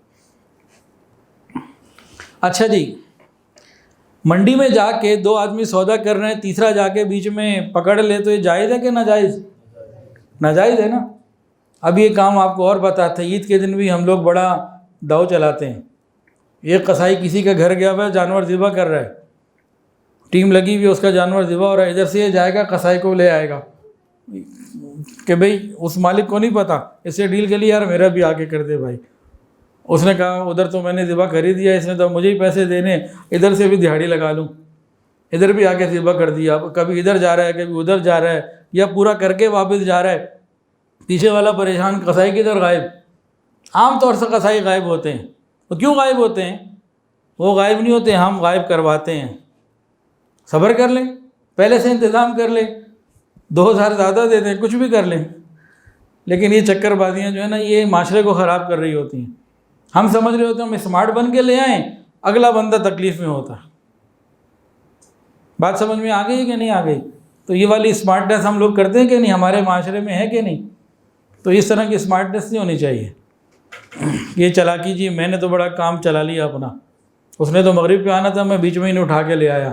اچھا جی، منڈی میں جا کے 2 آدمی سودا کر رہے ہیں، تیسرا جا کے بیچ میں پکڑ لے تو یہ جائز ہے کہ ناجائز؟ ناجائز ہے نا۔ اب یہ کام آپ کو اور بتاتے ہیں، عید کے دن بھی ہم لوگ بڑا داؤ چلاتے ہیں۔ ایک قصائی کسی کا گھر گیا ہوا ہے، جانور ذبح کر رہا ہے، ٹیم لگی ہوئی ہے، اس کا جانور ذبح ہو رہا ہے، ادھر سے یہ جائے گا قصائی کو لے آئے گا، کہ بھئی اس مالک کو نہیں پتہ، اس سے ڈیل کے لیے یار میرا بھی آگے کر دے بھائی۔ اس نے کہا ادھر تو میں نے ذبح کر ہی دیا، اس نے تو مجھے ہی پیسے دینے، ادھر سے بھی دہاڑی لگا لوں، ادھر بھی آگے ذبح کر دیا، کبھی ادھر جا رہا ہے کبھی ادھر جا رہا ہے، یا پورا کر کے واپس جا رہا ہے، پیچھے والا پریشان، قصائی کدھر غائب۔ عام طور سے قصائی غائب ہوتے ہیں، تو کیوں غائب ہوتے ہیں؟ وہ غائب نہیں ہوتے، ہم غائب کرواتے ہیں۔ صبر کر لیں، پہلے سے انتظام کر لیں، 2000 زیادہ دے دیں، کچھ بھی کر لیں، لیکن یہ چکر بازیاں جو ہے نا یہ معاشرے کو خراب کر رہی ہوتی ہیں۔ ہم سمجھ رہے ہوتے ہیں ہم اسمارٹ بن کے لے آئیں، اگلا بندہ تکلیف میں ہوتا ہے۔ بات سمجھ میں آ گئی کہ نہیں آ گئی؟ تو یہ والی اسمارٹنیس ہم لوگ کرتے ہیں کہ نہیں، ہمارے معاشرے میں ہے کہ نہیں؟ تو اس طرح کی اسمارٹنیس نہیں ہونی چاہیے۔ یہ چلاکی جی میں نے تو بڑا کام چلا لیا اپنا، اس نے تو مغرب پہ آنا تھا، میں بیچ میں ہی اٹھا کے لے آیا،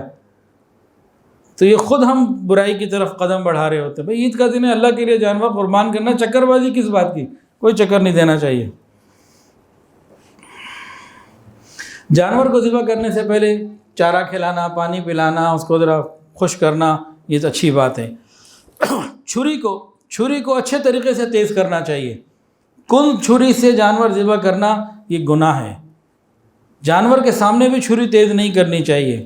تو یہ خود ہم برائی کی طرف قدم بڑھا رہے ہوتے ہیں۔ بھئی عید کا دن ہے، اللہ کے لیے جانور قربان کرنا، چکر بازی کس بات کی؟ کوئی چکر نہیں دینا چاہیے۔ جانور کو ذبح کرنے سے پہلے چارہ کھلانا، پانی پلانا، اس کو ذرا خوش کرنا، یہ تو اچھی بات ہے۔ چھری کو اچھے طریقے سے تیز کرنا چاہیے۔ کل چھری سے جانور ذبح کرنا یہ گناہ ہے۔ جانور کے سامنے بھی چھری تیز نہیں کرنی چاہیے۔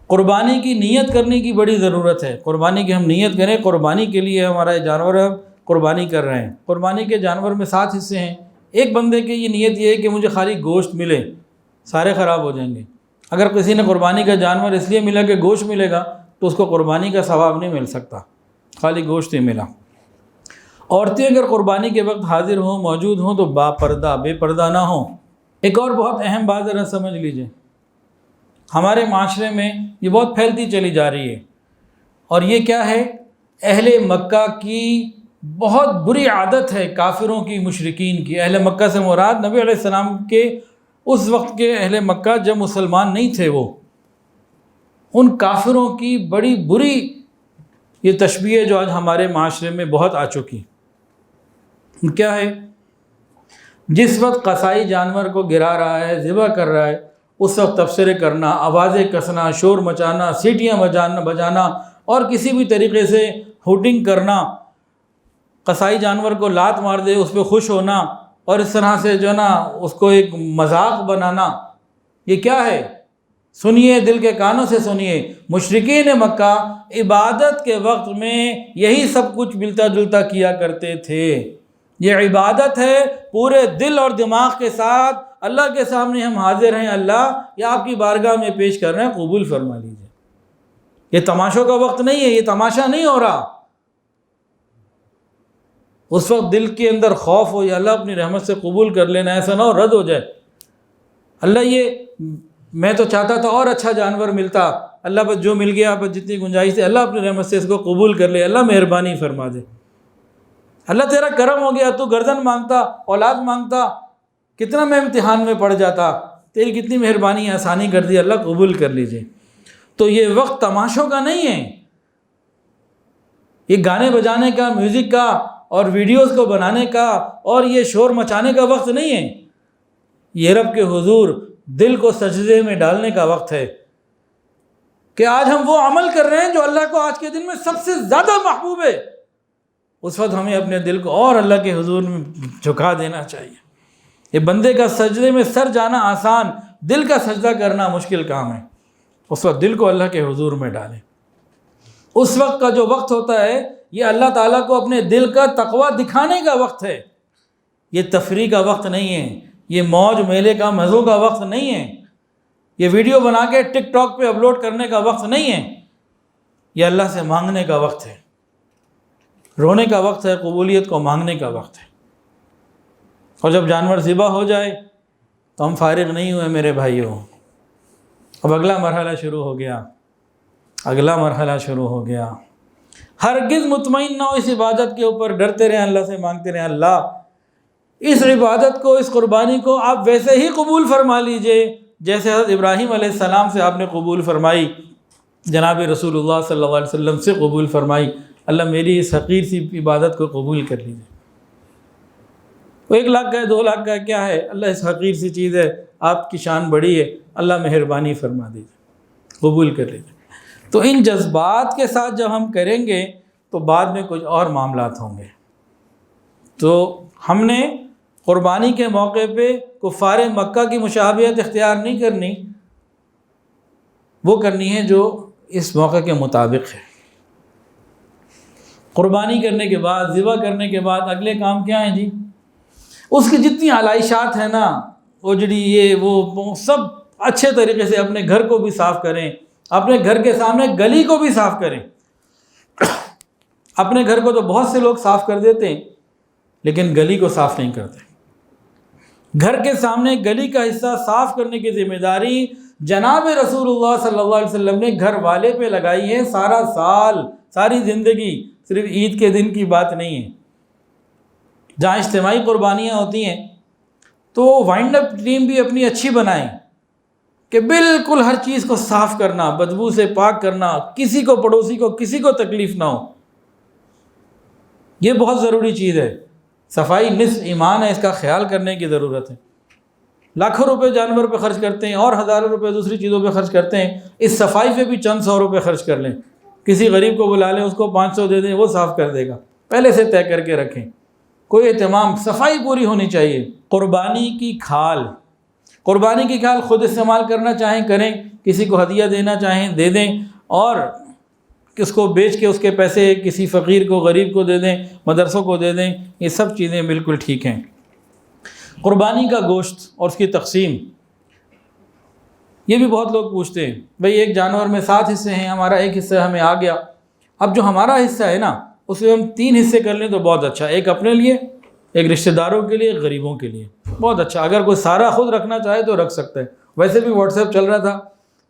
قربانی کی نیت کرنے کی بڑی ضرورت ہے۔ قربانی کی ہم نیت کریں، قربانی کے لیے ہمارا یہ جانور ہم قربانی کر رہے ہیں۔ قربانی کے جانور میں 7 حصے ہیں۔ ایک بندے کی یہ نیت یہ ہے کہ مجھے خالی گوشت ملے، سارے خراب ہو جائیں گے۔ اگر کسی نے قربانی کا جانور اس لیے ملا کہ گوشت ملے گا تو اس کو قربانی کا ثواب نہیں مل سکتا، خالی گوشت ہی ملا۔ عورتیں اگر قربانی کے وقت حاضر ہوں، موجود ہوں، تو بے پردہ نہ ہوں۔ ایک اور بہت اہم بات ذرا سمجھ لیجئے، ہمارے معاشرے میں یہ بہت پھیلتی چلی جا رہی ہے، اور یہ کیا ہے؟ اہل مکہ کی بہت بری عادت ہے، کافروں کی، مشرکین کی۔ اہل مکہ سے مراد نبی علیہ السلام کے اس وقت کے اہل مکہ جب مسلمان نہیں تھے، وہ ان کافروں کی بڑی بری یہ تشبیہ جو آج ہمارے معاشرے میں بہت آ چکی۔ کیا ہے؟ جس وقت قصائی جانور کو گرا رہا ہے، ذبح کر رہا ہے، اس وقت تبصرے کرنا، آوازیں کسنا، شور مچانا، سیٹیاں بجانا اور کسی بھی طریقے سے ہوٹنگ کرنا، قصائی جانور کو لات مار دے اس پہ خوش ہونا، اور اس طرح سے جو ہے نا اس کو ایک مذاق بنانا، یہ کیا ہے؟ سنیے، دل کے کانوں سے سنیے، مشرکین مکہ عبادت کے وقت میں یہی سب کچھ ملتا جلتا کیا کرتے تھے۔ یہ عبادت ہے، پورے دل اور دماغ کے ساتھ اللہ کے سامنے ہم حاضر ہیں، اللہ یہ آپ کی بارگاہ میں پیش کر رہے ہیں، قبول فرما لیجیے۔ یہ تماشوں کا وقت نہیں ہے، یہ تماشا نہیں ہو رہا۔ اس وقت دل کے اندر خوف ہو، یا اللہ اپنی رحمت سے قبول کر لینا، ایسا نہ ہو رد ہو جائے۔ اللہ یہ میں تو چاہتا تھا اور اچھا جانور ملتا، اللہ بس جو مل گیا، بس جتنی گنجائش ہے، اللہ اپنی رحمت سے اس کو قبول کر لے، اللہ مہربانی فرما دے۔ اللہ تیرا کرم ہو گیا، تو گردن مانگتا، اولاد مانگتا، کتنا میں امتحان میں پڑ جاتا، تیری کتنی مہربانی آسانی کر دی، اللہ قبول کر لیجئے۔ تو یہ وقت تماشوں کا نہیں ہے، یہ گانے بجانے کا، میوزک کا اور ویڈیوز کو بنانے کا اور یہ شور مچانے کا وقت نہیں ہے۔ یہ رب کے حضور دل کو سجدے میں ڈالنے کا وقت ہے کہ آج ہم وہ عمل کر رہے ہیں جو اللہ کو آج کے دن میں سب سے زیادہ محبوب ہے۔ اس وقت ہمیں اپنے دل کو اور اللہ کے حضور میں جھکا دینا چاہیے۔ یہ بندے کا سجدے میں سر جانا آسان، دل کا سجدہ کرنا مشکل کام ہے۔ اس وقت دل کو اللہ کے حضور میں ڈالیں۔ اس وقت کا جو وقت ہوتا ہے یہ اللہ تعالیٰ کو اپنے دل کا تقوی دکھانے کا وقت ہے، یہ تفریح کا وقت نہیں ہے، یہ موج میلے کا مزوں کا وقت نہیں ہے، یہ ویڈیو بنا کے ٹک ٹاک پہ اپلوڈ کرنے کا وقت نہیں ہے، یہ اللہ سے مانگنے کا وقت ہے، رونے کا وقت ہے، قبولیت کو مانگنے کا وقت ہے۔ اور جب جانور ذبح ہو جائے تو ہم فارغ نہیں ہوئے میرے بھائیوں، اب اگلا مرحلہ شروع ہو گیا، اگلا مرحلہ شروع ہو گیا۔ ہرگز مطمئن نہ ہو اس عبادت کے اوپر، ڈرتے رہیں، اللہ سے مانگتے رہیں، اللہ اس عبادت کو، اس قربانی کو آپ ویسے ہی قبول فرما لیجئے جیسے حضرت ابراہیم علیہ السلام سے آپ نے قبول فرمائی، جناب رسول اللہ صلی اللہ علیہ وسلم سے قبول فرمائی۔ اللہ میری اس حقیر سی عبادت کو قبول کر لیجئے۔ وہ 1 لاکھ کا ہے، 2 لاکھ کا ہے، کیا ہے؟ اللہ اس حقیر سی چیز ہے، آپ کی شان بڑی ہے، اللہ مہربانی فرما دیجئے، قبول کر لیجئے۔ تو ان جذبات کے ساتھ جب ہم کریں گے تو بعد میں کچھ اور معاملات ہوں گے۔ تو ہم نے قربانی کے موقع پہ کفار مکہ کی مشابہت اختیار نہیں کرنی، وہ کرنی ہے جو اس موقع کے مطابق ہے۔ قربانی کرنے کے بعد، ذبح کرنے کے بعد اگلے کام کیا ہیں جی؟ اس کی جتنی علائشات ہیں نا، اوجڑی یہ وہ سب اچھے طریقے سے اپنے گھر کو بھی صاف کریں، اپنے گھر کے سامنے گلی کو بھی صاف کریں۔ اپنے گھر کو تو بہت سے لوگ صاف کر دیتے ہیں لیکن گلی کو صاف نہیں کرتے۔ گھر کے سامنے گلی کا حصہ صاف کرنے کی ذمہ داری جناب رسول اللہ صلی اللہ علیہ وسلم نے گھر والے پہ لگائی ہے، سارا سال، ساری زندگی، صرف عید کے دن کی بات نہیں ہے۔ جہاں اجتماعی قربانیاں ہوتی ہیں تو وائنڈ اپ ٹیم بھی اپنی اچھی بنائیں کہ بالکل ہر چیز کو صاف کرنا، بدبو سے پاک کرنا، کسی کو، پڑوسی کو، کسی کو تکلیف نہ ہو۔ یہ بہت ضروری چیز ہے۔ صفائی نصف ایمان ہے، اس کا خیال کرنے کی ضرورت ہے۔ لاکھوں روپے جانور پہ خرچ کرتے ہیں اور ہزاروں روپے دوسری چیزوں پہ خرچ کرتے ہیں، اس صفائی پہ بھی چند سو روپے خرچ کر لیں، کسی غریب کو بلا لیں، اس کو 500 دے دیں، وہ صاف کر دے گا۔ پہلے سے طے کر کے رکھیں، کوئی اہتمام، صفائی پوری ہونی چاہیے۔ قربانی کی کھال، قربانی کی کھال خود استعمال کرنا چاہیں کریں، کسی کو ہدیہ دینا چاہیں دے دیں، اور کس کو بیچ کے اس کے پیسے کسی فقیر کو، غریب کو دے دیں، مدرسوں کو دے دیں، یہ سب چیزیں بالکل ٹھیک ہیں۔ قربانی کا گوشت اور اس کی تقسیم، یہ بھی بہت لوگ پوچھتے ہیں، بھئی ایک جانور میں 7 حصے ہیں، ہمارا ایک حصہ ہمیں آ گیا، اب جو ہمارا حصہ ہے نا اس میں ہم 3 حصے کر لیں تو بہت اچھا، ایک اپنے لیے، ایک رشتہ داروں کے لیے، ایک غریبوں کے لیے، بہت اچھا۔ اگر کوئی سارا خود رکھنا چاہے تو رکھ سکتا ہے۔ ویسے بھی واٹس ایپ چل رہا تھا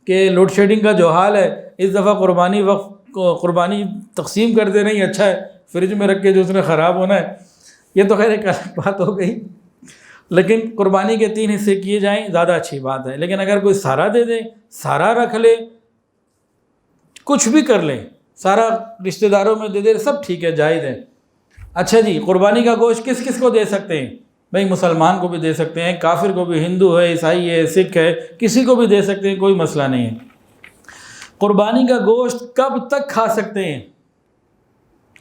کہ لوڈ شیڈنگ کا جو حال ہے، اس دفعہ قربانی تقسیم کر دے رہی، اچھا ہے، فریج میں رکھ کے جو اس نے خراب ہونا ہے، یہ تو خیر ایک الگ بات ہو گئی، لیکن قربانی کے 3 حصے کیے جائیں زیادہ اچھی بات ہے۔ لیکن اگر کوئی سارا دے دے، سارا رکھ لے، کچھ بھی کر لیں، سارا رشتہ داروں میں دے دے، سب ٹھیک ہے، جائز ہے۔ اچھا جی، قربانی کا گوشت کس کس کو دے سکتے ہیں؟ بھئی مسلمان کو بھی دے سکتے ہیں، کافر کو بھی، ہندو ہے، عیسائی ہے، سکھ ہے، کسی کو بھی دے سکتے ہیں، کوئی مسئلہ نہیں ہے۔ قربانی کا گوشت کب تک کھا سکتے ہیں؟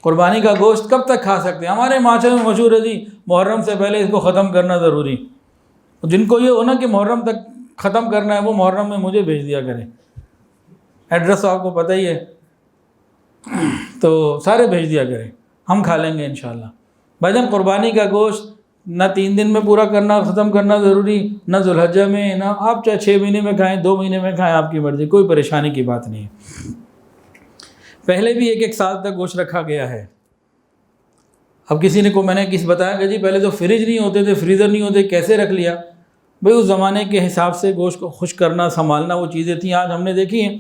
قربانی کا گوشت کب تک کھا سکتے ہیں؟ ہمارے معاشرے میں مشہور ہے جی، محرم سے پہلے اس کو ختم کرنا ضروری۔ جن کو یہ ہونا کہ محرم تک ختم کرنا ہے، وہ محرم میں مجھے بھیج دیا کریں، ایڈریس آپ کو پتہ ہی ہے، تو سارے بھیج دیا کریں، ہم کھا لیں گے انشاءاللہ۔ بھائی جان، قربانی کا گوشت نہ 3 دن میں پورا کرنا، ختم کرنا ضروری، نہ ذوالحجہ میں، نہ آپ چاہے 6 مہینے میں کھائیں، 2 مہینے میں کھائیں، آپ کی مرضی، کوئی پریشانی کی بات نہیں ہے۔ پہلے بھی 1 سال تک گوشت رکھا گیا ہے۔ اب کسی نے میں نے بتایا کہ جی پہلے تو فریج نہیں ہوتے تھے، فریزر نہیں ہوتے، کیسے رکھ لیا؟ بھئی اس زمانے کے حساب سے گوشت کو خشک کرنا، سنبھالنا، وہ چیزیں تھیں۔ آج ہم نے دیکھی ہیں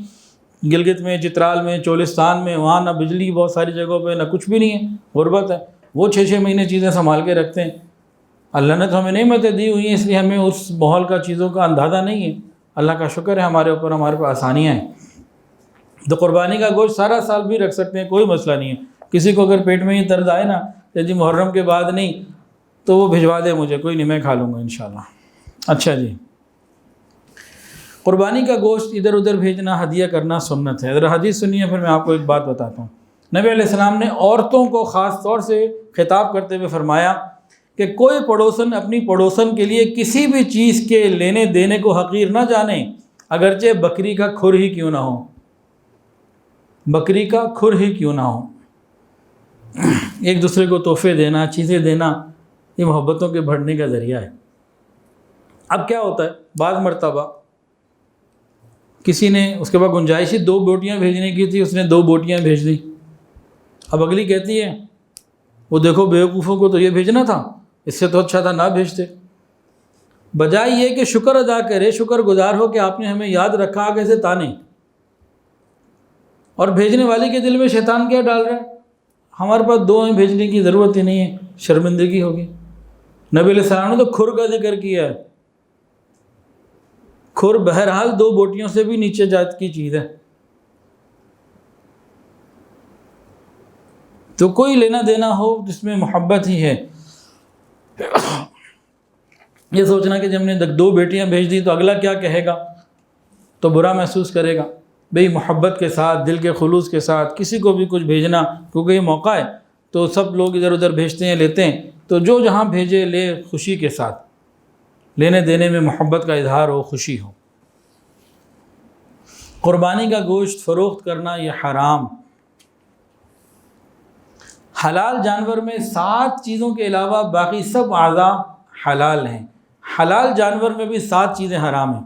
گلگت میں، چترال میں، چولستان میں، وہاں نہ بجلی، بہت ساری جگہوں پہ نہ کچھ بھی نہیں ہے، غربت ہے، وہ 6 مہینے چیزیں سنبھال کے رکھتے ہیں۔ اللہ نے تو ہمیں نعمتیں دی ہوئی ہیں، اس لیے ہمیں اس ماحول کا، چیزوں کا اندازہ نہیں ہے۔ اللہ کا شکر ہے ہمارے اوپر، ہمارے پاس آسانیاں ہیں۔ تو قربانی کا گوشت سارا سال بھی رکھ سکتے ہیں، کوئی مسئلہ نہیں ہے۔ کسی کو اگر پیٹ میں ہی درد آئے نا کہ جی محرم کے بعد نہیں، تو وہ بھجوا دے مجھے، کوئی نہیں، میں کھا لوں گا انشاءاللہ۔ اچھا جی، قربانی کا گوشت ادھر ادھر بھیجنا، ہدیہ کرنا سنت ہے۔ اگر حدیث سنیے، پھر میں آپ کو ایک بات بتاتا ہوں۔ نبی علیہ السلام نے عورتوں کو خاص طور سے خطاب کرتے ہوئے فرمایا کہ کوئی پڑوسن اپنی پڑوسن کے لیے کسی بھی چیز کے لینے دینے کو حقیر نہ جانے، اگرچہ بکری کا کھر ہی کیوں نہ ہو، بکری کا کھر ہی کیوں نہ ہو۔ ایک دوسرے کو تحفے دینا، چیزیں دینا، یہ محبتوں کے بڑھنے کا ذریعہ ہے۔ اب کیا ہوتا ہے، بعض مرتبہ کسی نے، اس کے بعد گنجائش ہی 2 بوٹیاں بھیجنے کی تھی، اس نے 2 بوٹیاں بھیج دی۔ اب اگلی کہتی ہے، وہ دیکھو بیوقوفوں کو تو یہ بھیجنا تھا، اس سے تو اچھا تھا نہ بھیجتے۔ بجائے یہ کہ شکر ادا کرے، شکر گزار ہو کہ آپ نے ہمیں یاد رکھا، آگے سے تانے۔ اور بھیجنے والی کے دل میں شیطان کیا ڈال رہا ہے، ہمارے پاس 2 ہیں، بھیجنے کی ضرورت ہی نہیں ہے، شرمندگی ہوگی۔ نبی علیہ السلام نے تو کھر کا ذکر کیا ہے۔ کھر بہرحال 2 بوٹیوں سے بھی نیچے جات کی چیز ہے، تو کوئی لینا دینا ہو جس میں محبت ہی ہے۔ یہ سوچنا کہ جب ہم نے 2 بیٹیاں بھیج دی تو اگلا کیا کہے گا، تو برا محسوس کرے گا۔ بھئی محبت کے ساتھ، دل کے خلوص کے ساتھ کسی کو بھی کچھ بھیجنا، کیونکہ یہ موقع ہے تو سب لوگ ادھر ادھر بھیجتے ہیں، لیتے ہیں، تو جو جہاں بھیجے لے خوشی کے ساتھ، لینے دینے میں محبت کا اظہار ہو، خوشی ہو۔ قربانی کا گوشت فروخت کرنا یہ حرام۔ حلال جانور میں 7 چیزوں کے علاوہ باقی سب اعضاء حلال ہیں۔ حلال جانور میں بھی 7 چیزیں حرام ہیں۔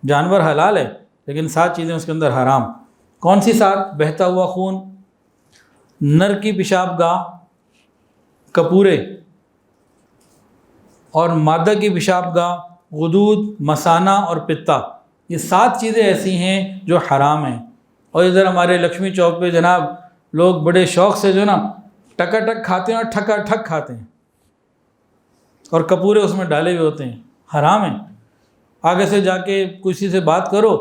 جانور حلال ہے لیکن 7 چیزیں اس کے اندر حرام۔ کون سی 7؟ بہتا ہوا خون، نر کی پیشاب گاہ، کپورے، اور مادہ کی پیشاب گاہ، غدود، مثانہ اور پتا۔ یہ 7 چیزیں ایسی ہیں جو حرام ہیں۔ اور ادھر ہمارے لکشمی چوک پہ جناب لوگ بڑے شوق سے جو نا ٹکا ٹک کھاتے ہیں اور ٹھکا ٹھک کھاتے ہیں، اور کپورے اس میں ڈالے ہوئے ہوتے ہیں، حرام ہیں۔ آگے سے جا کے کسی سے بات کرو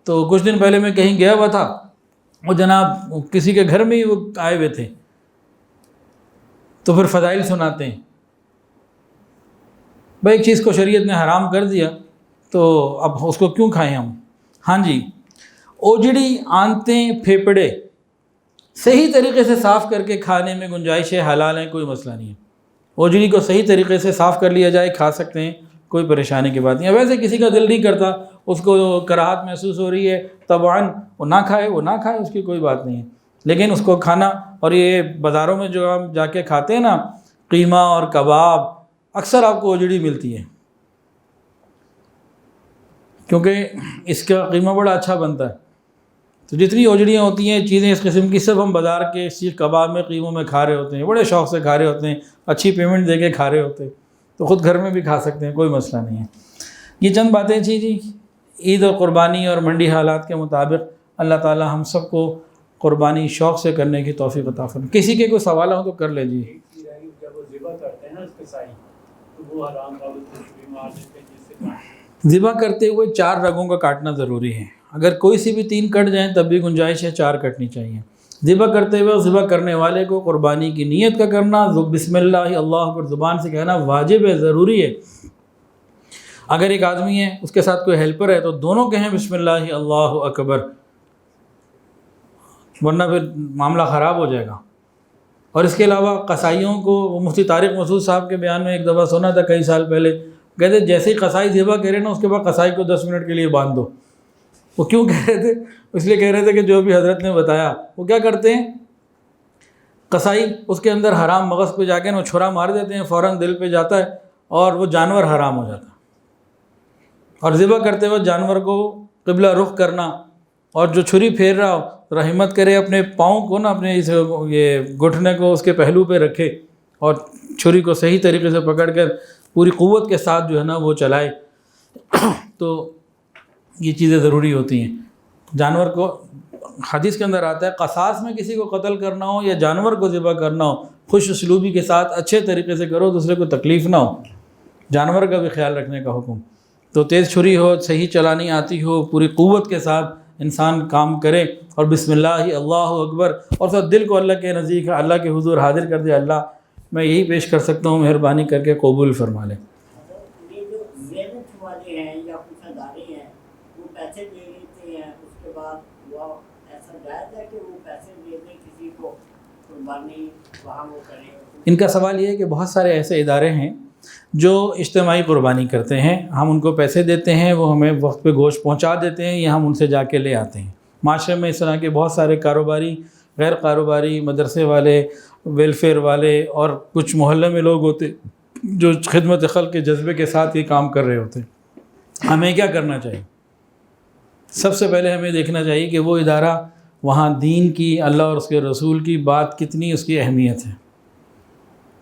تو کچھ دن پہلے میں کہیں گیا ہوا تھا، وہ جناب کسی کے گھر میں ہی وہ آئے ہوئے تھے، تو پھر فضائل سناتے ہیں۔ بھائی ایک چیز کو شریعت نے حرام کر دیا تو اب اس کو کیوں کھائیں ہم؟ ہاں جی، اوجڑی، آنتیں، پھیپڑے صحیح طریقے سے صاف کر کے کھانے میں گنجائش ہے، حلال ہیں، کوئی مسئلہ نہیں ہے۔ اوجڑی کو صحیح طریقے سے صاف کر لیا جائے، کھا سکتے ہیں، کوئی پریشانی کی بات نہیں ہے۔ ویسے کسی کا دل نہیں کرتا، اس کو کراہت محسوس ہو رہی ہے، طبعاً وہ نہ کھائے، اس کی کوئی بات نہیں ہے، لیکن اس کو کھانا۔ اور یہ بازاروں میں جو ہم جا کے کھاتے ہیں نا قیمہ اور کباب، اکثر آپ کو اوجڑی ملتی ہے، کیونکہ اس کا قیمہ بڑا اچھا بنتا ہے۔ تو جتنی اوجڑیاں ہوتی ہیں، چیزیں اس قسم کی، سب ہم بازار کے سیخ کباب میں، قیموں میں کھا رہے ہوتے ہیں، بڑے شوق سے کھا رہے ہوتے ہیں، اچھی پیمنٹ دے کے کھا رہے ہوتے ہیں، تو خود گھر میں بھی کھا سکتے ہیں، کوئی مسئلہ نہیں ہے۔ یہ چند باتیں تھیں جی عید اور قربانی اور منڈی حالات کے مطابق۔ اللہ تعالی ہم سب کو قربانی شوق سے کرنے کی توفیق عطا فرمائے۔ کسی کے کوئی سوال ہو تو کر لے جی۔ جب وہ ذبح کرتے ہیں نا اس قصائی، تو وہ حرام مار دیتے ہیں جس سے ذبح کرتے ہوئے 4 رگوں کا کاٹنا ضروری ہے۔ اگر کوئی سی بھی 3 کٹ جائیں تب بھی گنجائش ہے، 4 کٹنی چاہیے۔ ذبح کرتے ہوئے ذبح کرنے والے کو قربانی کی نیت کا کرنا، بسم اللہ اللہ اکبر زبان سے کہنا واجب ہے، ضروری ہے۔ اگر ایک آدمی ہے، اس کے ساتھ کوئی ہیلپر ہے، تو دونوں کہیں بسم اللہ اللہ اکبر، ورنہ پھر معاملہ خراب ہو جائے گا۔ اور اس کے علاوہ قصائیوں کو، مفتی طارق مسعود صاحب کے بیان میں ایک دفعہ سنا تھا کئی سال پہلے، کہتے جیسے ہی قصائی ذبح کہہ رہے نا، اس کے بعد قصائی کو 10 منٹ کے لیے باندھ دو۔ وہ کیوں کہہ رہے تھے؟ اس لیے کہہ رہے تھے کہ جو بھی حضرت نے بتایا، وہ کیا کرتے ہیں، قصائی اس کے اندر حرام مغز پہ جا کے وہ چھرا مار دیتے ہیں، فوراً دل پہ جاتا ہے اور وہ جانور حرام ہو جاتا ہے۔ اور ذبح کرتے وقت جانور کو قبلہ رخ کرنا، اور جو چھری پھیر رہا ہو رحمت کرے اپنے پاؤں کو نا، اپنے اس یہ گھٹنے کو اس کے پہلو پہ رکھے اور چھری کو صحیح طریقے سے پکڑ کر پوری قوت کے ساتھ جو ہے نا وہ چلائے۔ تو یہ چیزیں ضروری ہوتی ہیں۔ جانور کو، حدیث کے اندر آتا ہے قصاص میں کسی کو قتل کرنا ہو یا جانور کو ذبح کرنا ہو، خوش اسلوبی کے ساتھ اچھے طریقے سے کرو، دوسرے کو تکلیف نہ ہو۔ جانور کا بھی خیال رکھنے کا حکم۔ تو تیز چھری ہو، صحیح چلانی آتی ہو، پوری قوت کے ساتھ انسان کام کرے، اور بسم اللہ اللہ اکبر، اور سب دل کو اللہ کے نزدیک، اللہ کے حضور حاضر کر دے، اللہ میں یہی پیش کر سکتا ہوں، مہربانی کر کے قبول فرما لے۔ یہ جو محنت والے ہیں یا کچھ ادارے ہیں، وہ پیسے دے دیتے ہیں، اس کے بعد وہ ایسا جائز ہے کہ وہ پیسے دے دیں کسی کو قربانی وہاں وہ کریں؟ ان کا سوال یہ ہے کہ بہت سارے ایسے ادارے ہیں جو اجتماعی قربانی کرتے ہیں، ہم ان کو پیسے دیتے ہیں، وہ ہمیں وقت پہ گوشت پہنچا دیتے ہیں، یا ہم ان سے جا کے لے آتے ہیں۔ معاشرے میں اس طرح کے بہت سارے کاروباری، غیر کاروباری، مدرسے والے، ویلفیئر والے، اور کچھ محلے میں لوگ ہوتے جو خدمت خلق کے جذبے کے ساتھ یہ کام کر رہے ہوتے ہیں۔ ہمیں کیا کرنا چاہیے؟ سب سے پہلے ہمیں دیکھنا چاہیے کہ وہ ادارہ، وہاں دین کی، اللہ اور اس کے رسول کی بات کتنی اس کی اہمیت ہے۔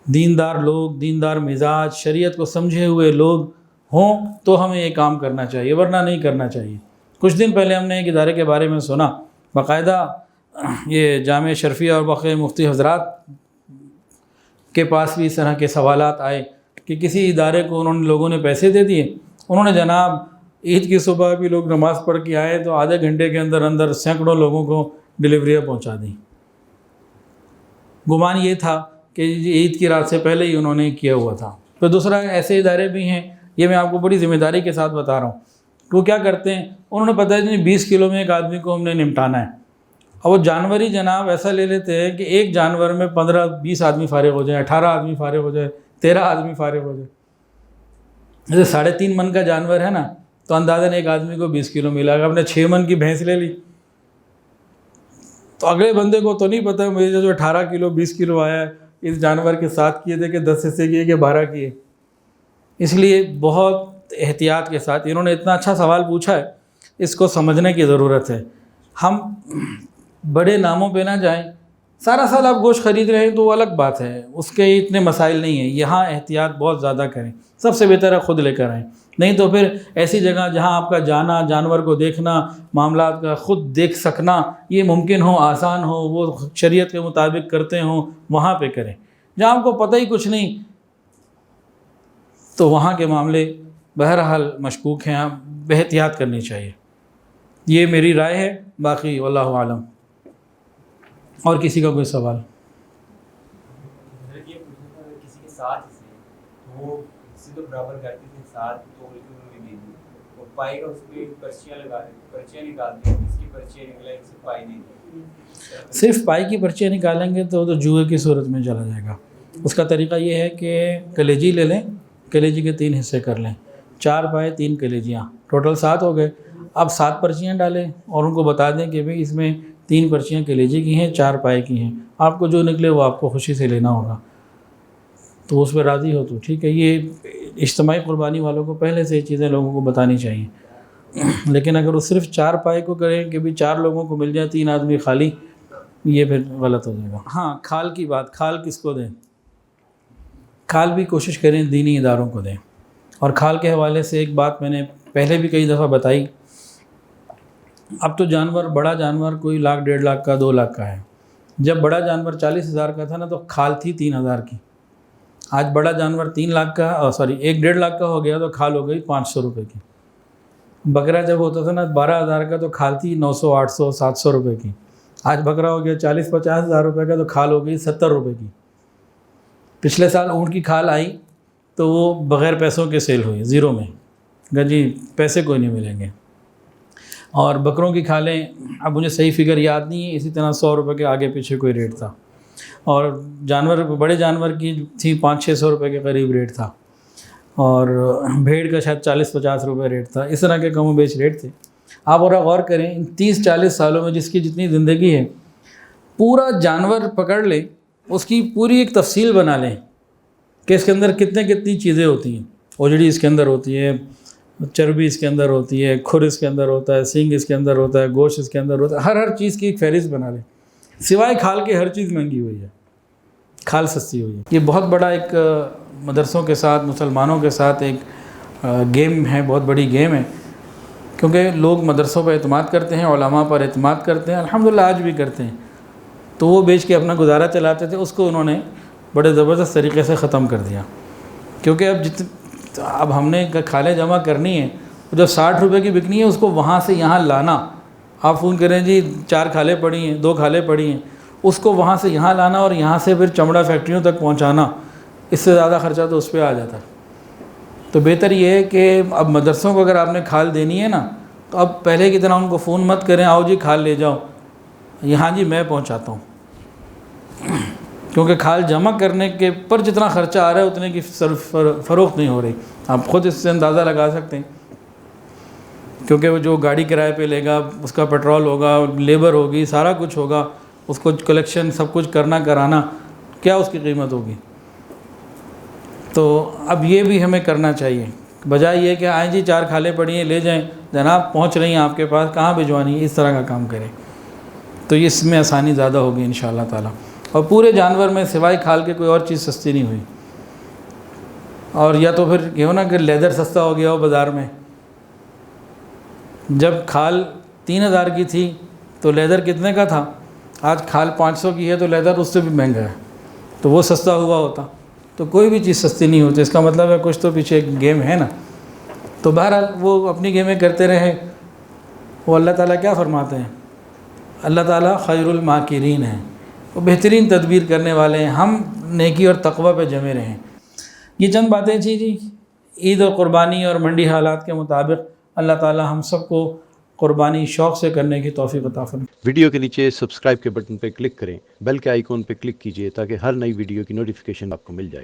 دیندار لوگ، دیندار مزاج، شریعت کو سمجھے ہوئے لوگ ہوں تو ہمیں یہ کام کرنا چاہیے، ورنہ نہیں کرنا چاہیے۔ کچھ دن پہلے ہم نے ایک ادارے کے بارے میں سنا، باقاعدہ یہ جامعہ شرفیہ اور باقی مفتی حضرات کے پاس بھی اس طرح کے سوالات آئے کہ کسی ادارے کو انہوں نے، لوگوں نے پیسے دے دیے، انہوں نے جناب عید کی صبح بھی لوگ نماز پڑھ کے آئے تو آدھے گھنٹے کے اندر اندر سینکڑوں لوگوں کو ڈلیوریاں پہنچا دیں۔ گمان یہ تھا کہ عید کی رات سے پہلے ہی انہوں نے کیا ہوا تھا۔ پھر دوسرا، ایسے ادارے بھی ہیں، یہ میں آپ کو بڑی ذمہ داری کے ساتھ بتا رہا ہوں وہ کیا کرتے ہیں، انہوں نے پتہ ہے نہیں 20 کلو میں ایک آدمی کو ہم نے نمٹانا ہے، اور وہ جانور ہی جناب ایسا لے لیتے ہیں کہ ایک جانور میں 15-20 آدمی فارغ ہو جائے، 18 آدمی فارغ ہو جائے، 13 آدمی فارغ ہو جائے۔ جیسے 3.5 من کا جانور ہے نا، تو اندازاً ایک آدمی کو 20 کلو ملا گا۔ آپ نے 6 من کی بھینس لے لی تو اگلے بندے کو تو نہیں پتہ مجھے جو 18 کلو 20 کلو آیا ہے اس جانور کے ساتھ کیے تھے کہ 10 حصے کیے کہ 12 کیے۔ اس لیے بہت احتیاط کے ساتھ انہوں نے اتنا اچھا سوال پوچھا ہے، اس کو سمجھنے کی ضرورت ہے۔ ہم بڑے ناموں پہ نہ جائیں، سارا سال آپ گوشت خرید رہے ہیں تو وہ الگ بات ہے، اس کے اتنے مسائل نہیں ہیں، یہاں احتیاط بہت زیادہ کریں، سب سے بہتر ہے خود لے کر آئیں، نہیں تو پھر ایسی جگہ جہاں آپ کا جانا، جانور کو دیکھنا، معاملات کا خود دیکھ سکنا یہ ممکن ہو، آسان ہو، وہ شریعت کے مطابق کرتے ہوں، وہاں پہ کریں۔ جہاں آپ کو پتہ ہی کچھ نہیں تو وہاں کے معاملے بہرحال مشکوک ہیں، احتیاط کرنی چاہیے۔ یہ میری رائے ہے، باقی واللہ عالم۔ اور کسی کا کوئی سوال؟ یہ پوچھنا تھا کسی کے ساتھ سے وہ کسی تو برابر کرتے تھے، ساتھ تول کے انہوں نے دے دی، وہ پائی کا اس پہ پرچیاں نکالتے ہیں، اس کی پرچیاں نکلیں، اس سے پائی نہیں دی۔ صرف پائی کی پرچیاں نکالیں گے تو جوئے کی صورت میں چلا جائے گا۔ اس کا طریقہ یہ ہے کہ کلیجی لے لیں، کلیجی کے 3 حصے کر لیں، 4 پائے 3 کلیجیاں، ٹوٹل 7 ہو گئے۔ اب 7 پرچیاں ڈالیں اور ان کو بتا دیں کہ بھئی اس میں 3 پرچیاں کلیجی کی ہیں، 4 پائے کی ہیں، آپ کو جو نکلے وہ آپ کو خوشی سے لینا ہوگا، تو اس پہ راضی ہو تو ٹھیک ہے۔ یہ اجتماعی قربانی والوں کو پہلے سے یہ چیزیں لوگوں کو بتانی چاہیے، لیکن اگر وہ صرف 4 پائے کو کریں کہ بھی 4 لوگوں کو مل جائے، 3 آدمی خالی، یہ پھر غلط ہو جائے گا۔ ہاں، کھال کی بات، کھال کس کو دیں؟ کھال بھی کوشش کریں دینی اداروں کو دیں۔ اور کھال کے حوالے سے ایک بات میں نے پہلے بھی کئی دفعہ بتائی، اب تو جانور، بڑا جانور کوئی 1 لاکھ 1.5 لاکھ کا 2 لاکھ کا ہے، جب بڑا جانور 40,000 کا تھا نا تو کھال تھی 3,000 کی، آج بڑا جانور 3 لاکھ کا 1.5 لاکھ کا ہو گیا تو کھال ہو گئی 500 روپے کی۔ بکرا جب ہوتا تھا نا 12,000 کا تو کھال تھی 900 800 700 روپے کی، آج بکرا ہو گیا 40-50 ہزار روپے کا تو کھال ہو گئی 70 روپے کی۔ پچھلے سال اونٹ کی کھال آئی تو وہ بغیر پیسوں کے سیل ہوئی، زیرو میں، کہ جی پیسے کوئی نہیں ملیں گے۔ اور بکروں کی کھالیں اب مجھے صحیح فگر یاد نہیں ہے، اسی طرح 100 روپے کے آگے پیچھے کوئی ریٹ تھا، اور جانور بڑے جانور کی تھی 500-600 روپے کے قریب ریٹ تھا، اور بھیڑ کا شاید 40-50 روپے ریٹ تھا، اس طرح کے کم و بیش ریٹ تھے۔ آپ اور غور کریں ان 30-40 سالوں میں جس کی جتنی زندگی ہے، پورا جانور پکڑ لیں، اس کی پوری ایک تفصیل بنا لیں کہ اس کے اندر کتنی چیزیں ہوتی ہیں، اوجڑی اس کے اندر ہوتی ہے، چربی اس کے اندر ہوتی ہے، کھر اس کے اندر ہوتا ہے، سینگ اس کے اندر ہوتا ہے، گوشت اس کے اندر ہوتا ہے، ہر چیز کی ایک فہرست بنا لیں۔ سوائے کھال کے ہر چیز مہنگی ہوئی ہے، کھال سستی ہوئی ہے۔ یہ بہت بڑا ایک مدرسوں کے ساتھ، مسلمانوں کے ساتھ ایک گیم ہے، بہت بڑی گیم ہے، کیونکہ لوگ مدرسوں پر اعتماد کرتے ہیں، علماء پر اعتماد کرتے ہیں، الحمدللہ آج بھی کرتے ہیں، تو وہ بیچ کے اپنا گزارا چلاتے تھے، اس کو انہوں نے بڑے زبردست طریقے سے ختم کر دیا، کیونکہ اب ہم نے کھالیں جمع کرنی ہے، جب 60 روپے کی بکنی ہے اس کو وہاں سے یہاں لانا، آپ فون کریں جی 4 کھالیں پڑی ہیں، 2 کھالیں پڑی ہیں، اس کو وہاں سے یہاں لانا اور یہاں سے پھر چمڑا فیکٹریوں تک پہنچانا، اس سے زیادہ خرچہ تو اس پہ آ جاتا ہے۔ تو بہتر یہ ہے کہ اب مدرسوں کو اگر آپ نے کھال دینی ہے نا، تو اب پہلے کی طرح ان کو فون مت کریں آؤ جی کھال لے جاؤ، یہاں جی میں پہنچاتا ہوں، کیونکہ کھال جمع کرنے کے پر جتنا خرچہ آ رہا ہے اتنے کی فروخت نہیں ہو رہی، آپ خود اس سے اندازہ لگا سکتے ہیں، کیونکہ وہ جو گاڑی کرائے پہ لے گا، اس کا پیٹرول ہوگا، لیبر ہوگی، سارا کچھ ہوگا، اس کو کلیکشن سب کچھ کرنا کرانا، کیا اس کی قیمت ہوگی۔ تو اب یہ بھی ہمیں کرنا چاہیے، بجائے یہ کہ آئیں جی 4 کھالیں پڑی ہیں لے جائیں، جناب پہنچ رہی ہیں آپ کے پاس، کہاں بھجوانی ہے، اس طرح کا کام کریں تو اس میں آسانی زیادہ ہوگی انشاءاللہ تعالیٰ۔ اور پورے جانور میں سوائے کھال کے کوئی اور چیز سستی نہیں ہوئی، اور یا تو پھر یہ ہو نا کہ لیدر سستا ہو گیا ہو بازار میں، جب کھال 3,000 کی تھی تو لیدر کتنے کا تھا، آج کھال 500 کی ہے تو لیدر اس سے بھی مہنگا ہے، تو وہ سستا ہوا ہوتا، تو کوئی بھی چیز سستی نہیں ہوتی، اس کا مطلب ہے کچھ تو پیچھے ایک گیم ہے نا۔ تو بہرحال وہ اپنی گیمیں کرتے رہیں، وہ اللہ تعالیٰ کیا فرماتے ہیں، اللہ تعالیٰ خیر الماکرین ہیں، وہ بہترین تدبیر کرنے والے ہیں، ہم نیکی اور تقوی پہ جمے رہیں۔ یہ چند باتیں تھیں جی عید اور قربانی اور منڈی حالات کے مطابق، اللہ تعالی ہم سب کو قربانی شوق سے کرنے کی توفیق عطا فرمائے۔ ویڈیو کے نیچے سبسکرائب کے بٹن پہ کلک کریں، بیل کے آئیکن پہ کلک کیجئے تاکہ ہر نئی ویڈیو کی نوٹیفیکیشن آپ کو مل جائے۔